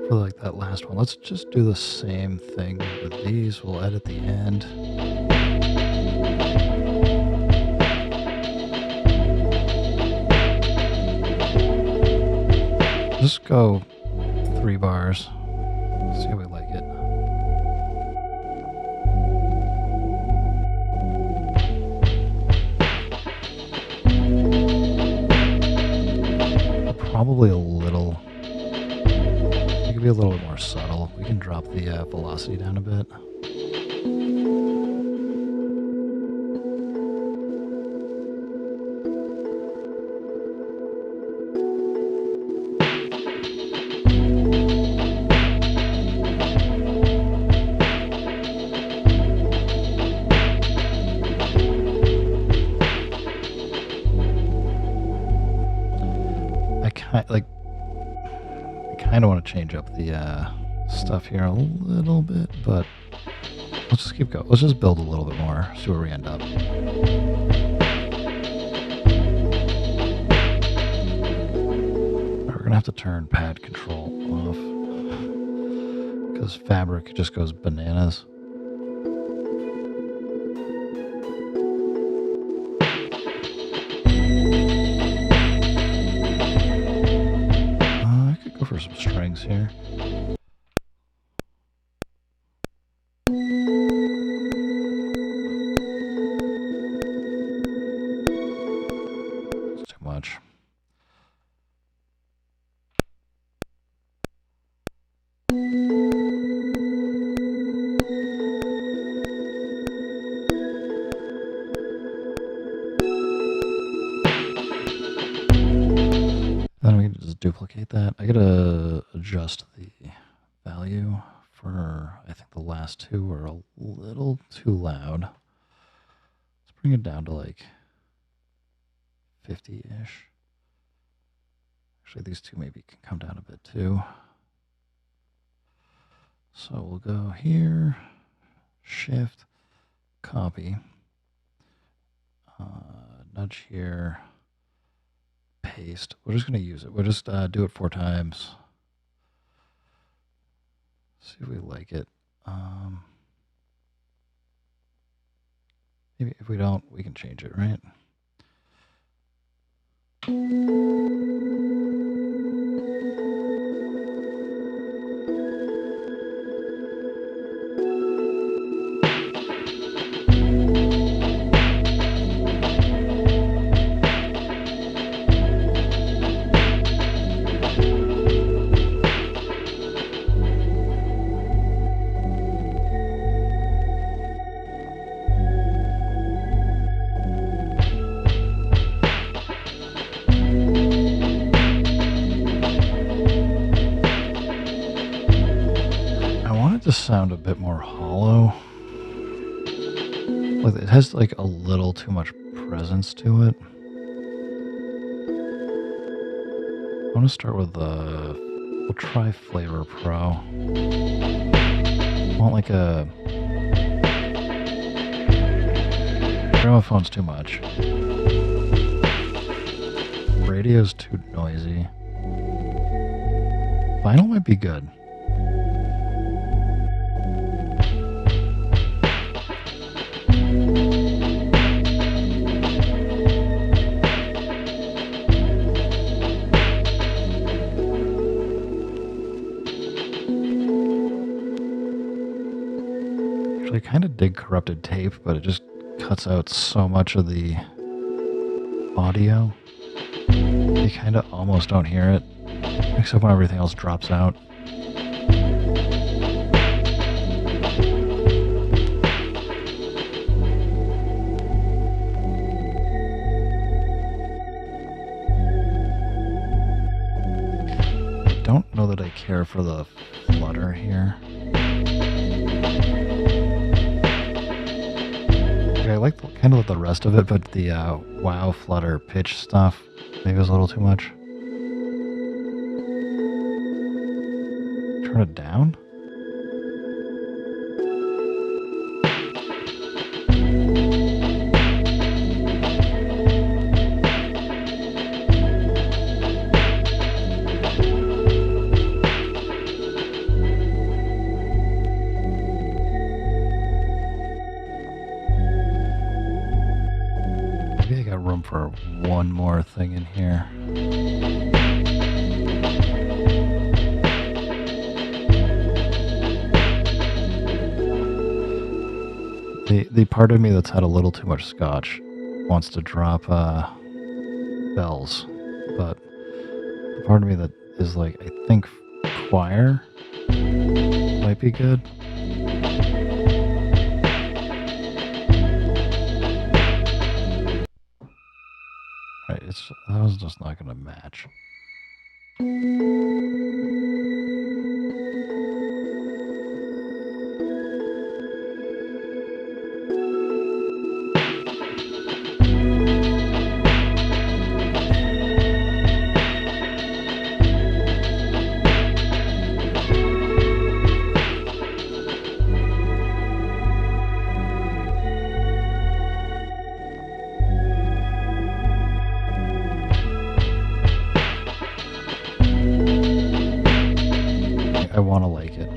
Speaker 1: for like that last one. Let's just do the same thing with these. We'll edit the end. Just go 3 bars. See how we like it. Probably a little. It could be a little bit more subtle. We can drop the velocity down a bit. I kind of want to change up the stuff here a little bit, but let's just keep going. Let's just build a little bit more, see where we end up. We're gonna have to turn pad control off because fabric just goes bananas. For some strings here. It's too much. Then we can just duplicate that. I gotta adjust the value for, I think the last two are a little too loud. Let's bring it down to like 50-ish. Actually, these two maybe can come down a bit too. So we'll go here, shift, copy, nudge here, paste. We're just going to use it. We'll just do it 4 times. See if we like it. Maybe if we don't, we can change it, right? Sound a bit more hollow. Like it has like a little too much presence to it. I want to start with we'll try Flavor Pro. I want like a gramophone's too much. Radio's too noisy. Vinyl might be good. I kind of dig corrupted tape, but it just cuts out so much of the audio. You kind of almost don't hear it, except when everything else drops out. I don't know that I care for the flutter here. I like kind of the rest of it, but the wow flutter pitch stuff maybe was a little too much. Turn it down. room for one more thing in here. The part of me that's had a little too much scotch wants to drop bells, but the part of me that is like, I think choir might be good. Right, that was just not gonna match. I want to like it.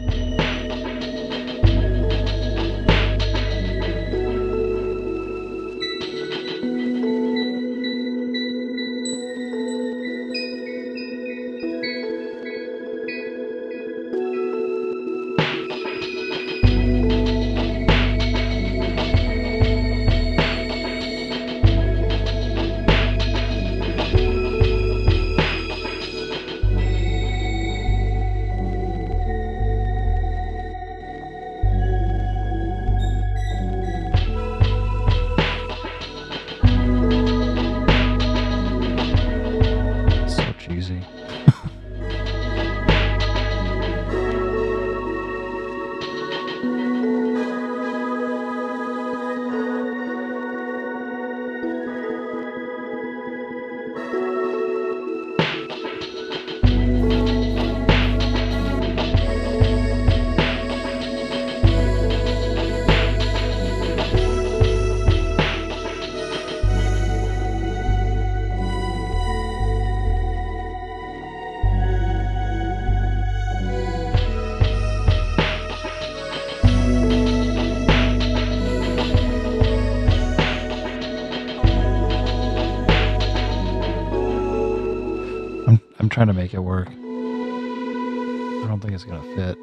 Speaker 1: I'm trying to make it work. I don't think it's gonna fit.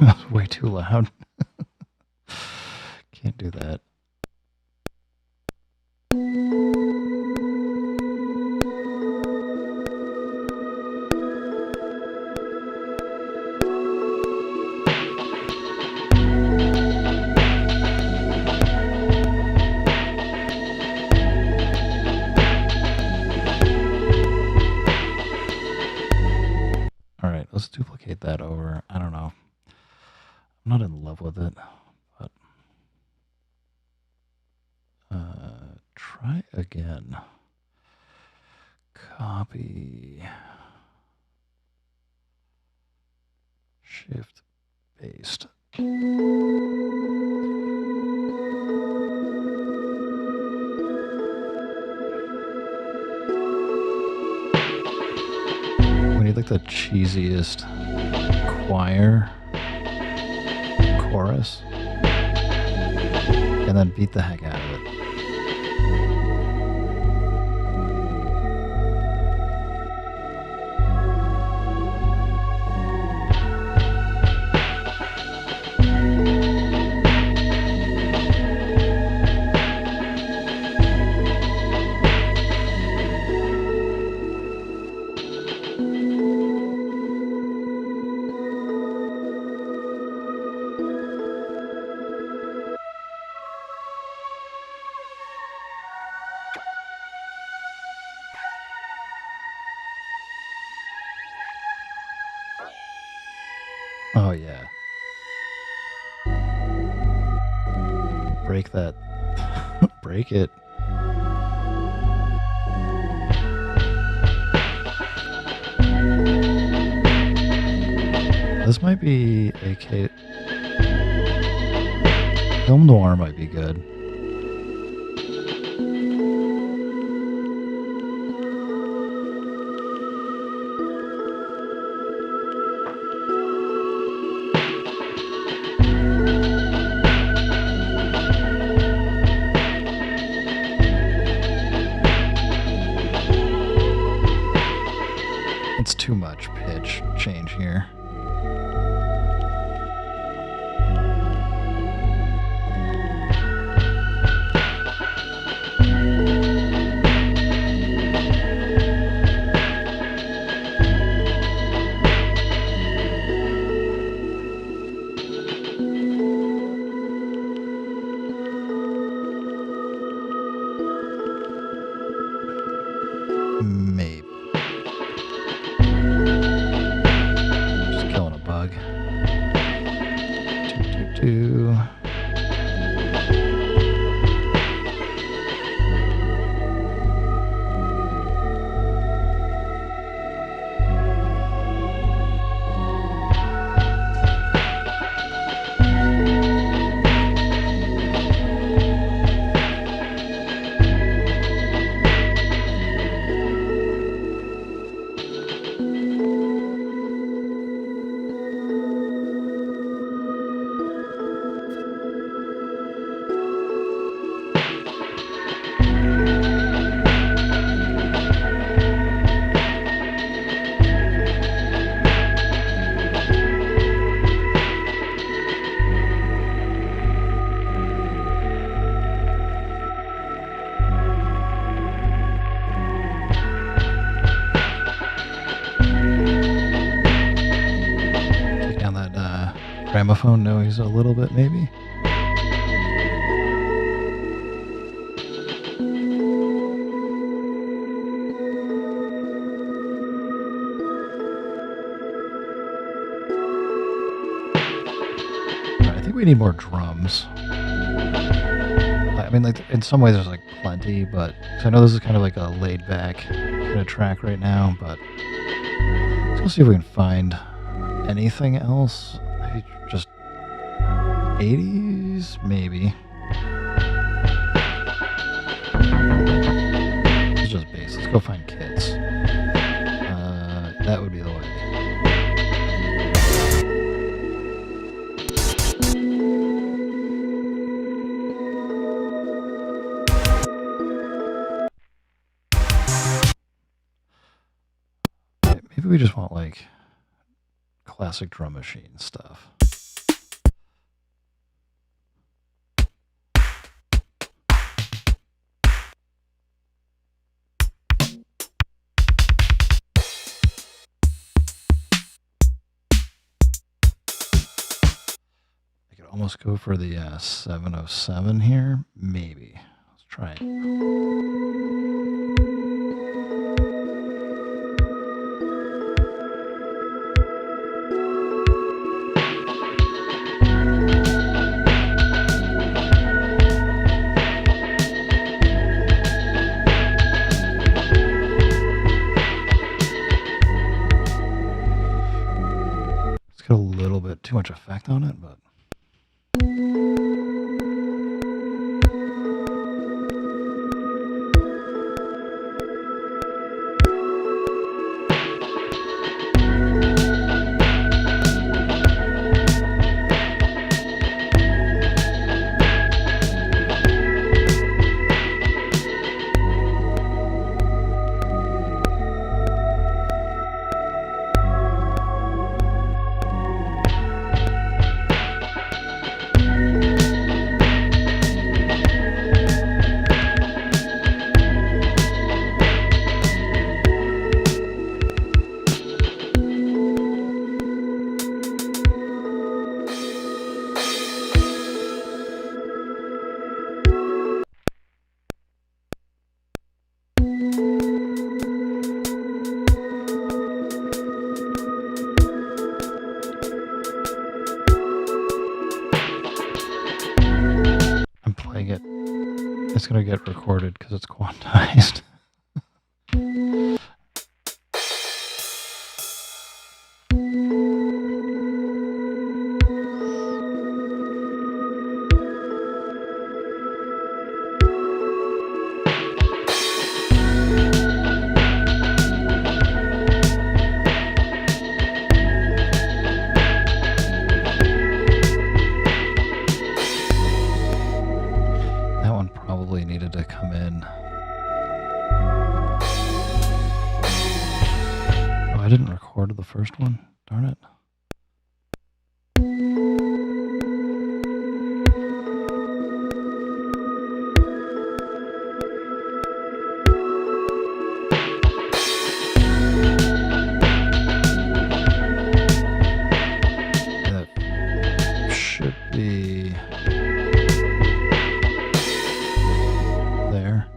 Speaker 1: That was way too loud. Can't do that. Alright, let's duplicate that over. I don't know. I'm not in love with it, but try again. Copy. Shift paste. We need like the cheesiest choir chorus and then beat the heck out of it. Oh yeah. Break that. Break it. This might be a case. Film noir might be good. It's too much pitch change here. Maybe. Just killing a bug. 222. Gramophone noise a little bit, maybe. I think we need more drums. I mean, like, in some ways there's like plenty, but I know this is kind of like a laid back kind of track right now, but let's go see if we can find anything else. Maybe just 80s, maybe. It's just bass. Let's go find kids. That would be the way. Maybe we just want like classic drum machine stuff. I could almost go for the 707 here. Maybe. Let's try it. A little bit too much effect on it, but it's going to get recorded because it's quantized. first one. Darn it. That should be there.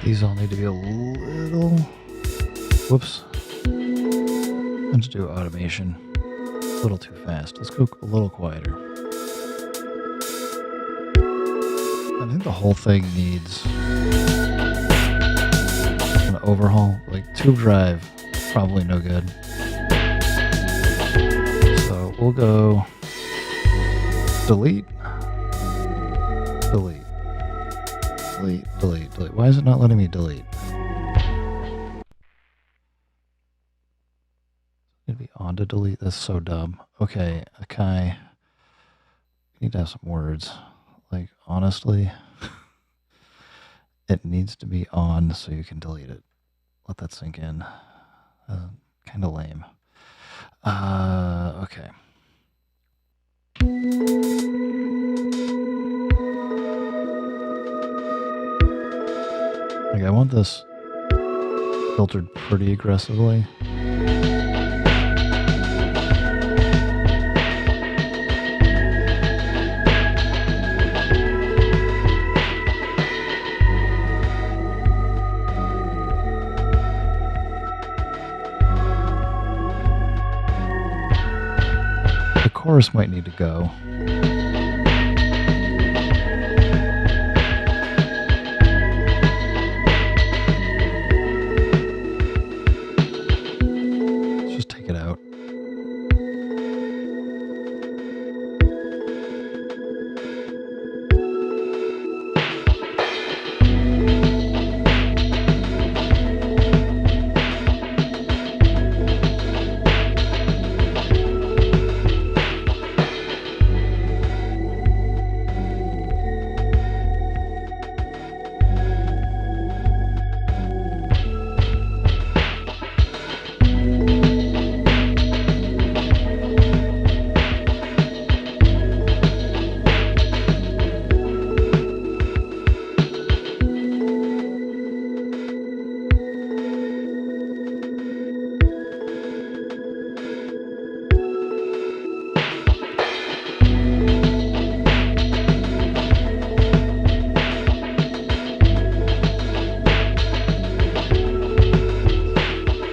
Speaker 1: These all need to be a little, whoops, let's do automation, a little too fast. Let's go a little quieter. I think the whole thing needs an overhaul, like tube drive, probably no good. So we'll go delete, delete. Delete, delete, delete. Why is it not letting me delete? It'd be on to delete. That's so dumb. Okay, Akai. You need to have some words. Like, honestly, it needs to be on so you can delete it. Let that sink in. Kind of lame. Okay. Like, I want this filtered pretty aggressively. The chorus might need to go.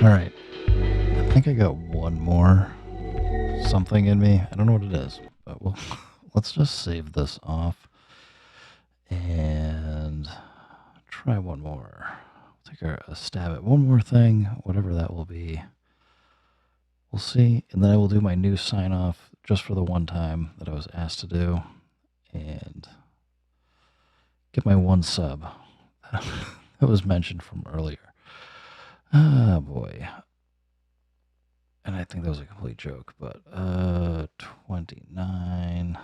Speaker 1: Alright. I think I got one more something in me. I don't know what it is, but let's just save this off and try one more. Take a stab at one more thing, whatever that will be. We'll see, and then I will do my new sign off just for the one time that I was asked to do, and get my one sub that was mentioned from earlier. Ah, boy. And I think that was a complete joke, but 29.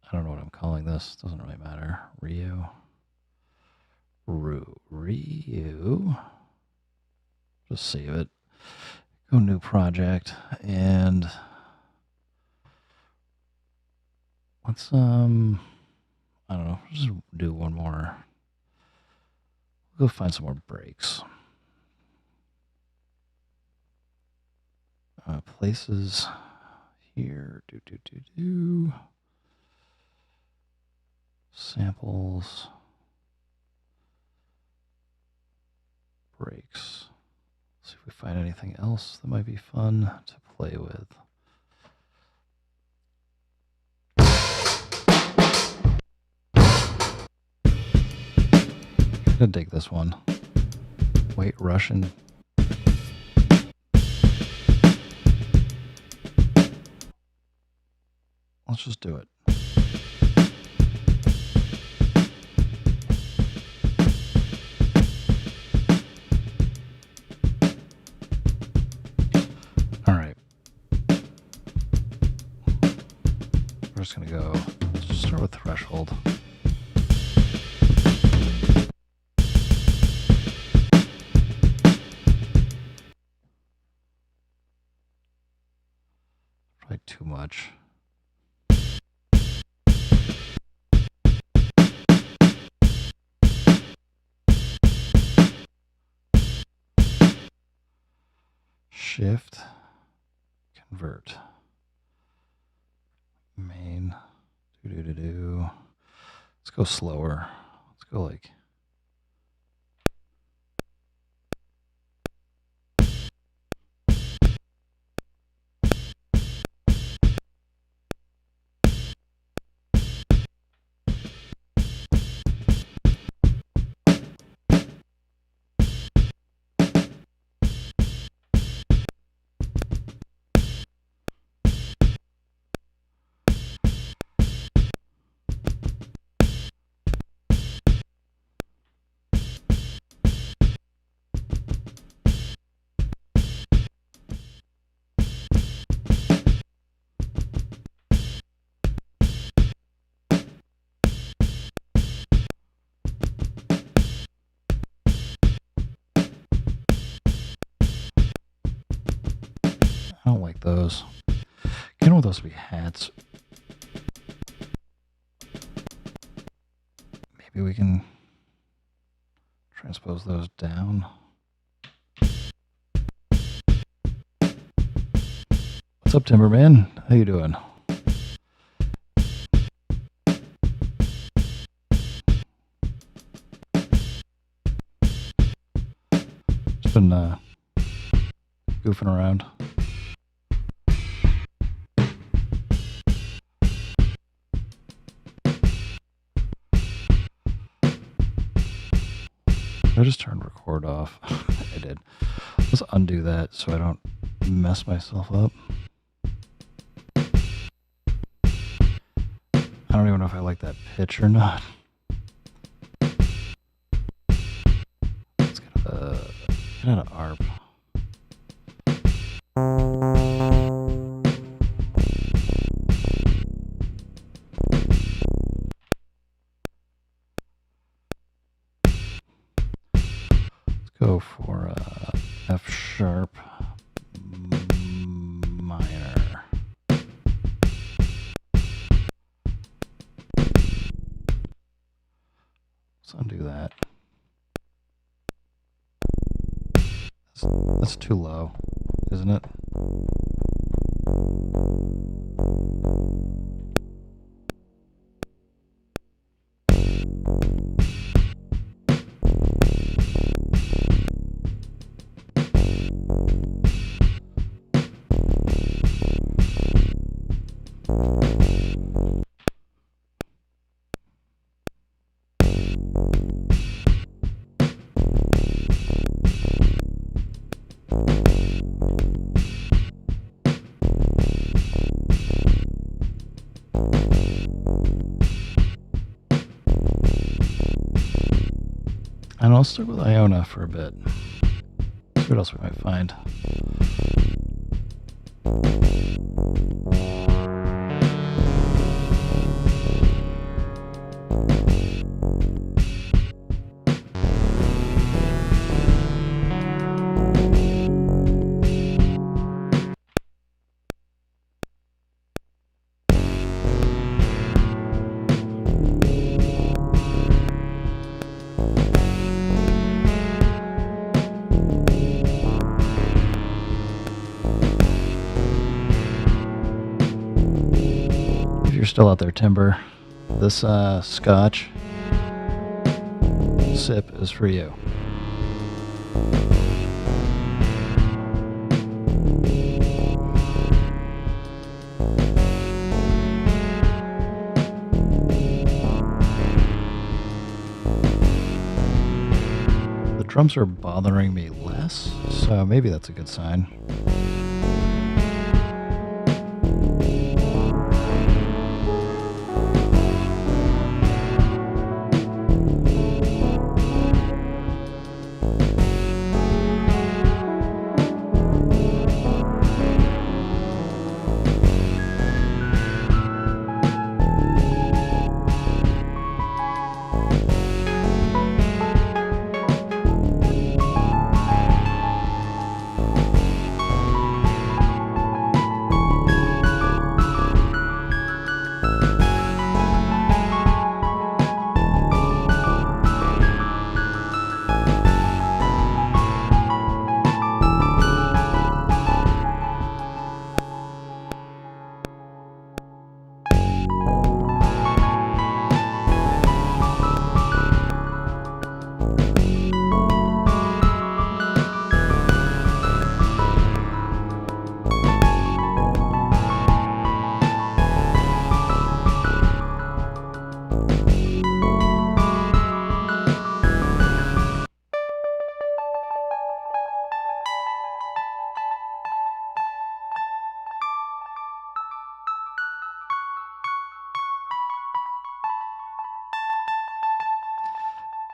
Speaker 1: I don't know what I'm calling this. Doesn't really matter. Ryu. Just save it. Go new project, and let's I don't know. Just do one more. Go find some more breaks. Places here. Samples. Breaks. See if we find anything else that might be fun to play with. I'm gonna dig this one. White Russian. Let's just do it. All right. We're just gonna go. Let's just start with threshold. Probably too much. Shift, convert, main, Let's go slower. Let's go like. I don't like those. Can all those be hats? Maybe we can transpose those down. What's up, Timberman? How you doing? Just been goofing around. I just turned record off. I did. Let's undo that so I don't mess myself up. I don't even know if I like that pitch or not. Let's get out of ARP. Go for F sharp minor. Let's undo that. That's too low, isn't it? And I'll stick with Iona for a bit. See what else we might find. Still out there, Timber. This scotch sip is for you. The drums are bothering me less, so maybe that's a good sign.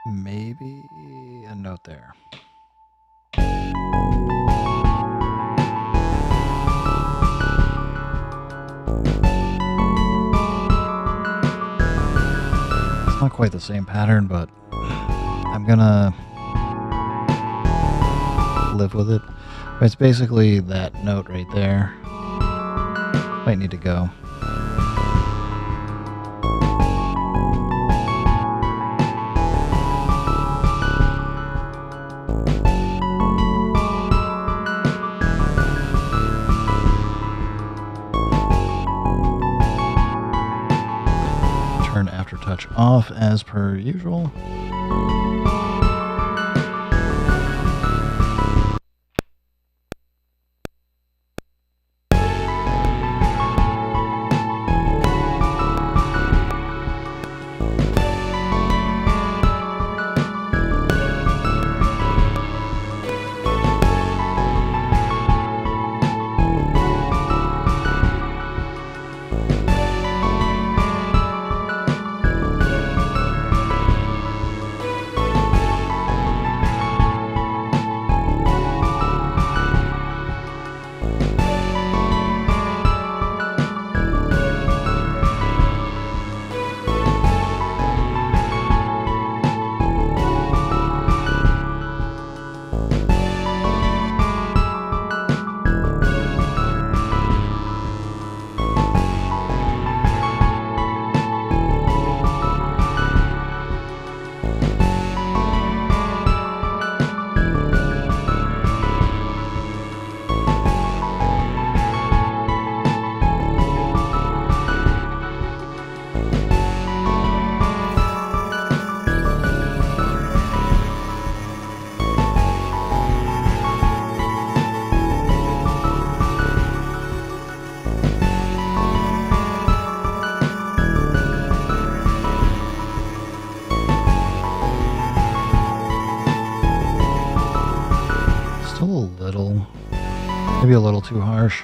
Speaker 1: Maybe a note there. It's not quite the same pattern, but I'm gonna live with it. It's basically that note right there. Might need to go. Turn aftertouch off as per usual. Maybe a little too harsh.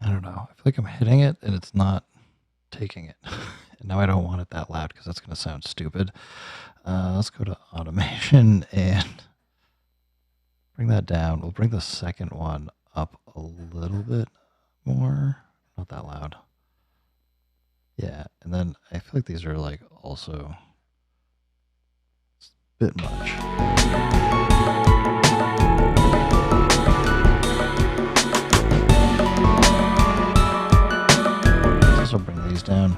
Speaker 1: I don't know. I feel like I'm hitting it and it's not taking it. And now I don't want it that loud because that's going to sound stupid. Let's go to automation and bring that down. We'll bring the second one up a little bit more. Not that loud. Yeah, and then I feel like these are like also a bit much. Let's also bring these down.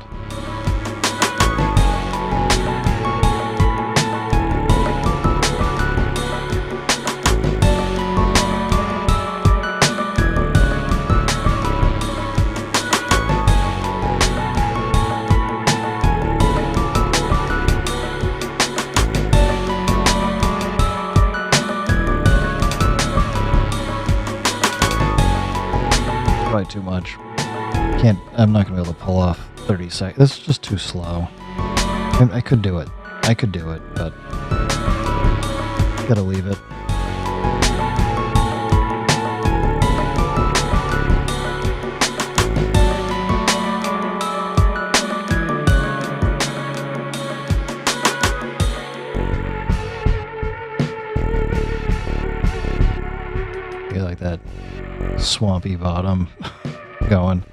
Speaker 1: Probably too much. I'm not gonna be able to pull off 30 seconds. This is just too slow. I could do it. But gotta leave it. You like that swampy bottom going.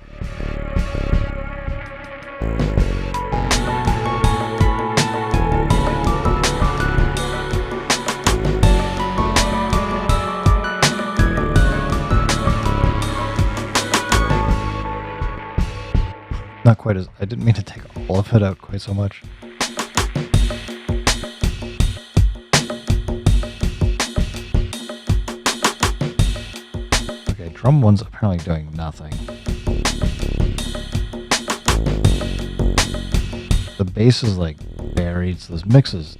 Speaker 1: Not quite as... I didn't mean to take all of it out quite so much. Okay, drum one's apparently doing nothing. The bass is like buried, so this mix is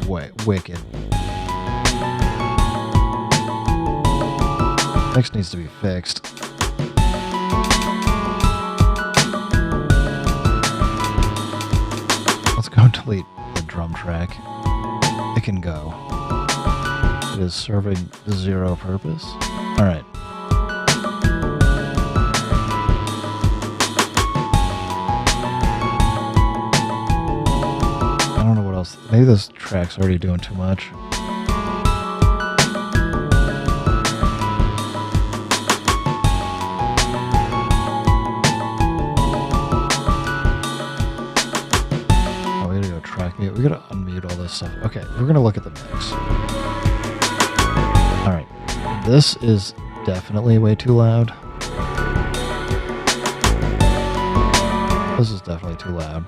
Speaker 1: wicked. Mix needs to be fixed. Let's go delete the drum track. It can go. It is serving zero purpose. Alright. I don't know what else. Maybe this track's already doing too much. We gotta unmute all this stuff. Okay, we're gonna look at the mix. Alright. This is definitely way too loud. This is definitely too loud.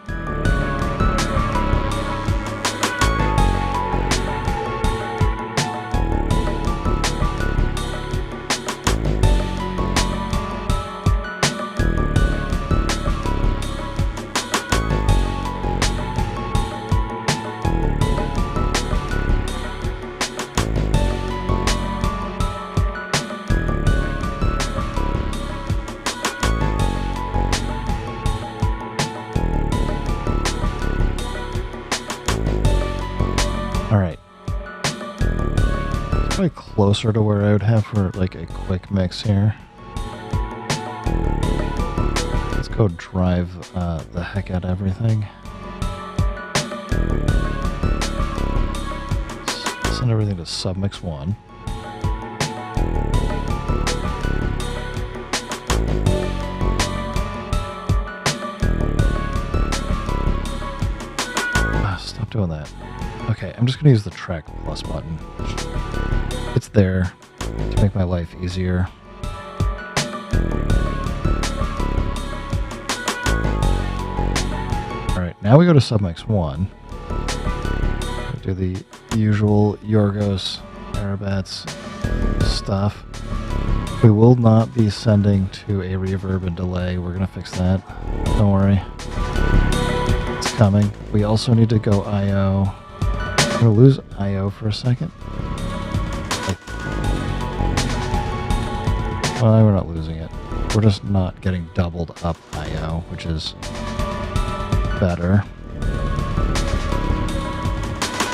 Speaker 1: Alright. It's probably closer to where I would have for like a quick mix here. Let's go drive the heck out of everything. Send everything to submix 1. Stop doing that. Okay, I'm just going to use the track plus button. It's there to make my life easier. Alright, now we go to submix 1. Do the usual Yorgos Arabats stuff. We will not be sending to a reverb and delay. We're going to fix that. Don't worry. It's coming. We also need to go I/O. I'm going to lose I/O for a second. Well, we're not losing it. We're just not getting doubled up I/O, which is better.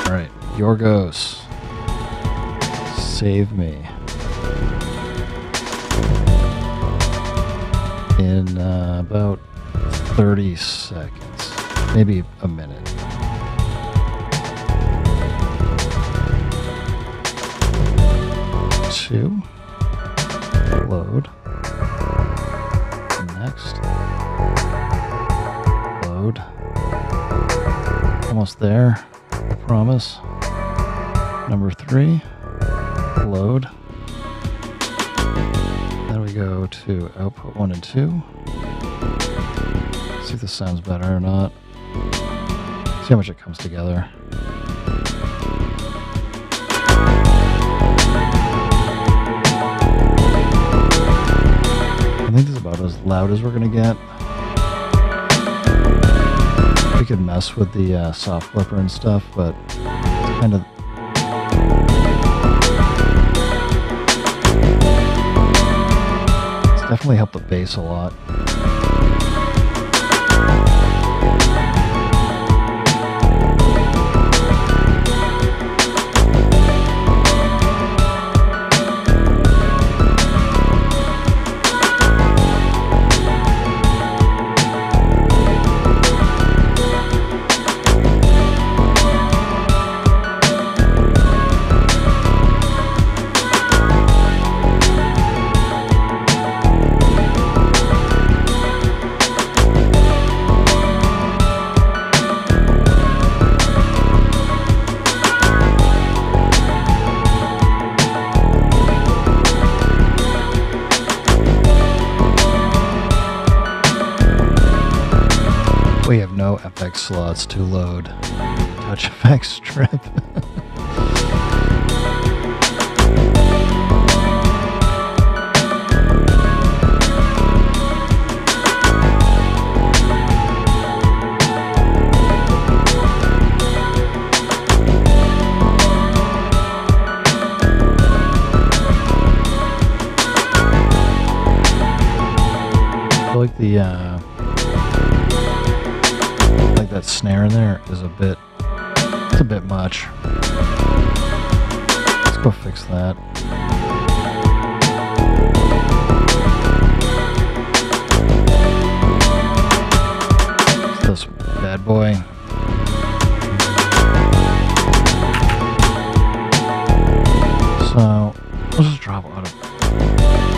Speaker 1: Alright, Yorgos. Save me. in about 30 seconds, maybe a minute. Two. Load. Next. Load. Almost there. I promise. Number 3. Load. Then we go to output 1 and 2. See if this sounds better or not. See how much it comes together. I think this is about as loud as we're going to get. We could mess with the soft flipper and stuff, but it's kind of... It's definitely helped the bass a lot. We have no FX slots to load touch effects strip. I feel like that snare in there is it's a bit much. Let's go fix that. It's this bad boy. So let's just drop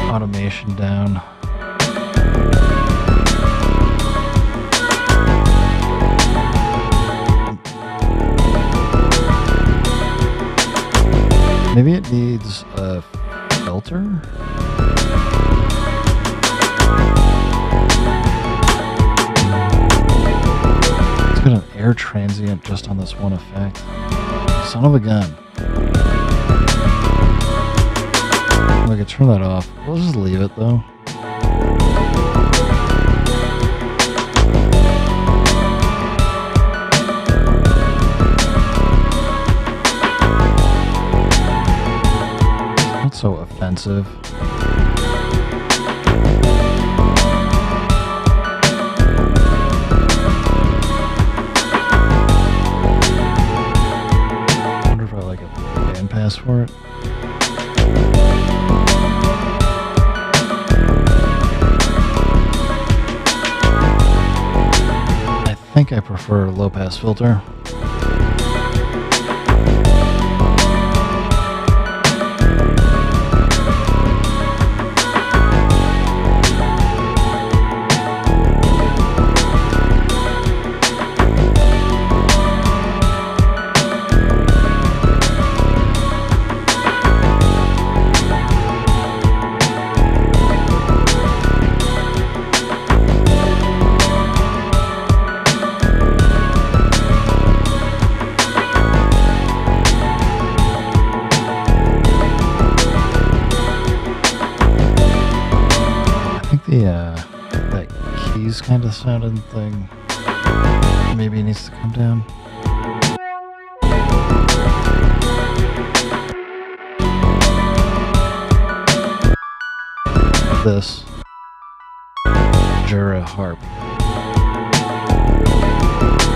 Speaker 1: automation down. Maybe it needs a filter? It's got an air transient just on this one effect. Son of a gun. I could turn that off. We'll just leave it though. So offensive. I wonder if I like a bandpass for it. I think I prefer a low pass filter. That keys kind of sounding thing maybe it needs to come down. This Jura harp.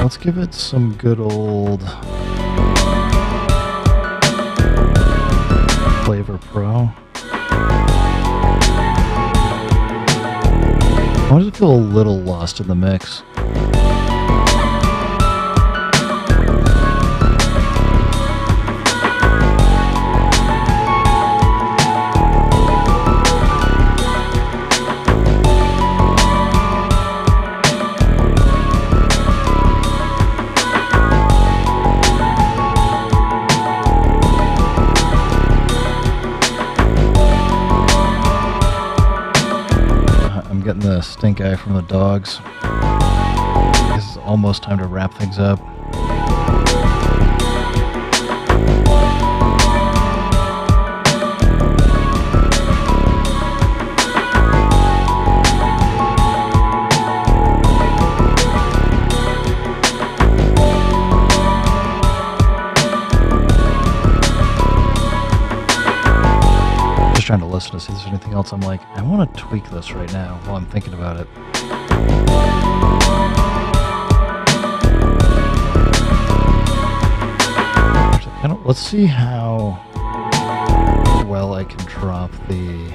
Speaker 1: Let's give it some good old Flavor Pro. Why does it feel a little lost in the mix? Getting the stink eye from the dogs. I guess it's almost time to wrap things up. Trying to listen to see if there's anything else I'm like, I want to tweak this right now while I'm thinking about it. Let's see how well I can drop the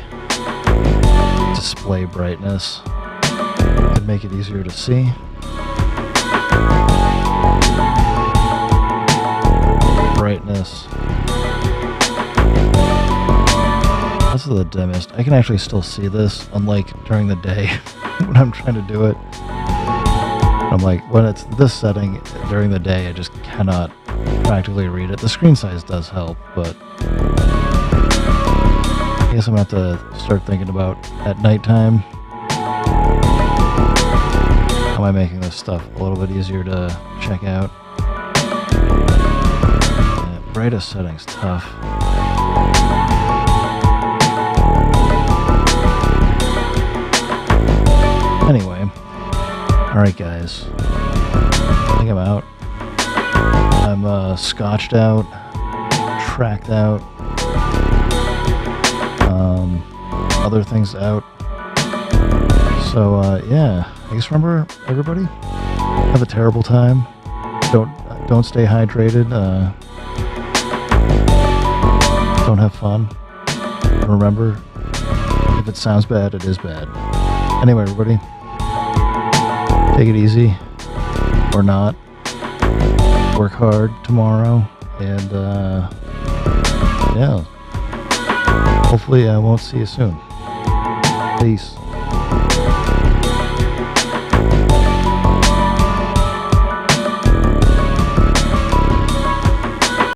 Speaker 1: display brightness and make it easier to see. Brightness. This is the dimmest. I can actually still see this, unlike during the day when I'm trying to do it. I'm like, when it's this setting during the day, I just cannot practically read it. The screen size does help, but I guess I'm going to have to start thinking about at nighttime. How am I making this stuff a little bit easier to check out? Yeah, brightest setting's tough. Anyway, alright guys, I think I'm out. I'm scotched out, tracked out, other things out. So yeah, I guess remember everybody, have a terrible time, don't stay hydrated, don't have fun, and remember, if it sounds bad, it is bad. Anyway, everybody, take it easy, or not. Work hard tomorrow, and yeah, hopefully I won't see you soon. Peace.